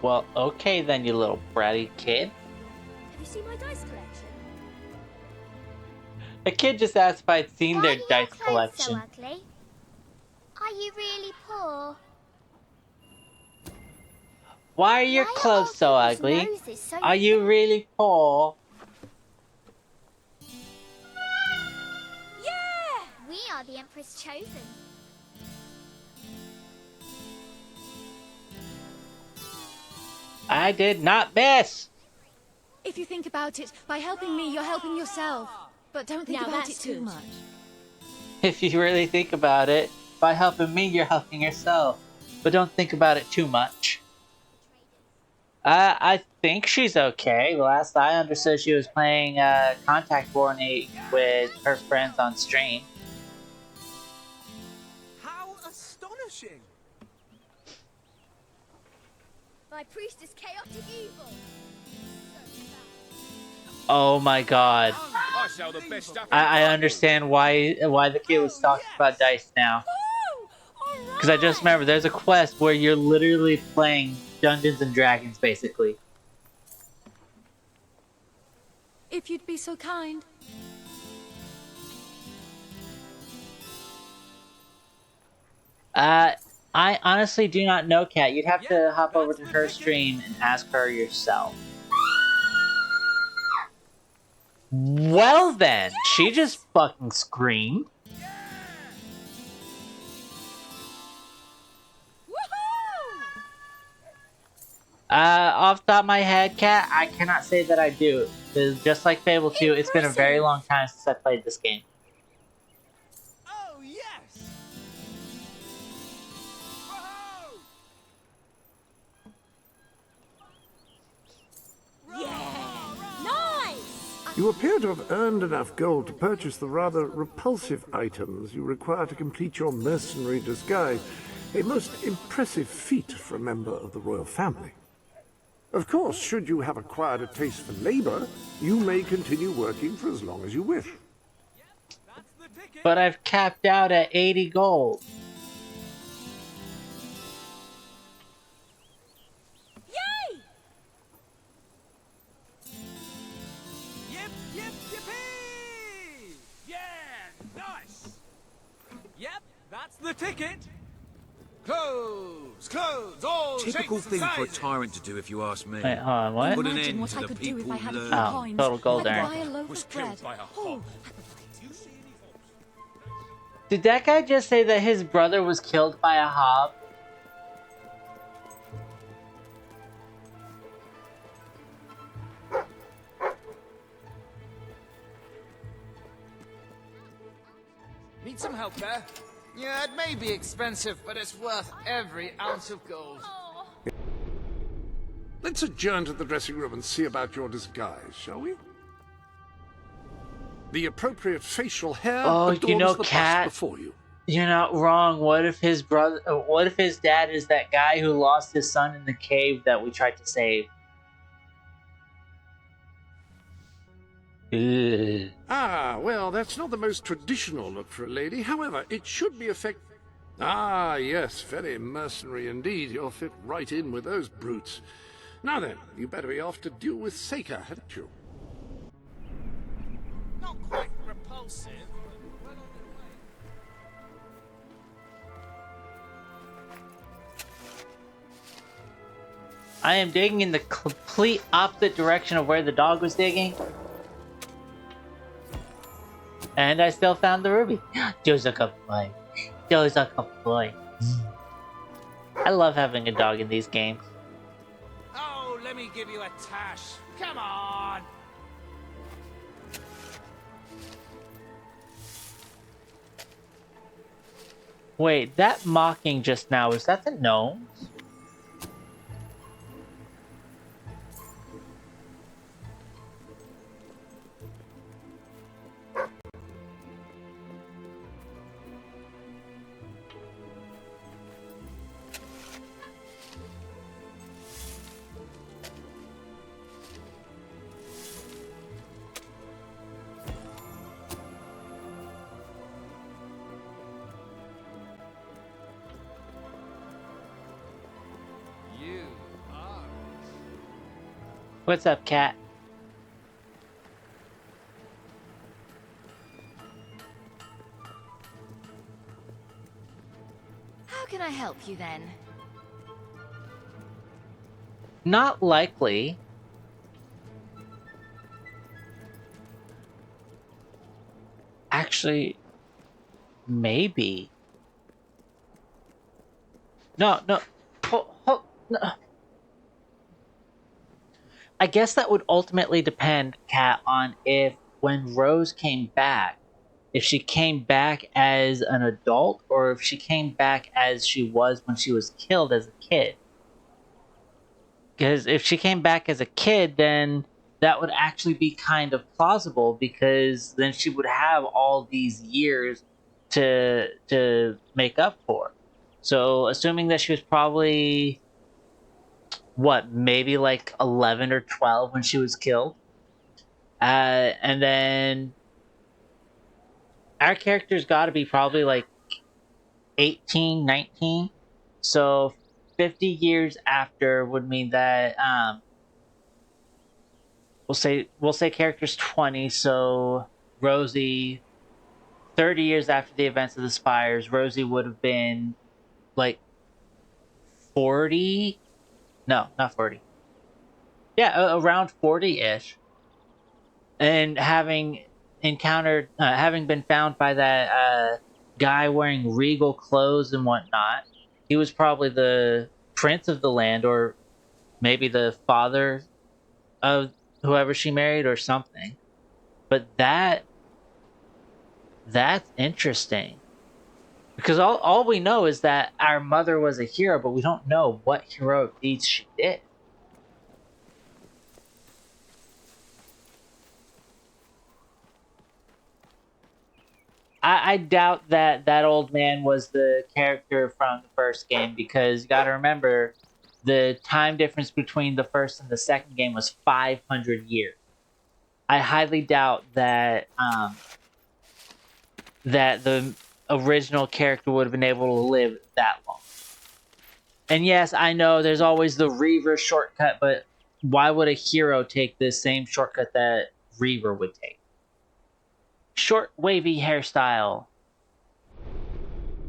Well, okay then, you little bratty kid. have you seen my dice collection? A kid just asked if I'd seen their Why are dice your clothes so collection. ugly? Are you really poor? Why are your Why are clothes old so people's ugly? noses so Are you really poor? Yeah! We are the Empress Chosen. I did not miss! If you think about it, by helping me, you're helping yourself. But don't think Now about it that's too good. much. If you really think about it, by helping me, you're helping yourself. But don't think about it too much. I think she's okay. Last I understood, she was playing Contact Warning with her friends on stream. How astonishing! My priestess chaotic evil. Oh my god. I sell the best stuff. I understand why the kid was talking about dice now. Because I just remember there's a quest where you're literally playing Dungeons and Dragons, basically. If you'd be so kind. I honestly do not know, Kat. You'd have to hop over to her stream and ask her yourself. Well then, she just fucking screamed. Off the top of my head, Kat, I cannot say that I do. Because just like Fable 2, it's been a very long time since I played this game. Oh, yes! Nice! You appear to have earned enough gold to purchase the rather repulsive items you require to complete your mercenary disguise. A most impressive feat for a member of the royal family. Of course, should you have acquired a taste for labor, you may continue working for as long as you wish. But I've capped out at 80 gold. Yay! Yip, yip, yippee! Yeah, nice! Yep, that's the ticket. Clothes, clothes, all Typical shapes thing and for a sizes. tyrant to do, if you ask me. Wait, hold on, what? Put an Imagine end what to I the could do if people I had a few Oh, coins. total gold I'd there. buy a loaf Was of bread. killed by a Oh, Did that guy just say that his brother was killed by a hob? Need some help there? Yeah, it may be expensive, but it's worth every ounce of gold. Let's adjourn to the dressing room and see about your disguise, shall we? The appropriate facial hair adorns the bust before you. You're not wrong. What if his brother? What if his dad is that guy who lost his son in the cave that we tried to save? Ugh. Ah, well, that's not the most traditional look for a lady. However, it should be effective. Ah, yes, very mercenary indeed. You'll fit right in with those brutes. Now then, you better be off to deal with Seika, hadn't you? Not quite repulsive. I am digging in the complete opposite direction of where the dog was digging. And I still found the ruby. Joe's a good boy. Joe's a good boy. I love having a dog in these games. Oh, let me give you a tash. Come on! Wait, that mocking just now, is that the gnomes? What's up, cat? How can I help you then? Not likely. Actually, maybe. No. No. I guess that would ultimately depend, Kat, on if when Rose came back, if she came back as an adult or if she came back as she was when she was killed as a kid. Because if she came back as a kid, then that would actually be kind of plausible because then she would have all these years to make up for. So assuming that she was probably maybe like 11 or 12 when she was killed. And then our character's got to be probably like 18, 19. So 50 years after would mean that we'll say character's 20, so Rosie 30 years after the events of the Spires, Rosie would have been like 40. No, not 40. Yeah, around 40-ish. And having encountered, having been found by that guy wearing regal clothes and whatnot, he was probably the prince of the land, or maybe the father of whoever she married or something. But that's interesting. Because all we know is that our mother was a hero, but we don't know what heroic deeds she did. I doubt that that old man was the character from the first game, because you gotta remember, the time difference between the first and the second game was 500 years. I highly doubt that that the original character would have been able to live that long. And yes, I know there's always the Reaver shortcut, but why would a hero take the same shortcut that Reaver would take? Short, wavy hairstyle.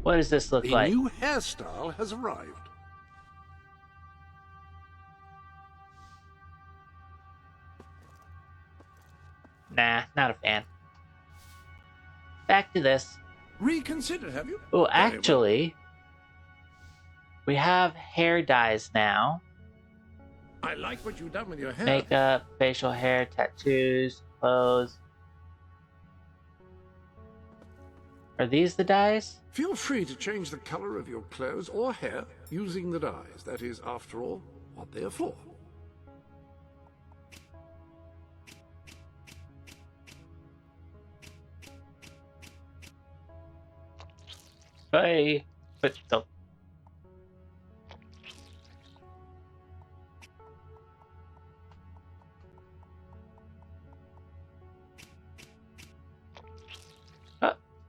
What does this look like? The new hairstyle has arrived. Nah, not a fan. Back to this. Reconsider, have you? Oh, actually, we have hair dyes now. I like what you've done with your hair. Makeup, facial hair, tattoos, clothes. Are these the dyes? Feel free to change the color of your clothes or hair using the dyes. That is, after all, what they are for. Hey, but the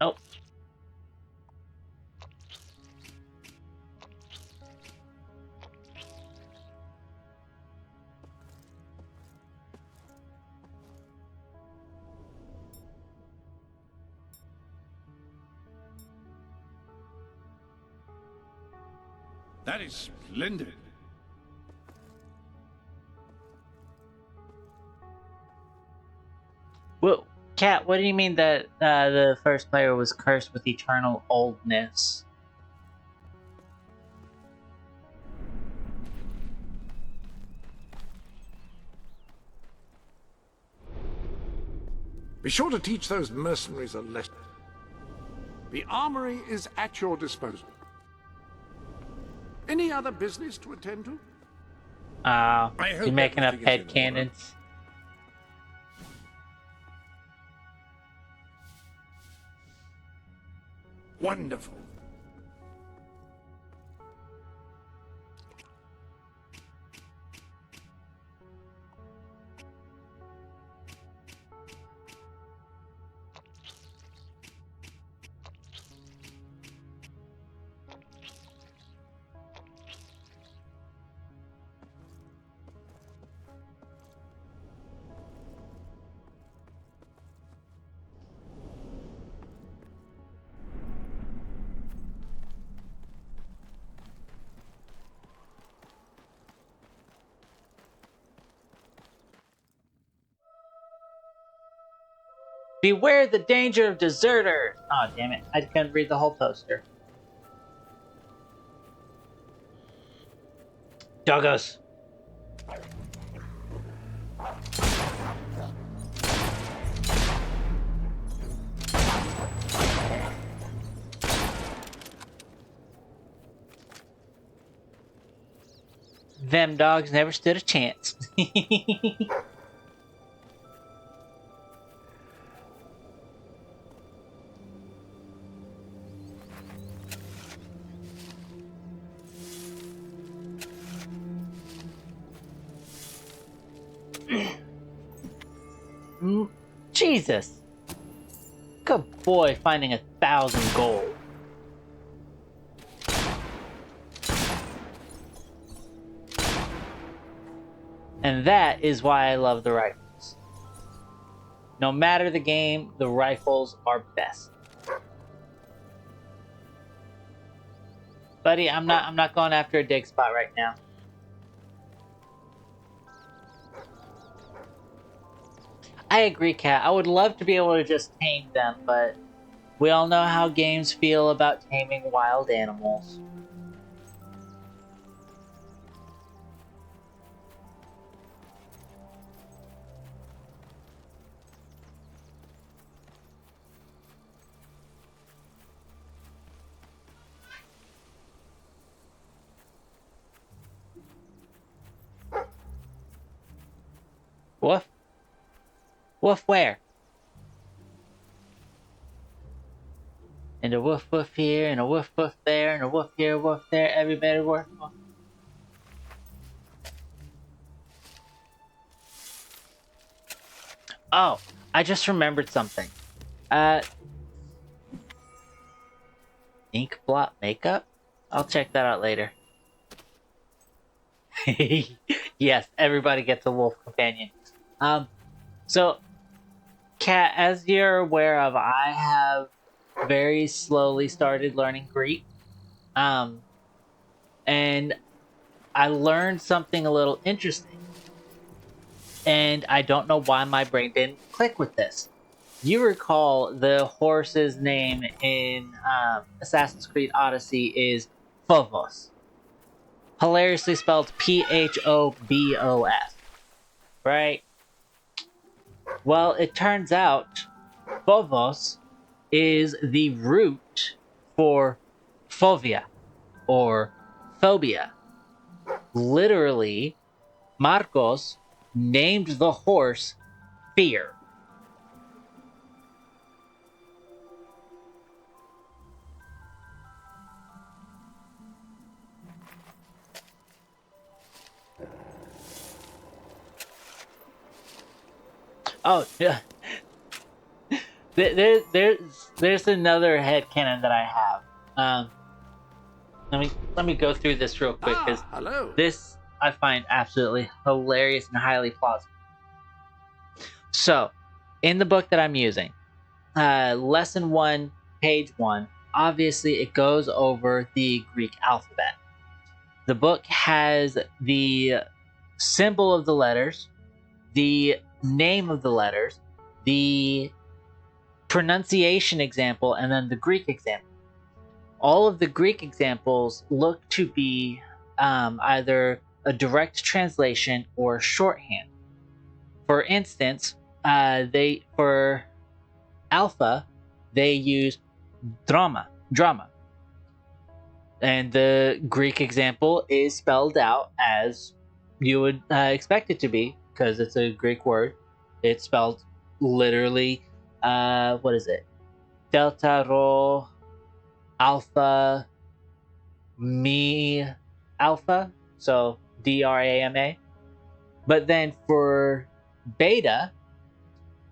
nope. That is splendid. Well, Kat, what do you mean that the first player was cursed with eternal oldness? Be sure to teach those mercenaries a lesson. The armory is at your disposal. Any other business to attend to? You making up head cannons? Wonderful. Beware the danger of deserters! Oh, damn it. I couldn't read the whole poster. Doggos. Them dogs never stood a chance. Jesus. Good boy, finding 1,000 gold. And that is why I love the rifles. No matter the game, the rifles are best. Buddy, I'm not going after a dig spot right now. I agree, Kat. I would love to be able to just tame them, but we all know how games feel about taming wild animals. Woof? Woof where? And a woof woof here, and a woof woof there, and a woof here, woof there, everybody woof woof. Oh, I just remembered something. Ink blot makeup? I'll check that out later. Yes, everybody gets a wolf companion. So, Kat, as you're aware of, I have very slowly started learning Greek. And I learned something a little interesting. And I don't know why my brain didn't click with this. You recall the horse's name in Assassin's Creed Odyssey is Phobos. Hilariously spelled Phobos. Right? Well, it turns out Phobos is the root for phobia or phobia. Literally, Marcos named the horse Fear. Oh, yeah. There's another headcanon that I have. Let me go through this real quick because this I find absolutely hilarious and highly plausible. So, in the book that I'm using, lesson 1, page 1, obviously it goes over the Greek alphabet. The book has the symbol of the letters, the name of the letters, the pronunciation example, and then the Greek example. All of the Greek examples look to be either a direct translation or shorthand. For instance, for alpha, they use drama, and the Greek example is spelled out as you would expect it to be because it's a Greek word. It's spelled literally. What is it? Delta Rho Alpha Mi Alpha, so DRAMA. But then for beta,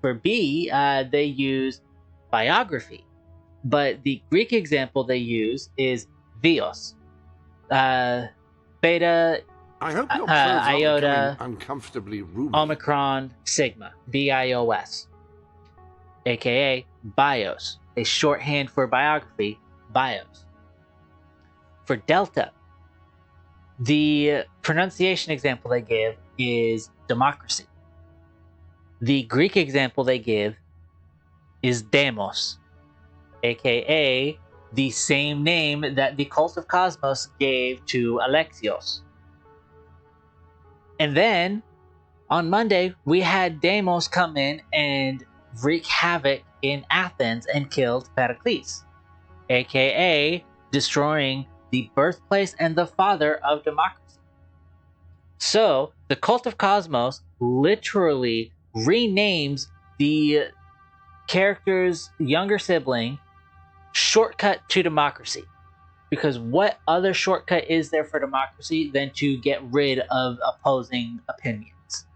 for B, they use biography. But the Greek example they use is Vios. Beta, I hope your clothes iota, aren't becoming uncomfortably roomy. Omicron, Sigma, BIOS, aka BIOS, a shorthand for biography, BIOS. For Delta, the pronunciation example they give is democracy. The Greek example they give is demos, aka the same name that the Cult of Cosmos gave to Alexios. And then on Monday, we had Deimos come in and wreak havoc in Athens and killed Pericles, aka destroying the birthplace and the father of democracy. So, the Cult of Cosmos literally renames the character's younger sibling Shortcut to Democracy. Because what other shortcut is there for democracy than to get rid of opposing opinions?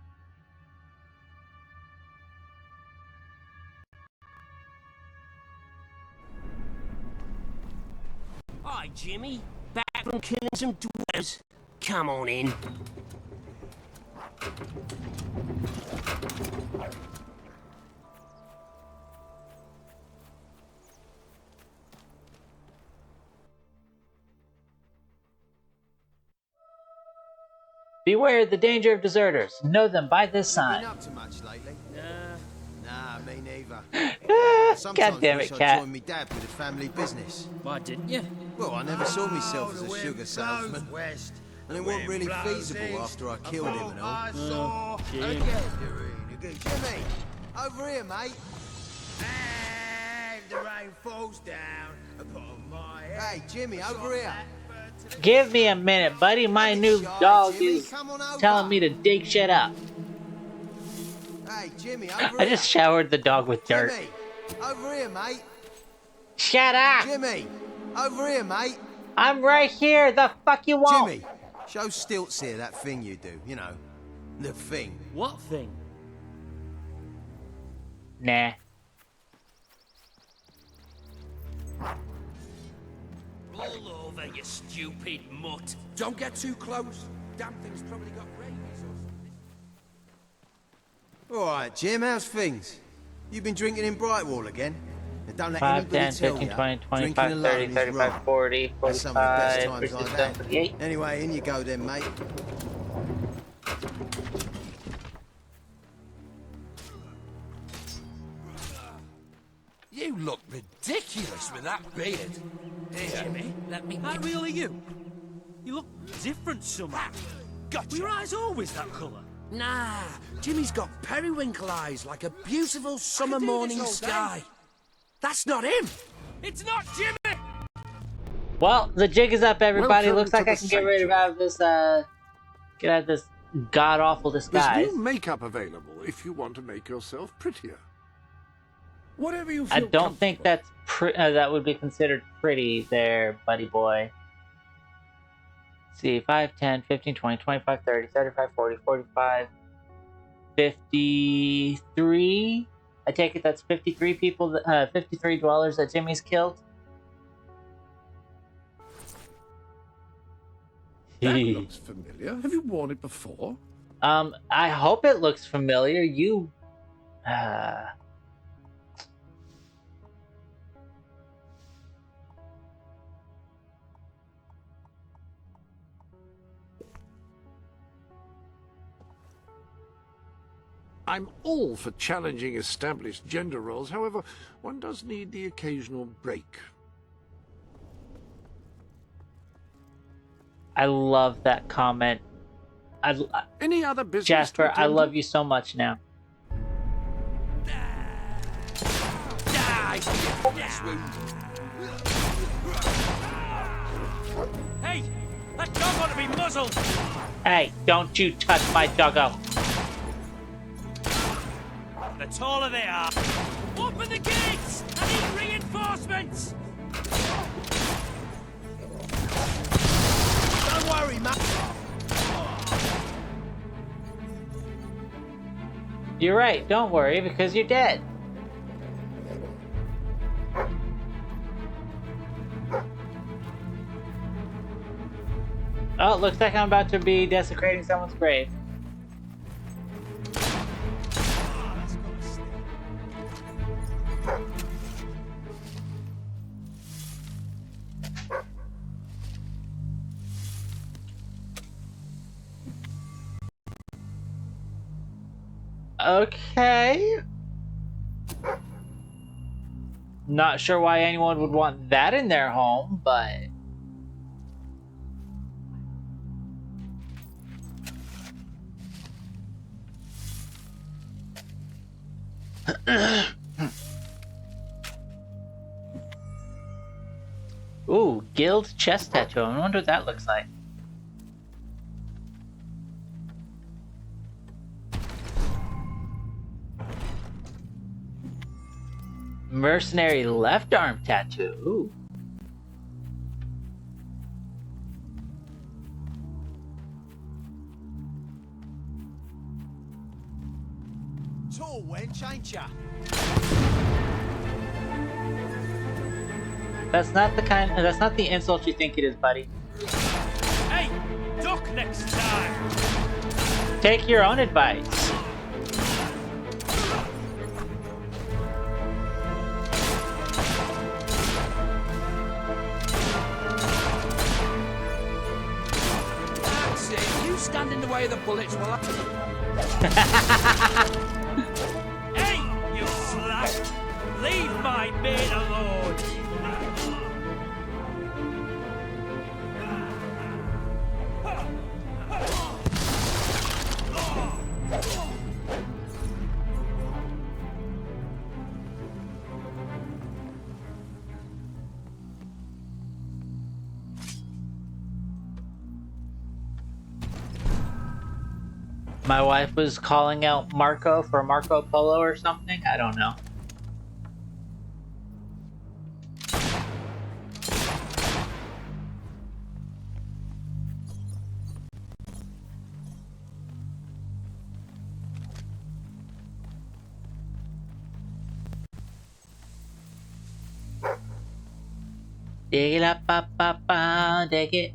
Hi, Jimmy. Back from killing some dwellers. Come on in. Beware the danger of deserters. Know them by this sign. Been up to much lately? Nah, me neither. Sometimes God damn it, wish I'd Cat. join me dad with a family business. Why didn't you? Well, I never saw myself as a sugar salesman. And it wasn't really feasible after I killed him and all. Jim. Jimmy, over here, mate. And the rain falls down upon my head. Hey, Jimmy, over here. Give me a minute, buddy. My new dog is telling me to dig shit up. Hey, Jimmy, over I here. just showered the dog with dirt. Jimmy, over here, mate. Shut up! Jimmy, over here, mate. I'm right here. The fuck you want? Jimmy, show Stilts here that thing you do. You know, the thing. What thing? Nah. Roll over, you stupid mutt. Don't get too close. Damn thing's probably got rabies or something. Alright, Jim, how's things? You been drinking in Brightwall again? And don't let 5, anybody 10, tell 15, ya, 20, drinking 25, alone 30, is 35, wrong. 40, That's some of the best 45, times 46, I've had. 48. Anyway, in you go then, mate. You look ridiculous with that beard. Here, Jimmy, let me... that really you? You look different somehow. Gotcha. Were your eyes always that colour? Nah, Jimmy's got periwinkle eyes like a beautiful summer morning sky. That's not him. It's not Jimmy! Well, the jig is up, everybody. Welcome Looks like to I the can get rid of this, get out of this god-awful There's disguise. new makeup available if you want to make yourself prettier. Whatever you feel I don't think that's that would be considered pretty there, buddy boy. Let's see, 5, 10, 15, 20, 25, 30, 35, 40, 45, 53. I take it that's 53 people, 53 dwellers that Jimmy's killed. That looks familiar. Have you worn it before? I hope it looks familiar. You, I'm all for challenging established gender roles. However, one does need the occasional break. I love that comment. Any other business, Jasper, I love you so much now. Hey! That dog ought to be muzzled! Hey, don't you touch my doggo. The taller they are, open the gates! I need reinforcements! Don't worry, mate. You're right, don't worry, because you're dead. Oh, looks like I'm about to be desecrating someone's grave. Okay. Not sure why anyone would want that in their home, but... Ooh, guild chest tattoo. I wonder what that looks like. Mercenary left arm tattoo. Ooh. Tall wench, ain't ya? That's not the kind. That's not the insult you think it is, buddy. Hey! Duck next time! Take your own advice. That's it. You stand in the way of the bullets while I... Hey, you slag! Leave my mate alone! My wife was calling out Marco for Marco Polo or something. I don't know. Dig it up, dig it.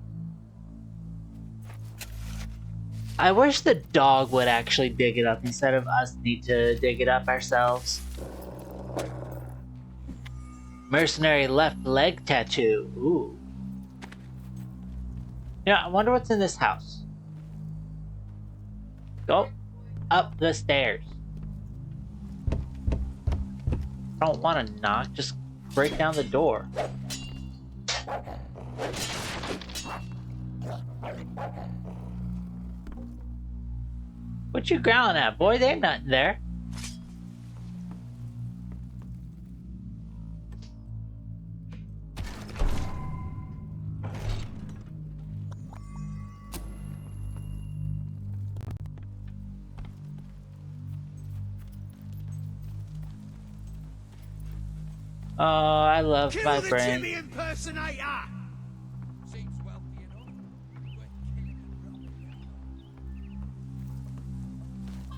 I wish the dog would actually dig it up instead of us need to dig it up ourselves. Mercenary left leg tattoo. Ooh. Yeah, I wonder what's in this house. Go up the stairs. Don't want to knock, just break down the door. What you growling at, boy? There ain't nothing there. Oh, I love my brain. Jimmy impersonator!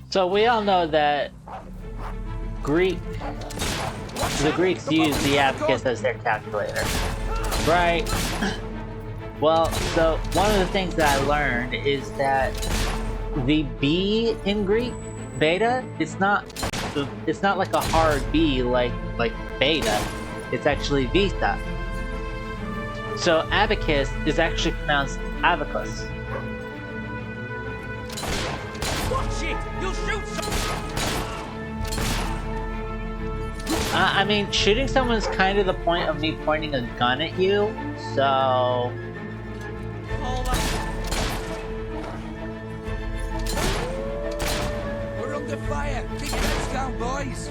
So we all know that the Greeks used the abacus as their calculator, right? Well, so one of the things that I learned is that the B in Greek, beta, it's not like a hard B like beta. It's actually vita. So abacus is actually pronounced abacus. Watch it! You'll shoot I mean, shooting someone's kind of the point of me pointing a gun at you, so... We're under fire! Keep your heads down, boys!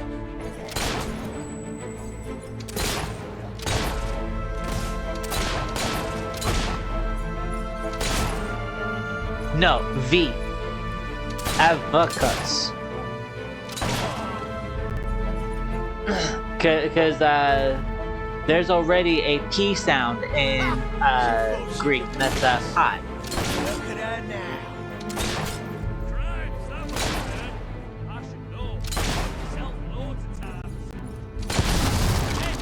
No, V. Abacus. Because there's already a P sound in Greek, and that's pi. Look at her now. I should know. Myself loads of times. Hey,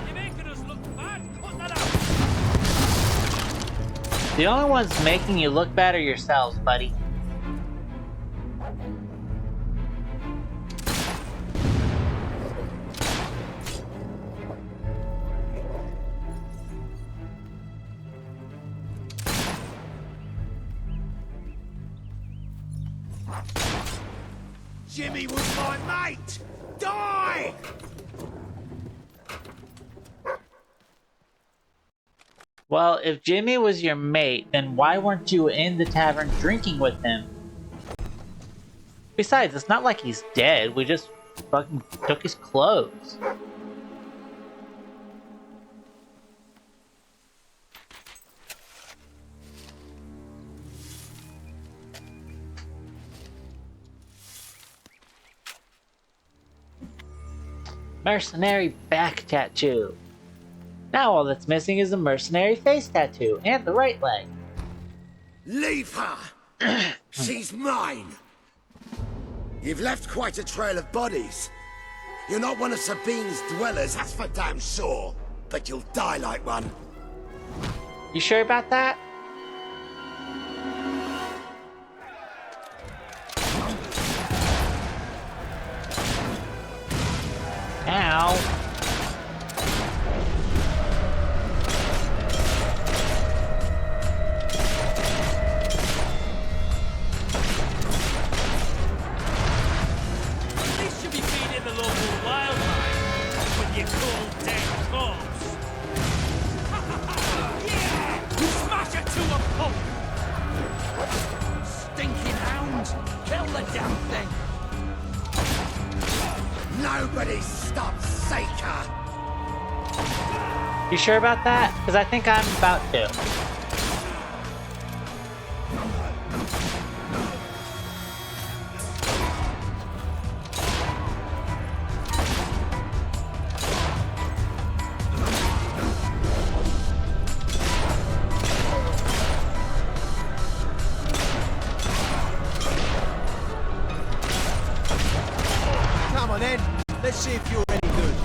you're making us look bad. Cut that out. The only ones making you look bad are yourselves, buddy. Jimmy was my mate! Die! Well, if Jimmy was your mate, then why weren't you in the tavern drinking with him? Besides, it's not like he's dead. We just fucking took his clothes. Mercenary back tattoo. Now all that's missing is a mercenary face tattoo and the right leg. Leave her! She's mine! You've left quite a trail of bodies. You're not one of Sabine's dwellers, that's for damn sure. But you'll die like one. You sure about that? Ow. At least you'll be feeding the local wildlife with your cold dead corpse. Yeah! Smash it to a pulp! Stinking hound! Kill the damn thing! Nobody stops Seeker! You sure about that? Because I think I'm about to. Come on then, let's see if you're any good.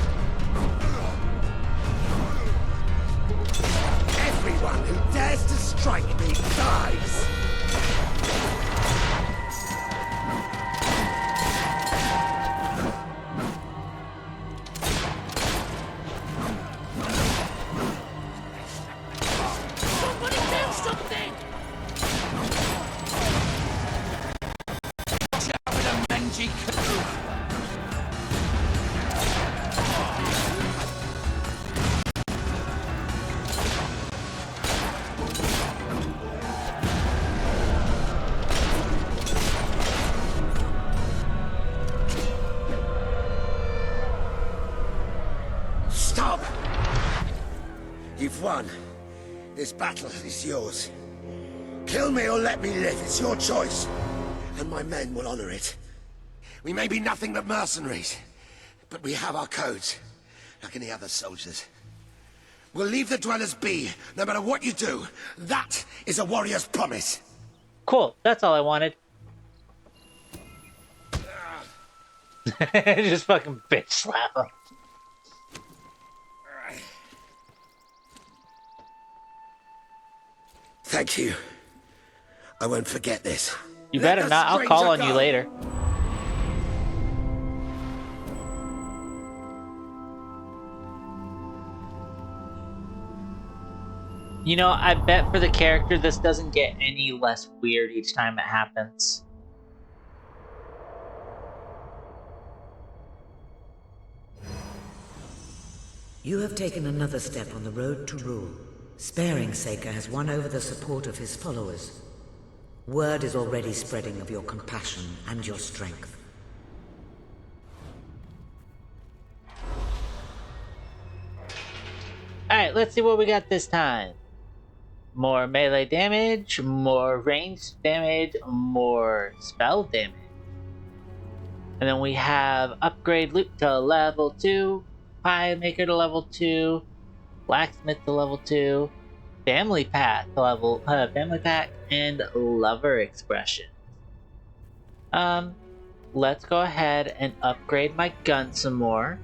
You've won. This battle is yours. Kill me or let me live. It's your choice. And my men will honor it. We may be nothing but mercenaries, but we have our codes, like any other soldiers. We'll leave the dwellers be, no matter what you do. That is a warrior's promise. Cool. That's all I wanted. Just fucking bitch slap him. Thank you. I won't forget this. You better not. I'll call on you later. You know, I bet for the character this doesn't get any less weird each time it happens. You have taken another step on the road to rule. Sparing Saker has won over the support of his followers. Word is already spreading of your compassion and your strength. Alright, let's see what we got this time. More melee damage, more ranged damage, more spell damage. And then we have upgrade loot to level 2, pie maker to level 2, blacksmith to level 2, family pack to level family pack, and lover expression. Let's go ahead and upgrade my gun some more.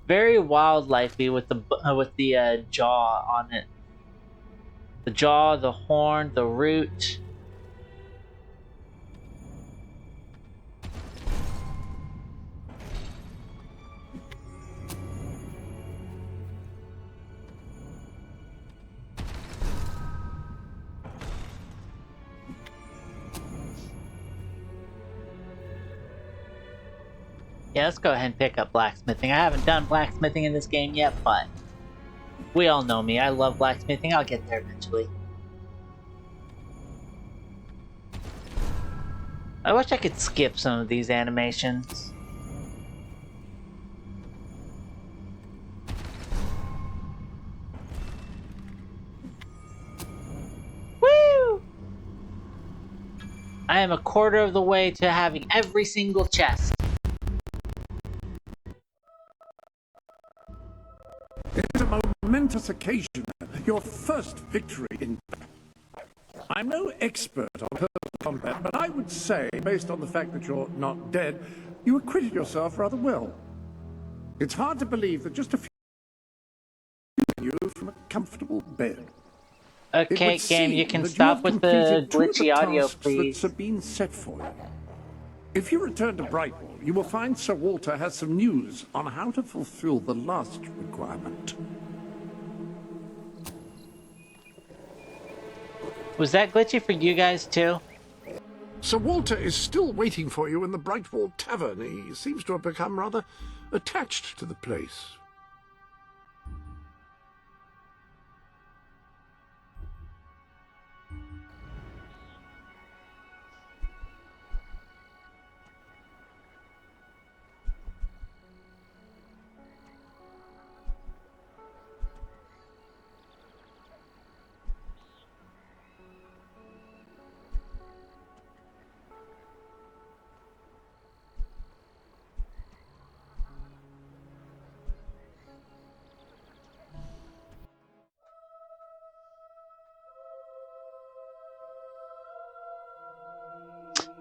Very wildlifey with the jaw on it. The jaw, the horn, the root. Yeah, let's go ahead and pick up blacksmithing. I haven't done blacksmithing in this game yet, but we all know me. I love blacksmithing. I'll get there eventually. I wish I could skip some of these animations. Woo! I am a quarter of the way to having every single chest. It's a momentous occasion, your first victory in... I'm no expert on personal combat, but I would say, based on the fact that you're not dead, you acquitted yourself rather well. It's hard to believe that just a few you from a comfortable bed. Okay, game, you can stop with the glitchy audio, please. That have been set for you. If you return to Brightwall, you will find Sir Walter has some news on how to fulfill the last requirement. Was that glitchy for you guys too? Sir Walter is still waiting for you in the Brightwall Tavern. He seems to have become rather attached to the place.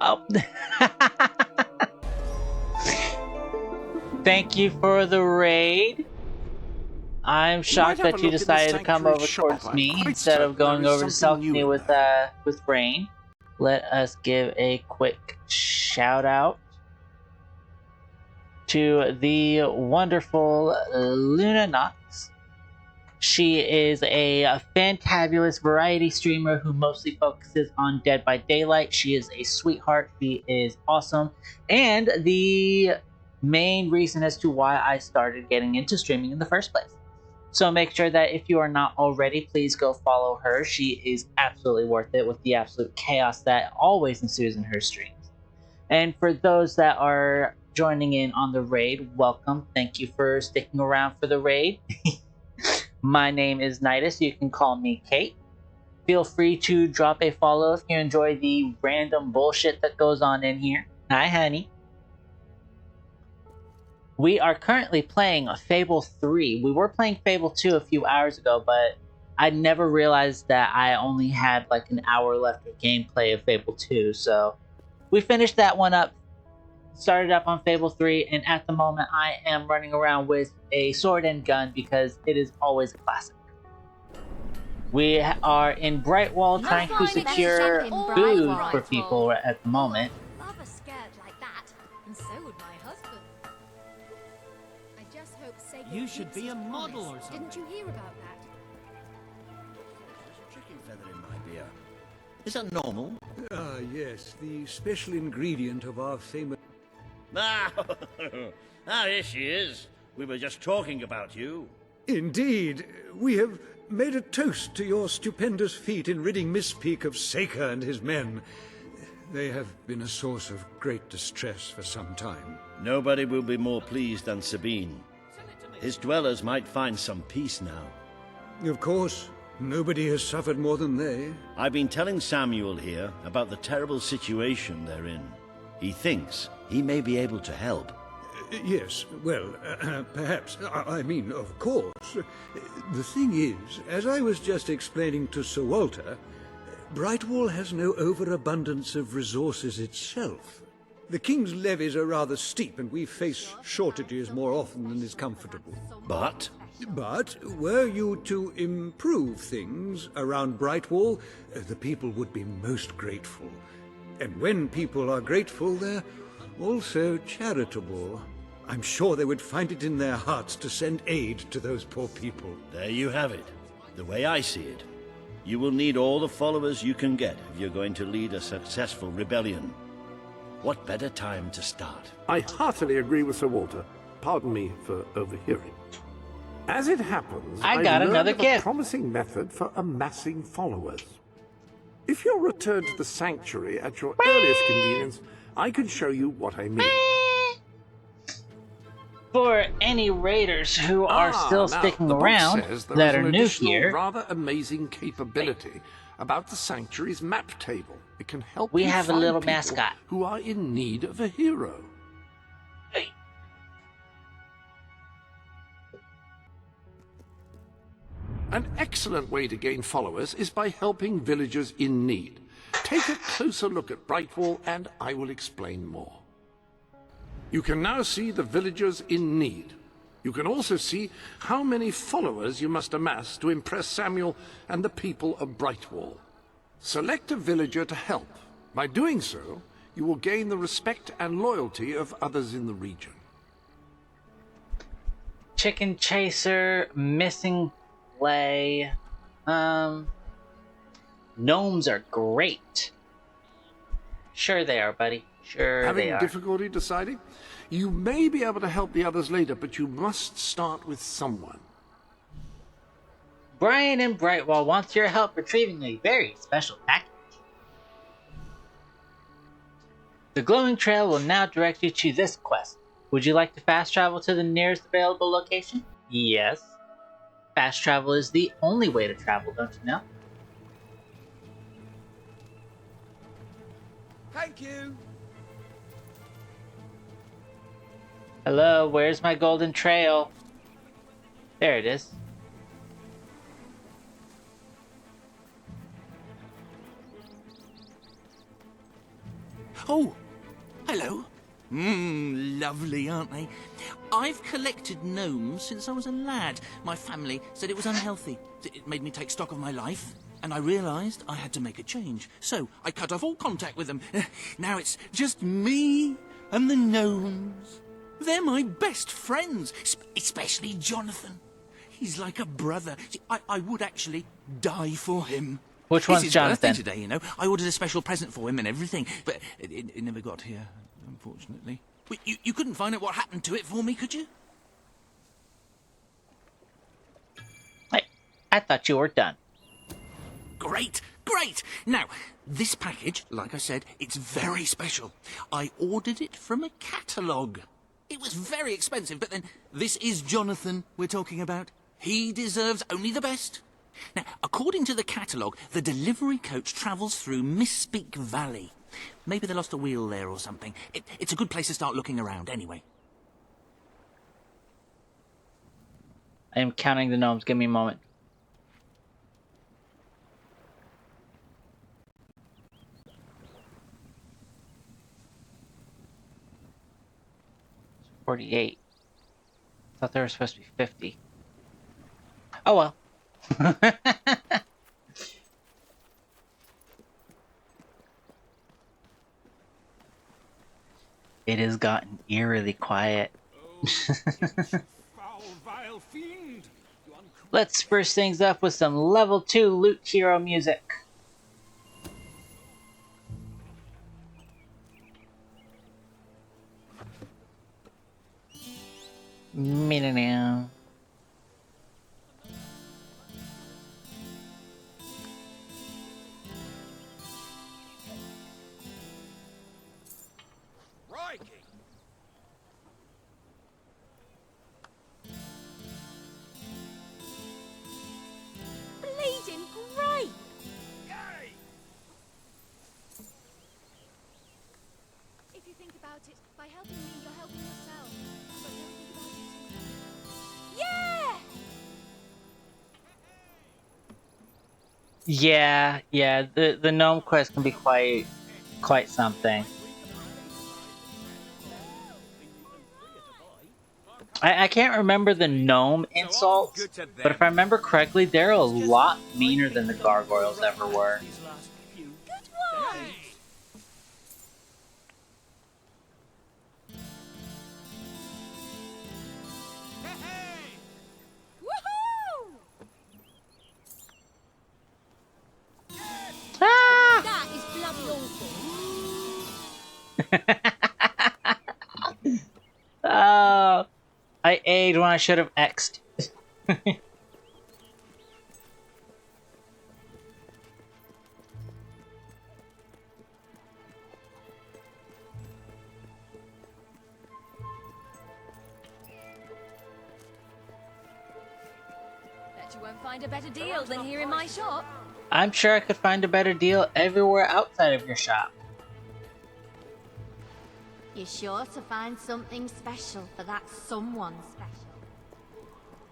Oh. Thank you for the raid. I'm shocked that you decided to come over towards me instead of going over to Selkie with Rain. Let us give a quick shout out to the wonderful Luna Knox. She is a fantabulous variety streamer who mostly focuses on Dead by Daylight. She is a sweetheart. She is awesome. And the main reason as to why I started getting into streaming in the first place. So make sure that if you are not already, please go follow her. She is absolutely worth it with the absolute chaos that always ensues in her streams. And for those that are joining in on the raid, welcome. Thank you for sticking around for the raid. My name is Knightess. You can call me Kate. Feel free to drop a follow if you enjoy the random bullshit that goes on in here. Hi, honey. We are currently playing Fable 3. We were playing Fable 2 a few hours ago, but I never realized that I only had like an hour left of gameplay of Fable 2. So we finished that one up, started up on Fable 3, and at the moment I am running around with a sword and gun because it is always a classic. We are in Brightwall trying to secure food for people at the moment. Love a skirt like that, and so would my husband. I just hope Sega You should be a model or something. Didn't you hear about that? There's a chicken feather in my beer. Is that normal? Ah, yes, the special ingredient of our famous... Ah, here she is. We were just talking about you. Indeed, we have made a toast to your stupendous feat in ridding Miss Peak of Saker and his men. They have been a source of great distress for some time. Nobody will be more pleased than Sabine. His dwellers might find some peace now. Of course, nobody has suffered more than they. I've been telling Samuel here about the terrible situation they're in. He thinks he may be able to help. Yes, well, perhaps. I mean, of course. The thing is, as I was just explaining to Sir Walter, Brightwall has no overabundance of resources itself. The King's levies are rather steep, and we face shortages more often than is comfortable. But were you to improve things around Brightwall, the people would be most grateful. And when people are grateful, they're also charitable. I'm sure they would find it in their hearts to send aid to those poor people. there you have it. The way I see it, you will need all the followers you can get if you're going to lead a successful rebellion. What better time to start? I heartily agree with Sir Walter. Pardon me for overhearing. As it happens, I got another learned of gift. a promising method for amassing followers. If you'll return to the sanctuary at your earliest convenience, I can show you what I mean. For any raiders who are still now, sticking the book around says there that is are an new additional here, rather amazing capability about the sanctuary's map table. It can help we you have a find little people mascot. who are in need of a hero. An excellent way to gain followers is by helping villagers in need. Take a closer look at Brightwall and I will explain more. You can now see the villagers in need. You can also see how many followers you must amass to impress Samuel and the people of Brightwall. Select a villager to help. By doing so, you will gain the respect and loyalty of others in the region. Chicken Chaser, Missing Play. Gnomes are great. Sure they are, buddy. Sure Having they are. difficulty deciding? You may be able to help the others later, but you must start with someone. Brian in Brightwall wants your help retrieving a very special package. The glowing trail will now direct you to this quest. Would you like to fast travel to the nearest available location? Yes. Fast travel is the only way to travel, don't you know? Thank you. Hello, where's my golden trail? There it is. Oh, hello. Lovely, aren't they? I've collected gnomes since I was a lad. My family said it was unhealthy. It made me take stock of my life, and I realised I had to make a change. So I cut off all contact with them. Now it's just me and the gnomes. They're my best friends, especially Jonathan. He's like a brother. I would actually die for him. Which one's It's his Jonathan? birthday today, you know. I ordered a special present for him and everything, but it never got here, unfortunately. Wait, you couldn't find out what happened to it for me, could you? I thought you were done. Great, great! Now, this package, like I said, it's very special. I ordered it from a catalogue. It was very expensive, but then this is Jonathan we're talking about. He deserves only the best. Now, according to the catalogue, the delivery coach travels through Misspeak Valley. Maybe they lost a wheel there or something. It's a good place to start looking around anyway. I am counting the gnomes. Give me a moment. $48. Thought there was supposed to be 50. Oh well. It has gotten eerily quiet. Let's spruce things up with some level 2 loot hero music. Now. Bleeding great! If you think about it, by helping me, you're helping yourself. But don't think about it too much. Yeah! Yeah, the gnome quest can be quite something. I can't remember the gnome insults, but if I remember correctly, they're a lot meaner than the gargoyles ever were. Good one! Woohoo! Ah! That is bloody awful. Oh, I A'd when I should have X'd. Bet you won't find a better deal than here in my shop. I'm sure I could find a better deal everywhere outside of your shop. You're sure to find something special for that someone special.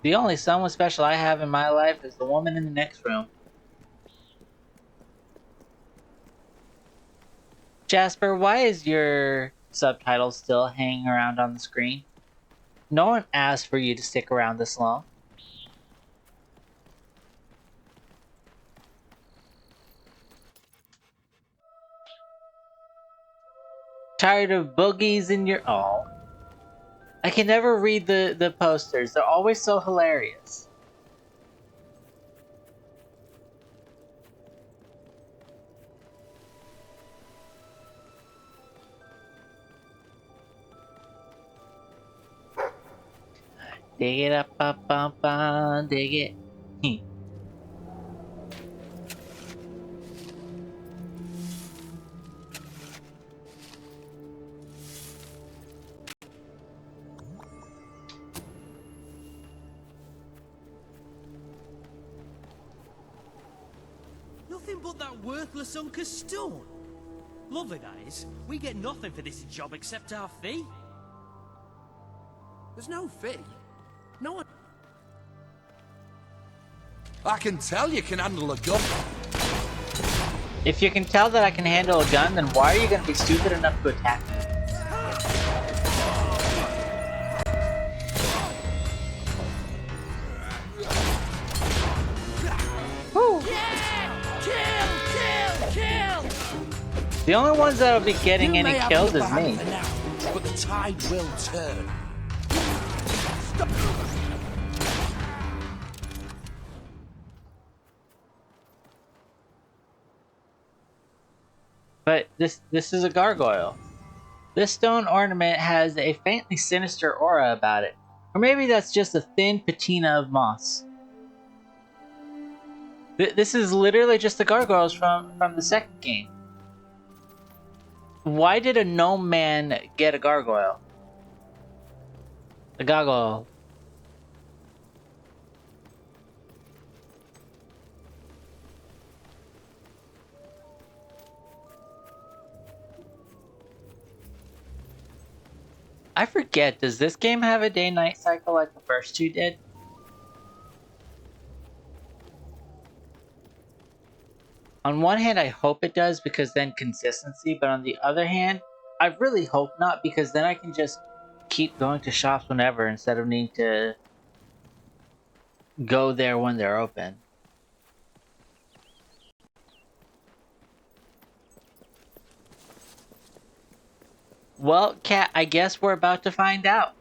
The only someone special I have in my life is the woman in the next room. Jasper, why is your subtitle still hanging around on the screen? No one asked for you to stick around this long. Tired of boogies in your... Oh. I can never read the posters. They're always so hilarious. Dig it up, dig it. Nothing but that worthless hunk of stone. Lovely that is. We get nothing for this job except our fee. There's no fee. No one... I can tell you can handle a gun. If you can tell that I can handle a gun, then why are you going to be stupid enough to attack me? The only ones that'll be getting any kills is me. Now, but the tide will turn. But this is a gargoyle. This stone ornament has a faintly sinister aura about it. Or maybe that's just a thin patina of moss. This is literally just the gargoyles from the second game. Why did a gnome man get a gargoyle? A gargoyle. I forget, does this game have a day-night cycle like the first two did? On one hand, I hope it does because then consistency, but on the other hand, I really hope not because then I can just keep going to shops whenever instead of needing to go there when they're open. Well, Cat, I guess we're about to find out.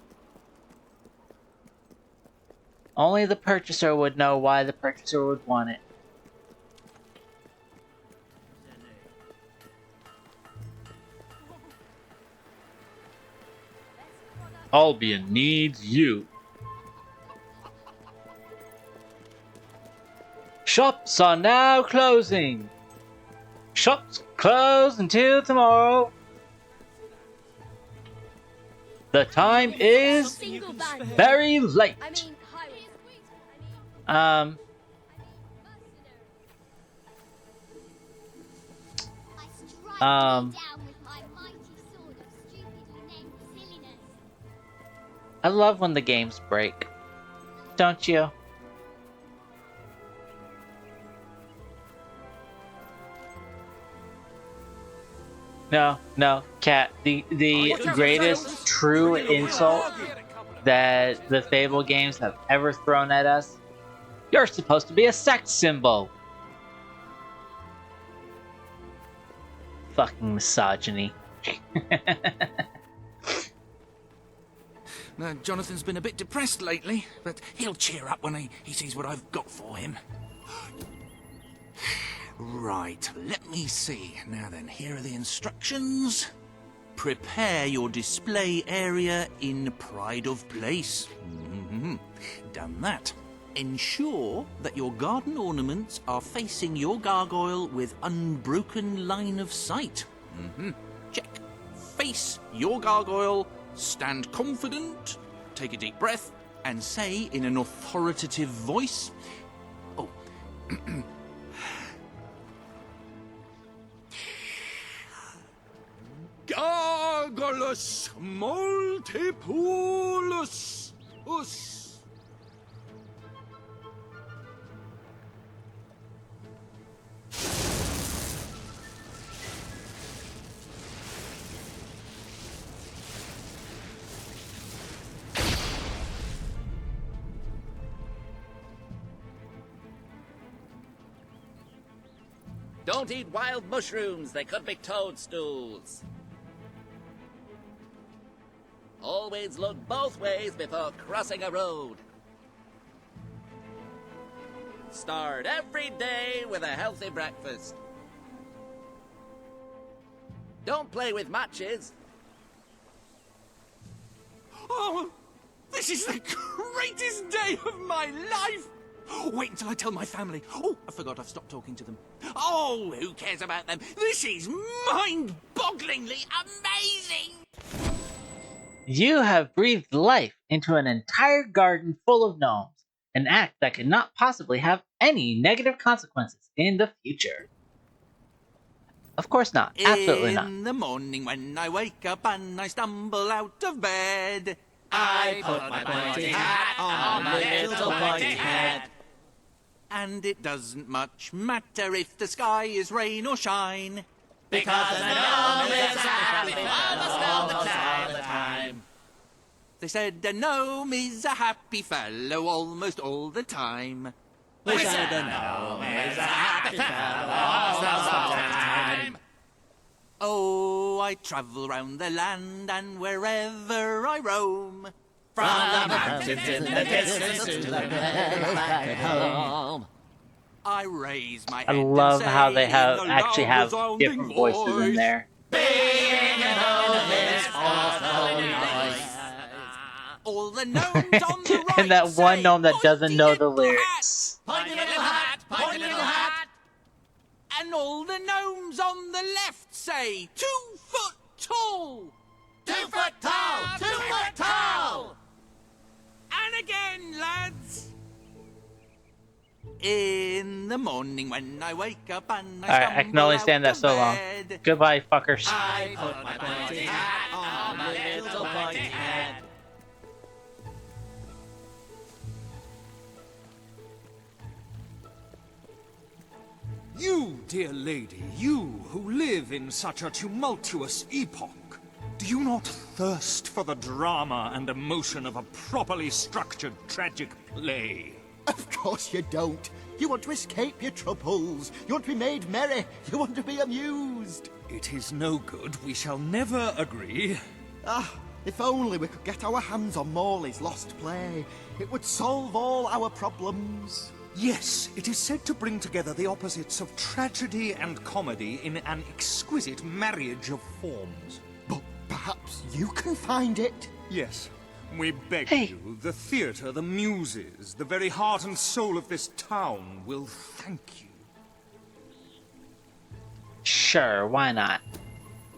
Only the purchaser would know why the purchaser would want it. Albion needs you. Shops are now closing. Shops close until tomorrow. The time is very late. I love when the games break. Don't you? No, Cat. The greatest true insult that the Fable games have ever thrown at us. You're supposed to be a sex symbol. Fucking misogyny. Jonathan's been a bit depressed lately, but he'll cheer up when he sees what I've got for him. Right, let me see. Now then, here are the instructions. Prepare your display area in pride of place. Done that. Ensure that your garden ornaments are facing your gargoyle with unbroken line of sight. Check. Face your gargoyle, stand confident, take a deep breath, and say in an authoritative voice, oh, Gargulus multipulus us. Don't eat wild mushrooms, they could be toadstools. Always look both ways before crossing a road. Start every day with a healthy breakfast. Don't play with matches. Oh, this is the greatest day of my life! Wait until I tell my family. Oh, I forgot I've stopped talking to them. Oh, who cares about them? This is mind-bogglingly amazing! You have breathed life into an entire garden full of gnomes, an act that could not possibly have any negative consequences in the future. Of course not. Absolutely not. In the morning when I wake up and I stumble out of bed, I put my pointy hat on my little pointy head. And it doesn't much matter if the sky is rain or shine, because the gnome is happy almost all the time. They said a gnome is a happy fellow almost all the time. We said a gnome is a happy fellow almost all the time. Oh, I travel round the land and wherever I roam, from the mountains in the distance to the meadows back at home, I raise my head I love and how say they have in a actually have loud different voices in there. being a gnome is awfully nice. All the gnomes on the right And that one say, gnome that doesn't know the little lyrics. Pointy little hat, Point a little hat. And all the gnomes on the left say 2 foot tall. 2 foot tall! 2 foot tall! And again, lads. In the morning when I wake up and Alright, I can only stand that so long. Goodbye, fuckers. I put my pointy hat on my little pointy head. You, dear lady, you who live in such a tumultuous epoch, do you not thirst for the drama and emotion of a properly structured tragic play? Of course you don't. You want to escape your troubles. You want to be made merry. You want to be amused. It is no good. We shall never agree. Ah, if only we could get our hands on Morley's lost play. It would solve all our problems. Yes, it is said to bring together the opposites of tragedy and comedy in an exquisite marriage of forms. But perhaps you can find it? Yes. We beg you, the theatre, the muses, the very heart and soul of this town will thank you. Sure, why not?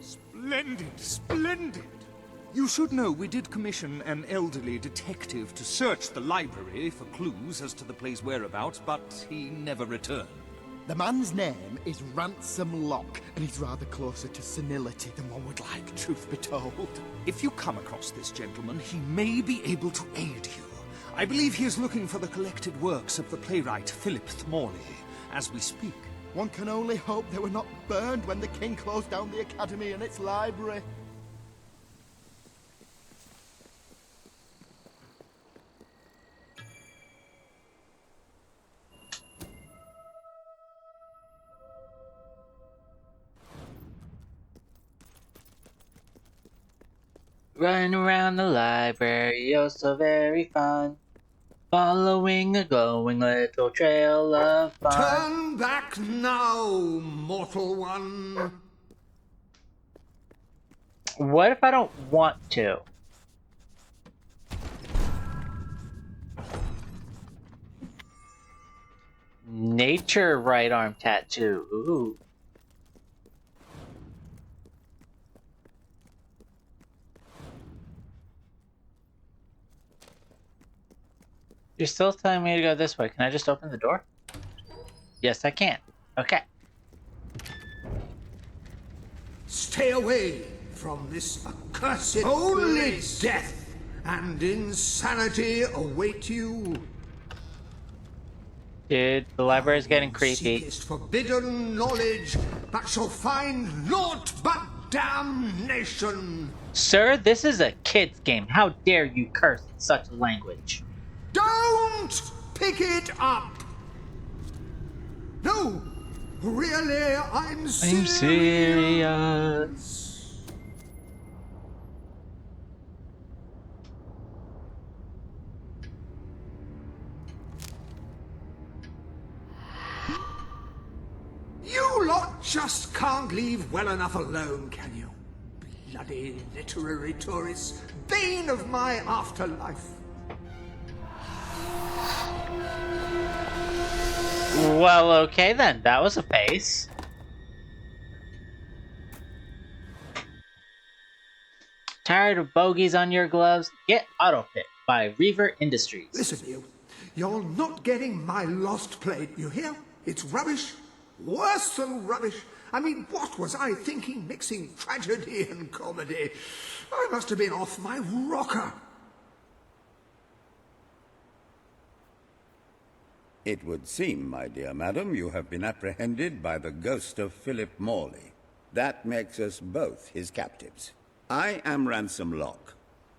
Splendid, splendid. You should know we did commission an elderly detective to search the library for clues as to the play's whereabouts, but he never returned. The man's name is Ransom Locke, and he's rather closer to senility than one would like, truth be told. If you come across this gentleman, he may be able to aid you. I believe he is looking for the collected works of the playwright Philip Morley, as we speak. One can only hope they were not burned when the king closed down the academy and its library. Running around the library, oh so very fun. Following a glowing little trail of fun. Turn back now, mortal one. What if I don't want to? Nature right arm tattoo. Ooh. You're still telling me to go this way. Can I just open the door? Yes, I can. Okay. Stay away from this accursed only death and insanity await you. Dude, the library is getting creepy. Seekest forbidden knowledge, but shall find naught but damnation. Sir, this is a kid's game. How dare you curse in such language? Don't pick it up! No! Really, I'm serious. You lot just can't leave well enough alone, can you? Bloody literary tourists, bane of my afterlife. Well, okay then. That was a face. Tired of bogeys on your gloves? Get Autopit by Reaver Industries. Listen, you're not getting my lost play, you hear? It's rubbish. Worse than rubbish. I mean, what was I thinking mixing tragedy and comedy? I must have been off my rocker. It would seem, my dear madam, you have been apprehended by the ghost of Philip Morley. That makes us both his captives. I am Ransom Locke.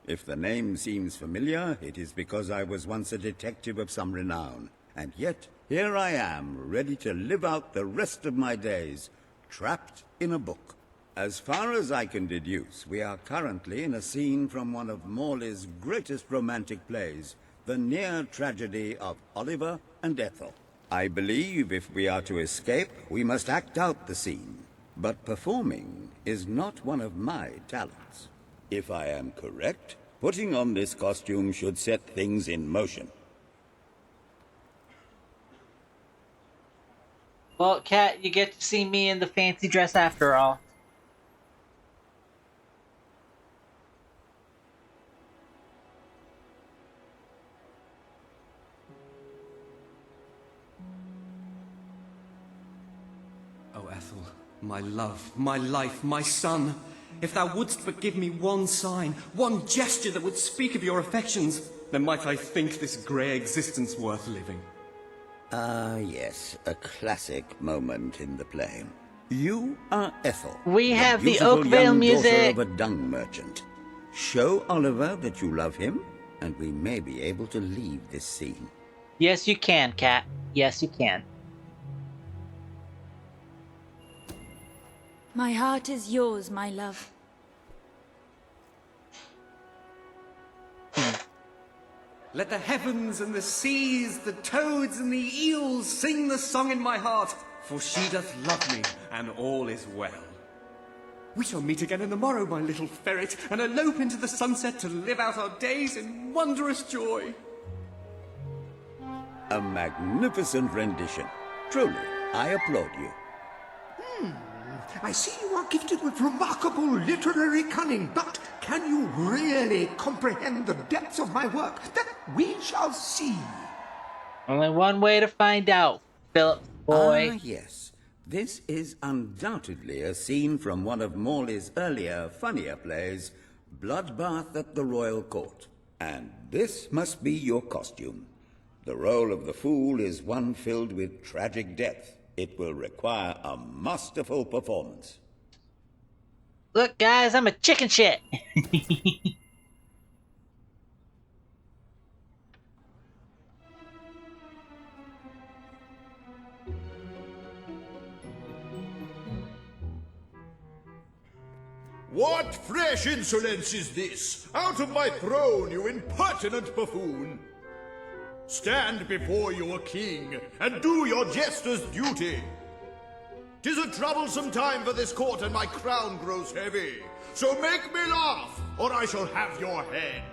If the name seems familiar, it is because I was once a detective of some renown. And yet, here I am, ready to live out the rest of my days, trapped in a book. As far as I can deduce, we are currently in a scene from one of Morley's greatest romantic plays, the near tragedy of Oliver and Ethel. I believe if we are to escape, we must act out the scene. But performing is not one of my talents. If I am correct, putting on this costume should set things in motion. Well, Kat, you get to see me in the fancy dress after all. Oh, Ethel, my love, my life, my son, if thou wouldst but give me one sign, one gesture that would speak of your affections, then might I think this grey existence worth living. Ah, yes, a classic moment in the play. You are Ethel. We have the beautiful Oakvale young music. daughter of a dung merchant. Show Oliver that you love him, and we may be able to leave this scene. Yes, you can, Kat. Yes, you can. My heart is yours, my love. Let the heavens and the seas, the toads and the eels sing the song in my heart, for she doth love me, and all is well. We shall meet again in the morrow, my little ferret, and elope into the sunset to live out our days in wondrous joy. A magnificent rendition. Truly, I applaud you. I see you are gifted with remarkable literary cunning, but can you really comprehend the depths of my work? That we shall see. Only one way to find out, Philip boy. Ah, yes. This is undoubtedly a scene from one of Morley's earlier, funnier plays, Bloodbath at the Royal Court. And this must be your costume. The role of the fool is one filled with tragic depth. It will require a masterful performance. Look, guys, I'm a chicken shit. What fresh insolence is this? Out of my throne, you impertinent buffoon! Stand before your king, and do your jester's duty. 'Tis a troublesome time for this court, and my crown grows heavy. So make me laugh, or I shall have your head.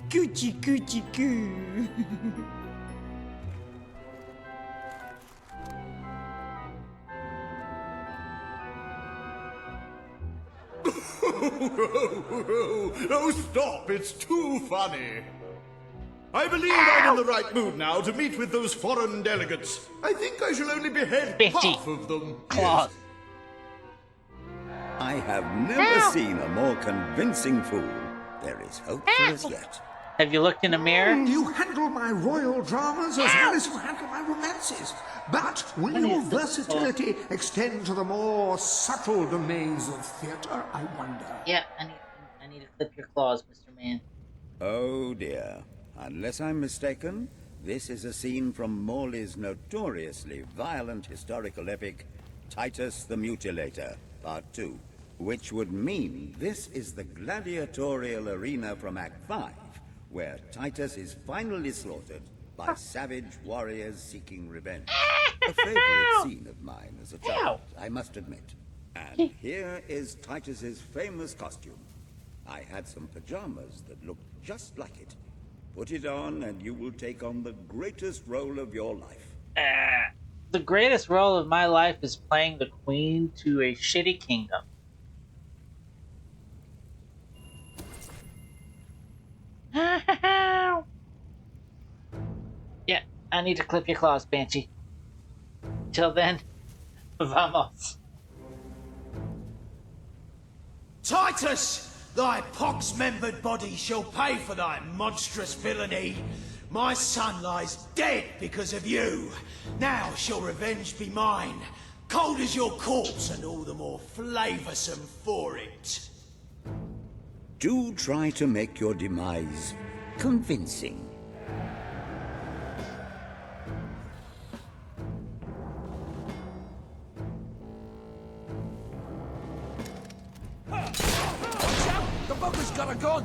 Coochie coochie coo. Oh, stop, it's too funny. I believe I'm in the right mood now to meet with those foreign delegates. I think I shall only behead half of them. Yes. I have never seen a more convincing fool. There is hope for us yet. Have you looked in a mirror? You handle my royal dramas as well as you handle my romances. But will your versatility extend to the more subtle domains of theatre, I wonder? Yeah, I need to clip your claws, Mr. Man. Oh dear. Unless I'm mistaken, this is a scene from Morley's notoriously violent historical epic, Titus the Mutilator, Part 2, which would mean this is the gladiatorial arena from Act 5, where Titus is finally slaughtered by savage warriors seeking revenge. A favorite scene of mine as a child, I must admit. And here is Titus's famous costume. I had some pajamas that looked just like it. Put it on and you will take on the greatest role of your life. The greatest role of my life is playing the queen to a shitty kingdom. Yeah, I need to clip your claws, Banshee. Till then, vamos. Titus! Thy pox-membered body shall pay for thy monstrous villainy. My son lies dead because of you. Now shall revenge be mine. Cold as your corpse and all the more flavoursome for it. Do try to make your demise convincing. The bugger's got a gun!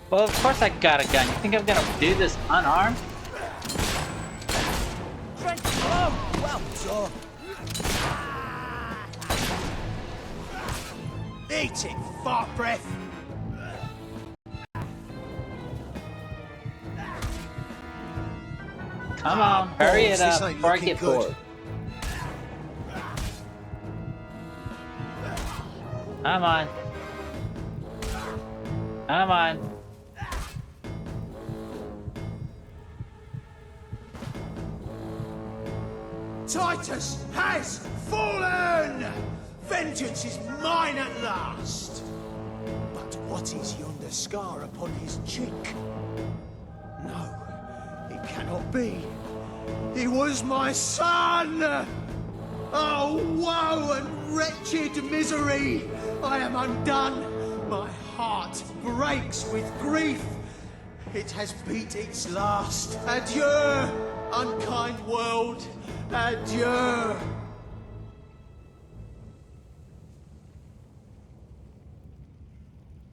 Well, of course I got a gun. You think I'm gonna do this unarmed? Trent, hello! Well done! Eat it, fart breath! Come on, hurry it up before I get bored. Come on. Come on. Titus has fallen! Vengeance is mine at last! But what is yonder scar upon his cheek? No, it cannot be. He was my son! Oh, woe and wretched misery! I am undone! My heart breaks with grief! It has beat its last. Adieu, unkind world! Adieu!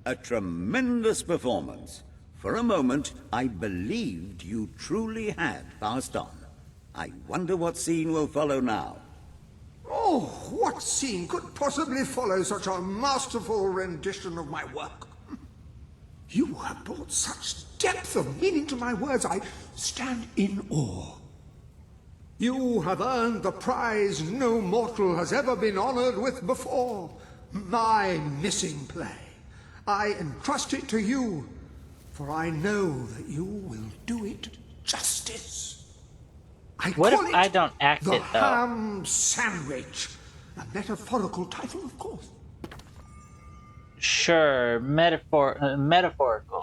A tremendous performance. For a moment, I believed you truly had passed on. I wonder what scene will follow now. Oh, what scene could possibly follow such a masterful rendition of my work? You have brought such depth of meaning to my words, I stand in awe. You have earned the prize no mortal has ever been honored with before. My missing play. I entrust it to you, for I know that you will do it justice. What if I don't act the it, though? ham sandwich. A metaphorical title, of course. Sure, metaphorical.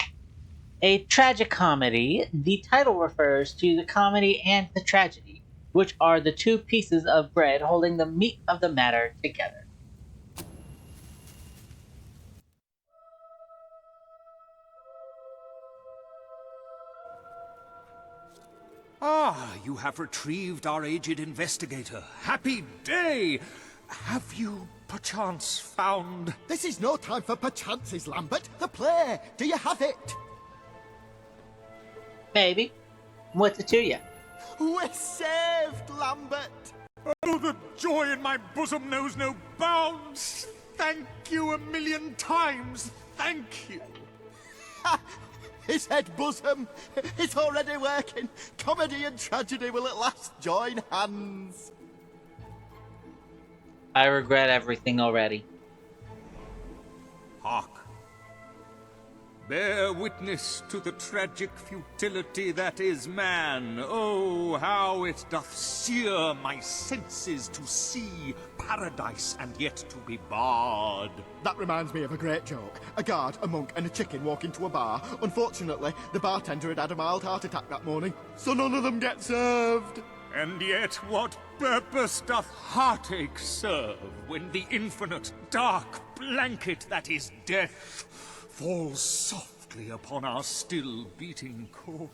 A tragicomedy. The title refers to the comedy and the tragedy, which are the two pieces of bread holding the meat of the matter together. Ah, you have retrieved our aged investigator. Happy day! Have you, perchance, found... This is no time for perchances, Lambert. The play. Do you have it? Maybe. What's it to you? We're saved, Lambert. Oh, the joy in my bosom knows no bounds. Thank you 1,000,000 times. Thank you. His head bosom. It's already working. Comedy and tragedy will at last join hands. I regret everything already. Hark. Bear witness to the tragic futility that is man. Oh, how it doth sear my senses to see paradise and yet to be barred. That reminds me of a great joke. A guard, a monk, and a chicken walk into a bar. Unfortunately, the bartender had a mild heart attack that morning, so none of them get served. And yet what purpose doth heartache serve when the infinite dark blanket that is death falls softly upon our still beating corpse?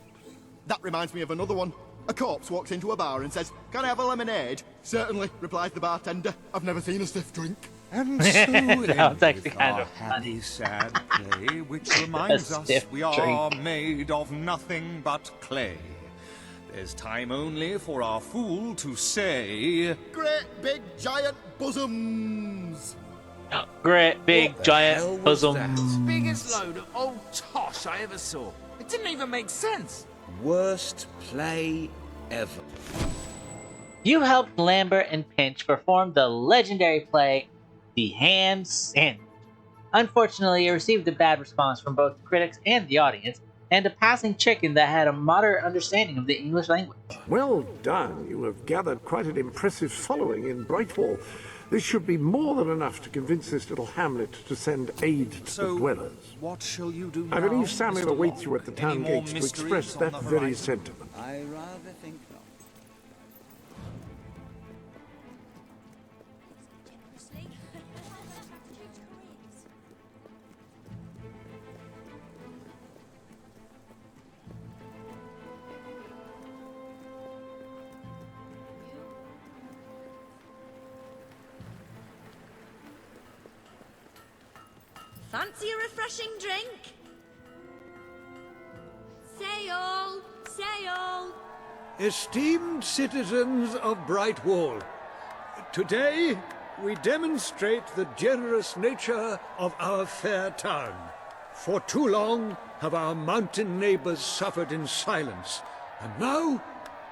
That reminds me of another one. A corpse walks into a bar and says, "Can I have a lemonade?" "Certainly," replies the bartender. "I've never seen a stiff drink." And so That was actually endeth kind our of happy, sad play, which reminds us stiff we are drink. made of nothing but clay. There's time only for our fool to say... Great big giant bosoms! Great big giant bosom. Biggest load of old tosh I ever saw. It didn't even make sense. Worst play ever. You helped Lambert and Pinch perform the legendary play, The Ham Sandwich. Unfortunately, it received a bad response from both the critics and the audience, and a passing chicken that had a moderate understanding of the English language. Well done. You have gathered quite an impressive following in Brightwall. This should be more than enough to convince this little hamlet to send aid to the dwellers. What shall you do now, I believe Samuel Mr. awaits Locke? you at the Any town more gates to mysteries express on that the very horizon? sentiment. I rather think not. Fancy a refreshing drink? Say all, say all. Esteemed citizens of Brightwall, today we demonstrate the generous nature of our fair town. For too long have our mountain neighbors suffered in silence, and now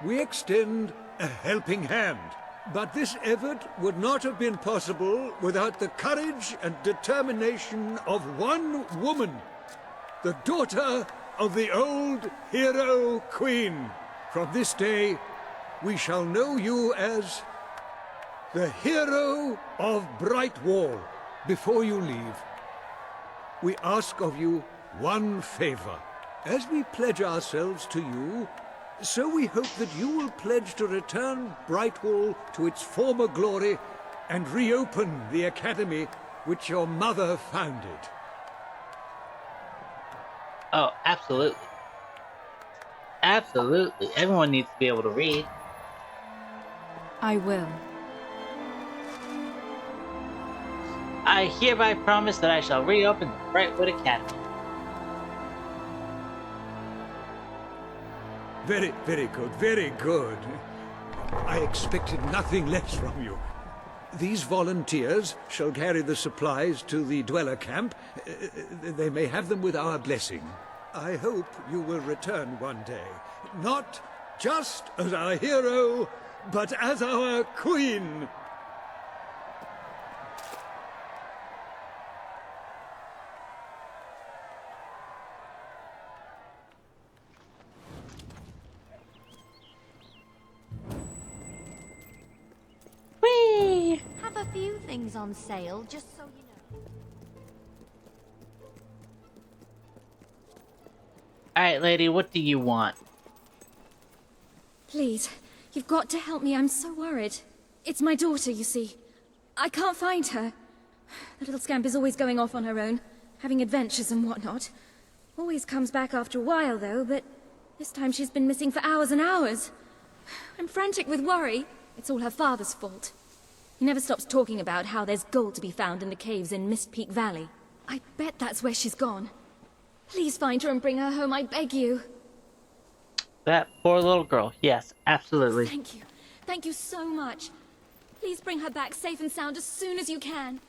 we extend a helping hand. But this effort would not have been possible without the courage and determination of one woman, the daughter of the old hero queen. From this day, we shall know you as the hero of Brightwall. Before you leave, we ask of you one favor. As we pledge ourselves to you, so we hope that you will pledge to return Brightwall to its former glory and reopen the academy which your mother founded. Oh, absolutely. Absolutely. Everyone needs to be able to read. I will. I hereby promise that I shall reopen the Brightwood Academy. Very, very good, very good. I expected nothing less from you. These volunteers shall carry the supplies to the dweller camp. They may have them with our blessing. I hope you will return one day, not just as our hero, but as our queen. Whee! Have a few things on sale, just so you know. Alright, lady, what do you want? Please, you've got to help me. I'm so worried. It's my daughter, you see. I can't find her. The little scamp is always going off on her own, having adventures and whatnot. Always comes back after a while, though, but this time she's been missing for hours and hours. I'm frantic with worry. It's all her father's fault. He never stops talking about how there's gold to be found in the caves in Mist Peak Valley. I bet that's where she's gone. Please find her and bring her home, I beg you. That poor little girl. Yes, absolutely. Thank you. Thank you so much. Please bring her back safe and sound as soon as you can.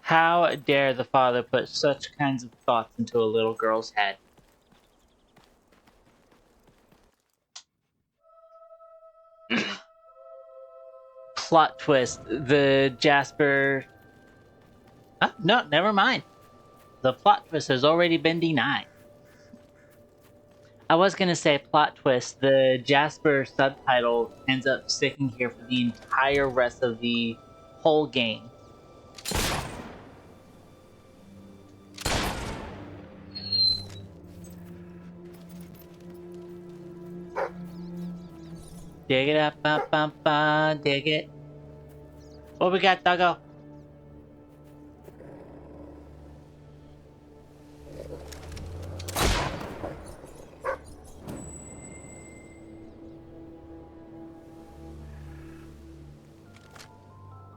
How dare the father put such kinds of thoughts into a little girl's head? Plot twist. The Jasper... Oh, no, never mind. The plot twist has already been denied. I was gonna say plot twist. The Jasper subtitle ends up sticking here for the entire rest of the whole game. Dig it up, dig it. What we got, doggo?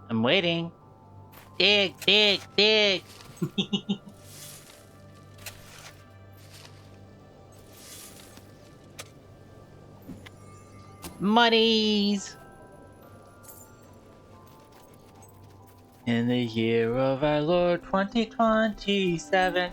I'm waiting. Dig, dig, dig. Monies. In the year of our Lord 2027.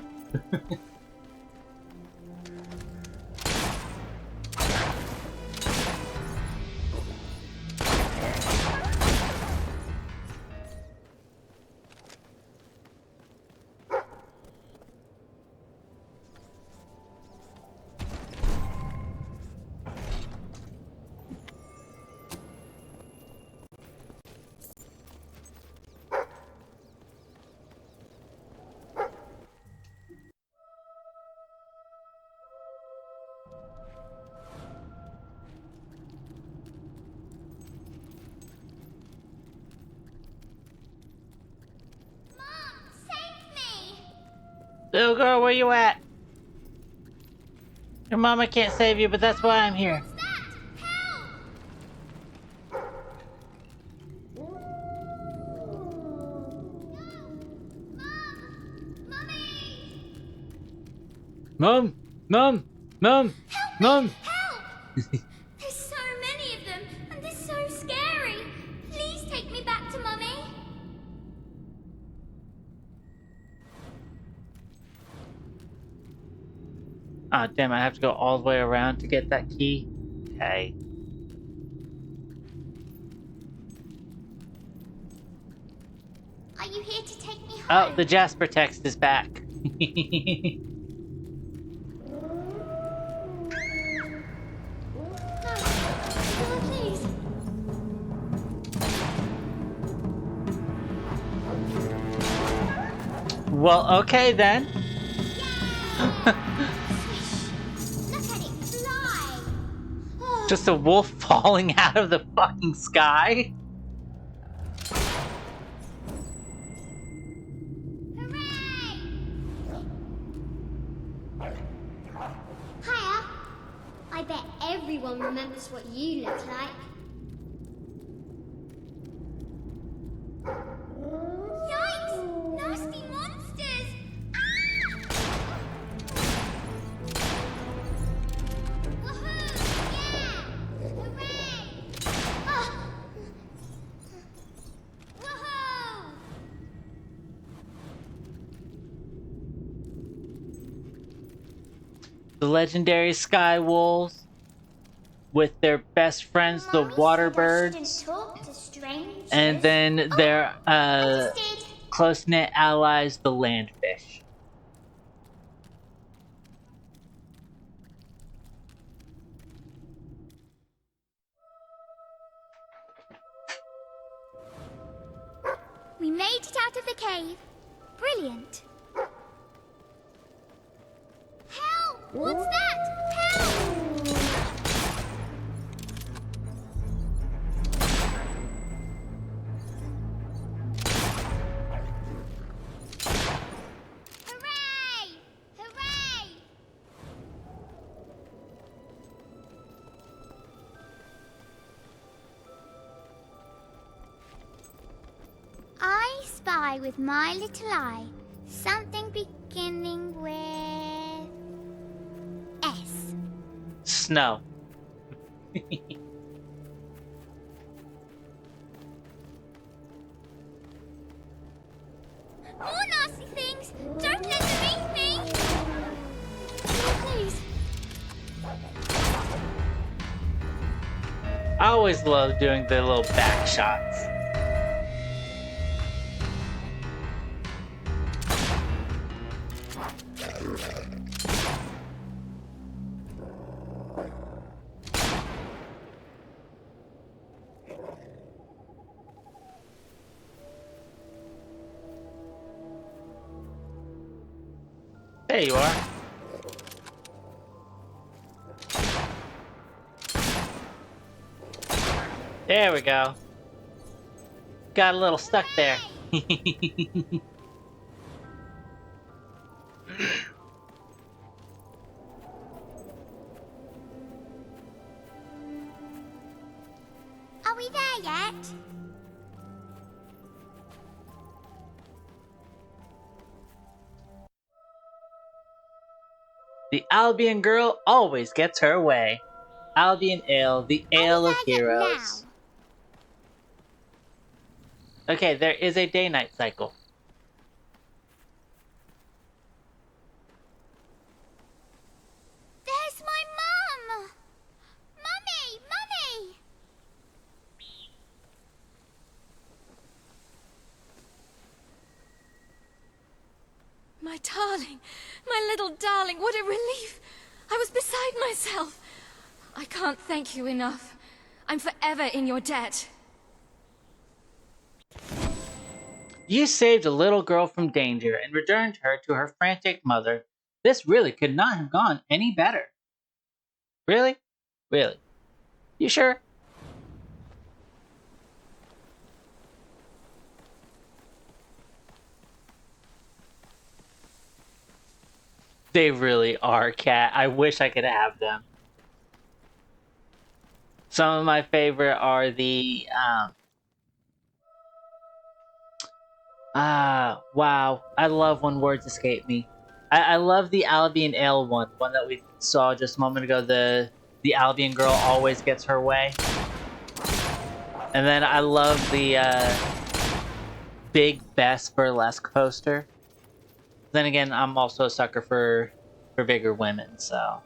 Little girl, where you at? Your mama can't save you, but that's why I'm here. Mom! Mom! Mom! Mom! There's so many of them, and they're so scary. Please take me back to Mummy. Ah, damn, I have to go all the way around to get that key? Okay. Are you here to take me Oh, home? the Jasper text is back. Oh, please. Well, okay then. Look at it fly. Oh. Just a wolf falling out of the fucking sky? Hiya. I bet everyone remembers what you look like. Yikes! Nasty monsters! Woohoo! Yeah! Hooray! Ah! Woohoo! The legendary sky wolves with their best friends, the water birds, and then their close-knit allies, the landfish. We made it out of the cave. Brilliant. Help! What's that? Help! Hooray! Hooray! I spy with my little eye something beginning with S. Snow. More nasty things! Don't let them eat me! Please. I always love doing the little back shots. There you are. There we go. Got a little stuck there. Are we there yet? The Albion girl always gets her way. Albion Ale, the ale of heroes. Okay, there is a day-night cycle. There's my mum! Mummy! Mummy! My darling, my little darling, what a relief! I was beside myself. I can't thank you enough. I'm forever in your debt. You saved a little girl from danger and returned her to her frantic mother. This really could not have gone any better. Really? Really? You sure? They really are, Cat. I wish I could have them. Some of my favorite are the wow. I love when words escape me. I love the Albion Ale one that we saw just a moment ago. The Albion girl always gets her way. And then I love the Big Best Burlesque poster. Then again, I'm also a sucker for for bigger women, so.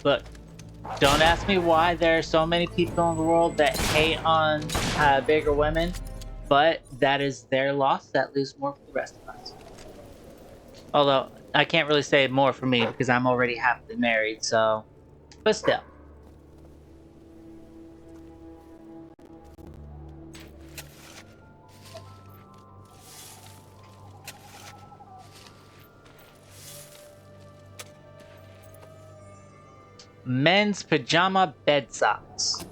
Look, don't ask me why there are so many people in the world that hate on bigger women, but that is their loss. That leaves more for the rest of us. Although, I can't really say more for me because I'm already happily married, so... But still. Men's pajama bed socks.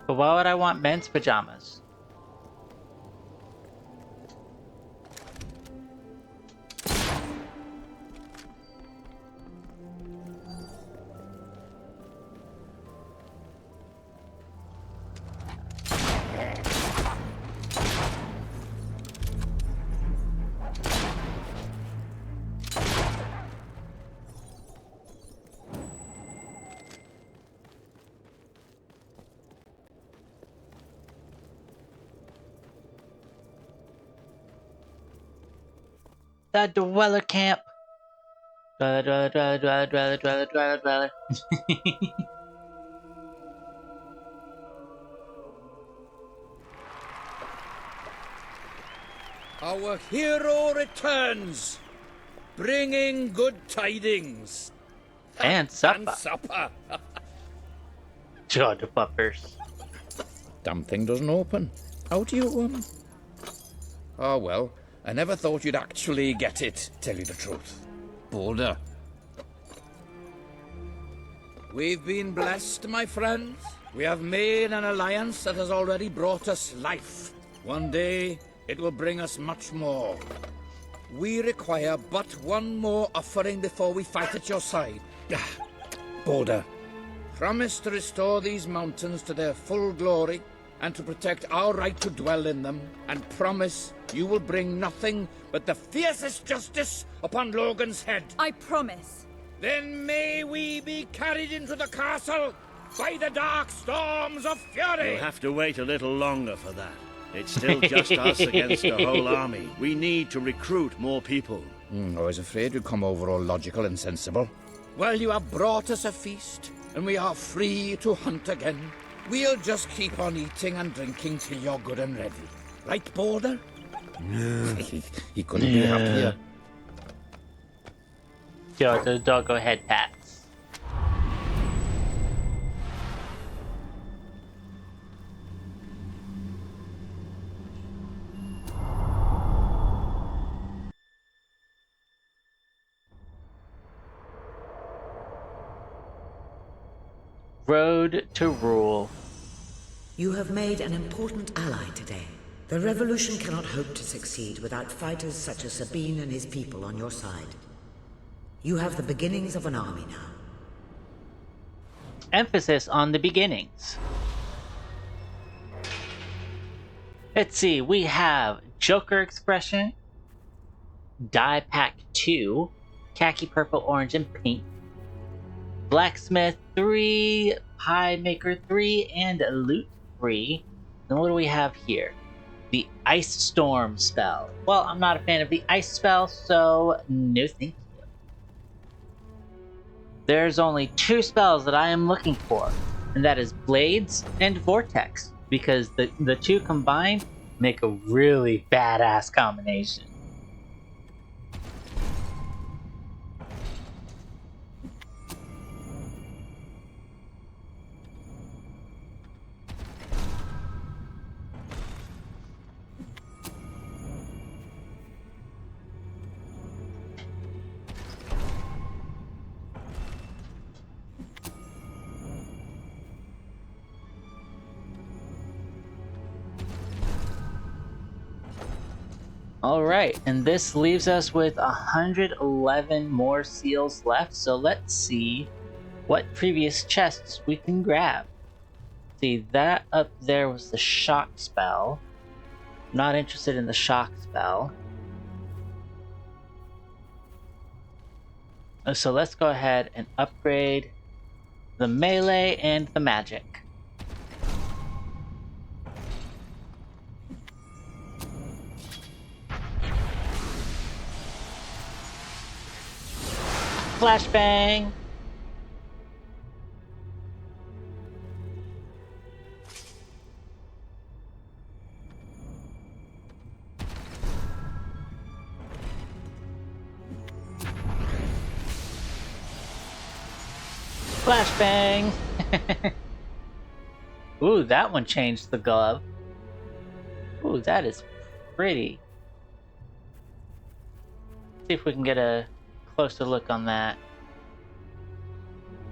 But why would I want men's pajamas? The dweller camp. Dweller. Our hero returns, bringing good tidings. And supper. And supper. God, the puppers. Damn thing doesn't open. How do you, Oh, well, I never thought you'd actually get it, tell you the truth. Boulder. We've been blessed, my friends. We have made an alliance that has already brought us life. One day, it will bring us much more. We require but one more offering before we fight at your side. Boulder. Promise to restore these mountains to their full glory and to protect our right to dwell in them, and promise you will bring nothing but the fiercest justice upon Logan's head. I promise. Then may we be carried into the castle by the dark storms of fury. You'll have to wait a little longer for that. It's still just us against a whole army. We need to recruit more people. I was afraid you'd come over all logical and sensible. Well, you have brought us a feast, and we are free to hunt again. We'll just keep on eating and drinking till you're good and ready. Right, Boulder? No. He couldn't be happier. Yo, the doggo head pats. Road to rule. You have made an important ally today. The revolution cannot hope to succeed without fighters such as Sabine and his people on your side. You have the beginnings of an army now. Emphasis on the beginnings. Let's see, we have Joker Expression, Die Pack 2, Khaki Purple, Orange, and Pink, Blacksmith 3, Pie Maker 3, and Loot 3. Then what do we have here? The Ice Storm spell. Well, I'm not a fan of the Ice spell, so no thank you. There's only 2 spells that I am looking for, and that is Blades and Vortex, because the 2 combined make a really badass combination. Alright, and this leaves us with 111 more seals left, so let's see what previous chests we can grab. See, that up there was the shock spell. Not interested in the shock spell. So let's go ahead and upgrade the melee and the magic. Flashbang! Flashbang! Ooh, that one changed the glove. Ooh, that is pretty. See if we can get a closer look on that.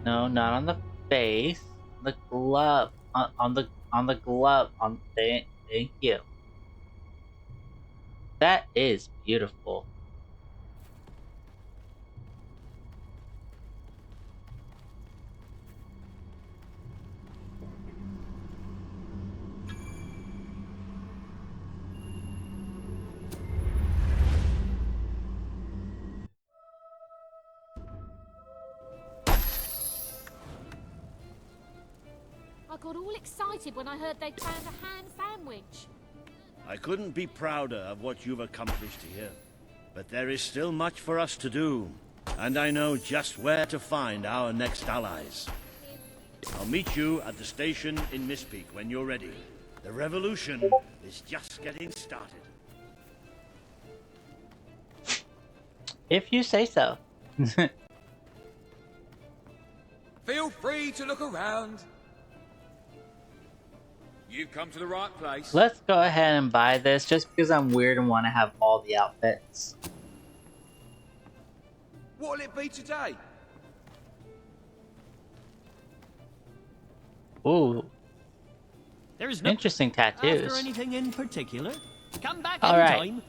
No, not on the face. The glove. On the glove. Thank you. That is beautiful. I got all excited when I heard they'd found a ham sandwich. I couldn't be prouder of what you've accomplished here. But there is still much for us to do. And I know just where to find our next allies. I'll meet you at the station in Mistpeak when you're ready. The revolution is just getting started. If you say so. Feel free to look around. You've come to the right place. Let's go ahead and buy this just because I'm weird and want to have all the outfits. What'll it be today? Ooh. There is no interesting tattoos. After anything in particular? Come back All right. anytime.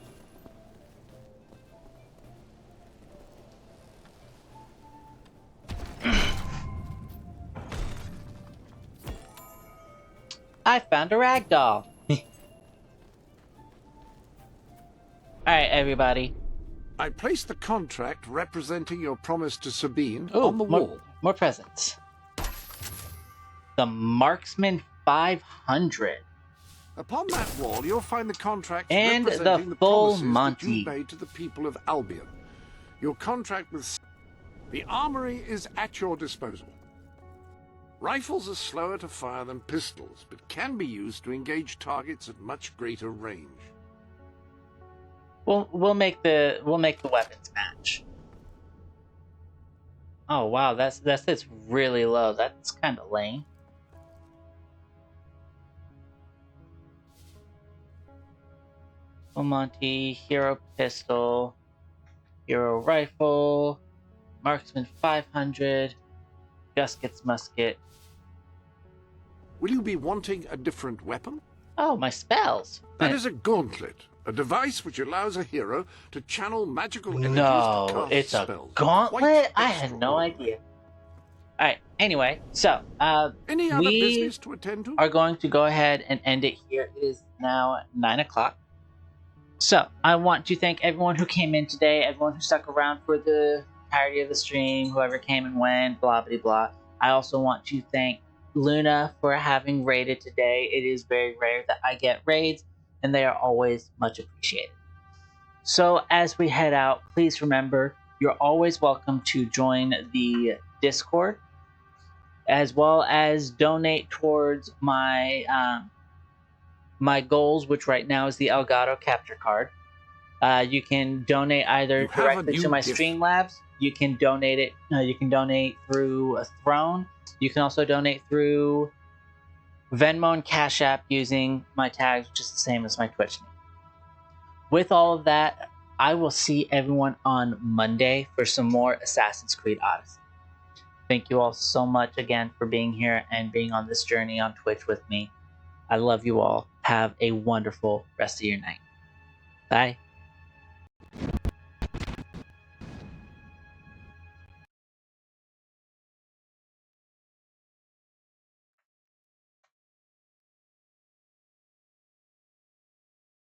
I found a ragdoll. Alright, everybody. I placed the contract representing your promise to Sabine Ooh, on the wall. More presents. The Marksman 500. Upon that wall, you'll find the contract And representing the the full promises Monty. that you made to the people of Albion. Your contract with the armory is at your disposal. Rifles are slower to fire than pistols, but can be used to engage targets at much greater range. We'll make the weapons match. Oh wow, that sits really low. That's kind of lame. Monty, hero pistol, hero rifle, marksman 500, Gusket's musket. Will you be wanting a different weapon? Oh, my spells. That is a gauntlet, a device which allows a hero to channel magical energies to No, cast it's a spells. gauntlet? I had no idea. Alright, anyway, so, Any other business to attend to? are going to go ahead and end it here. It is now 9 o'clock. So, I want to thank everyone who came in today, everyone who stuck around for the entirety of the stream, whoever came and went, blah, blah, blah. I also want to thank Luna for having raided today. It is very rare that I get raids, and they are always much appreciated. So, as we head out, please remember, you're always welcome to join the Discord, as well as donate towards my my goals, which right now is the Elgato capture card. You can donate either directly to my Streamlabs. You can donate it. You can donate through a Throne. You can also donate through Venmo and Cashapp using my tags, which is the same as my Twitch name. With all of that, I will see everyone on Monday for some more Assassin's Creed Odyssey. Thank you all so much again for being here and being on this journey on Twitch with me. I love you all. Have a wonderful rest of your night. Bye.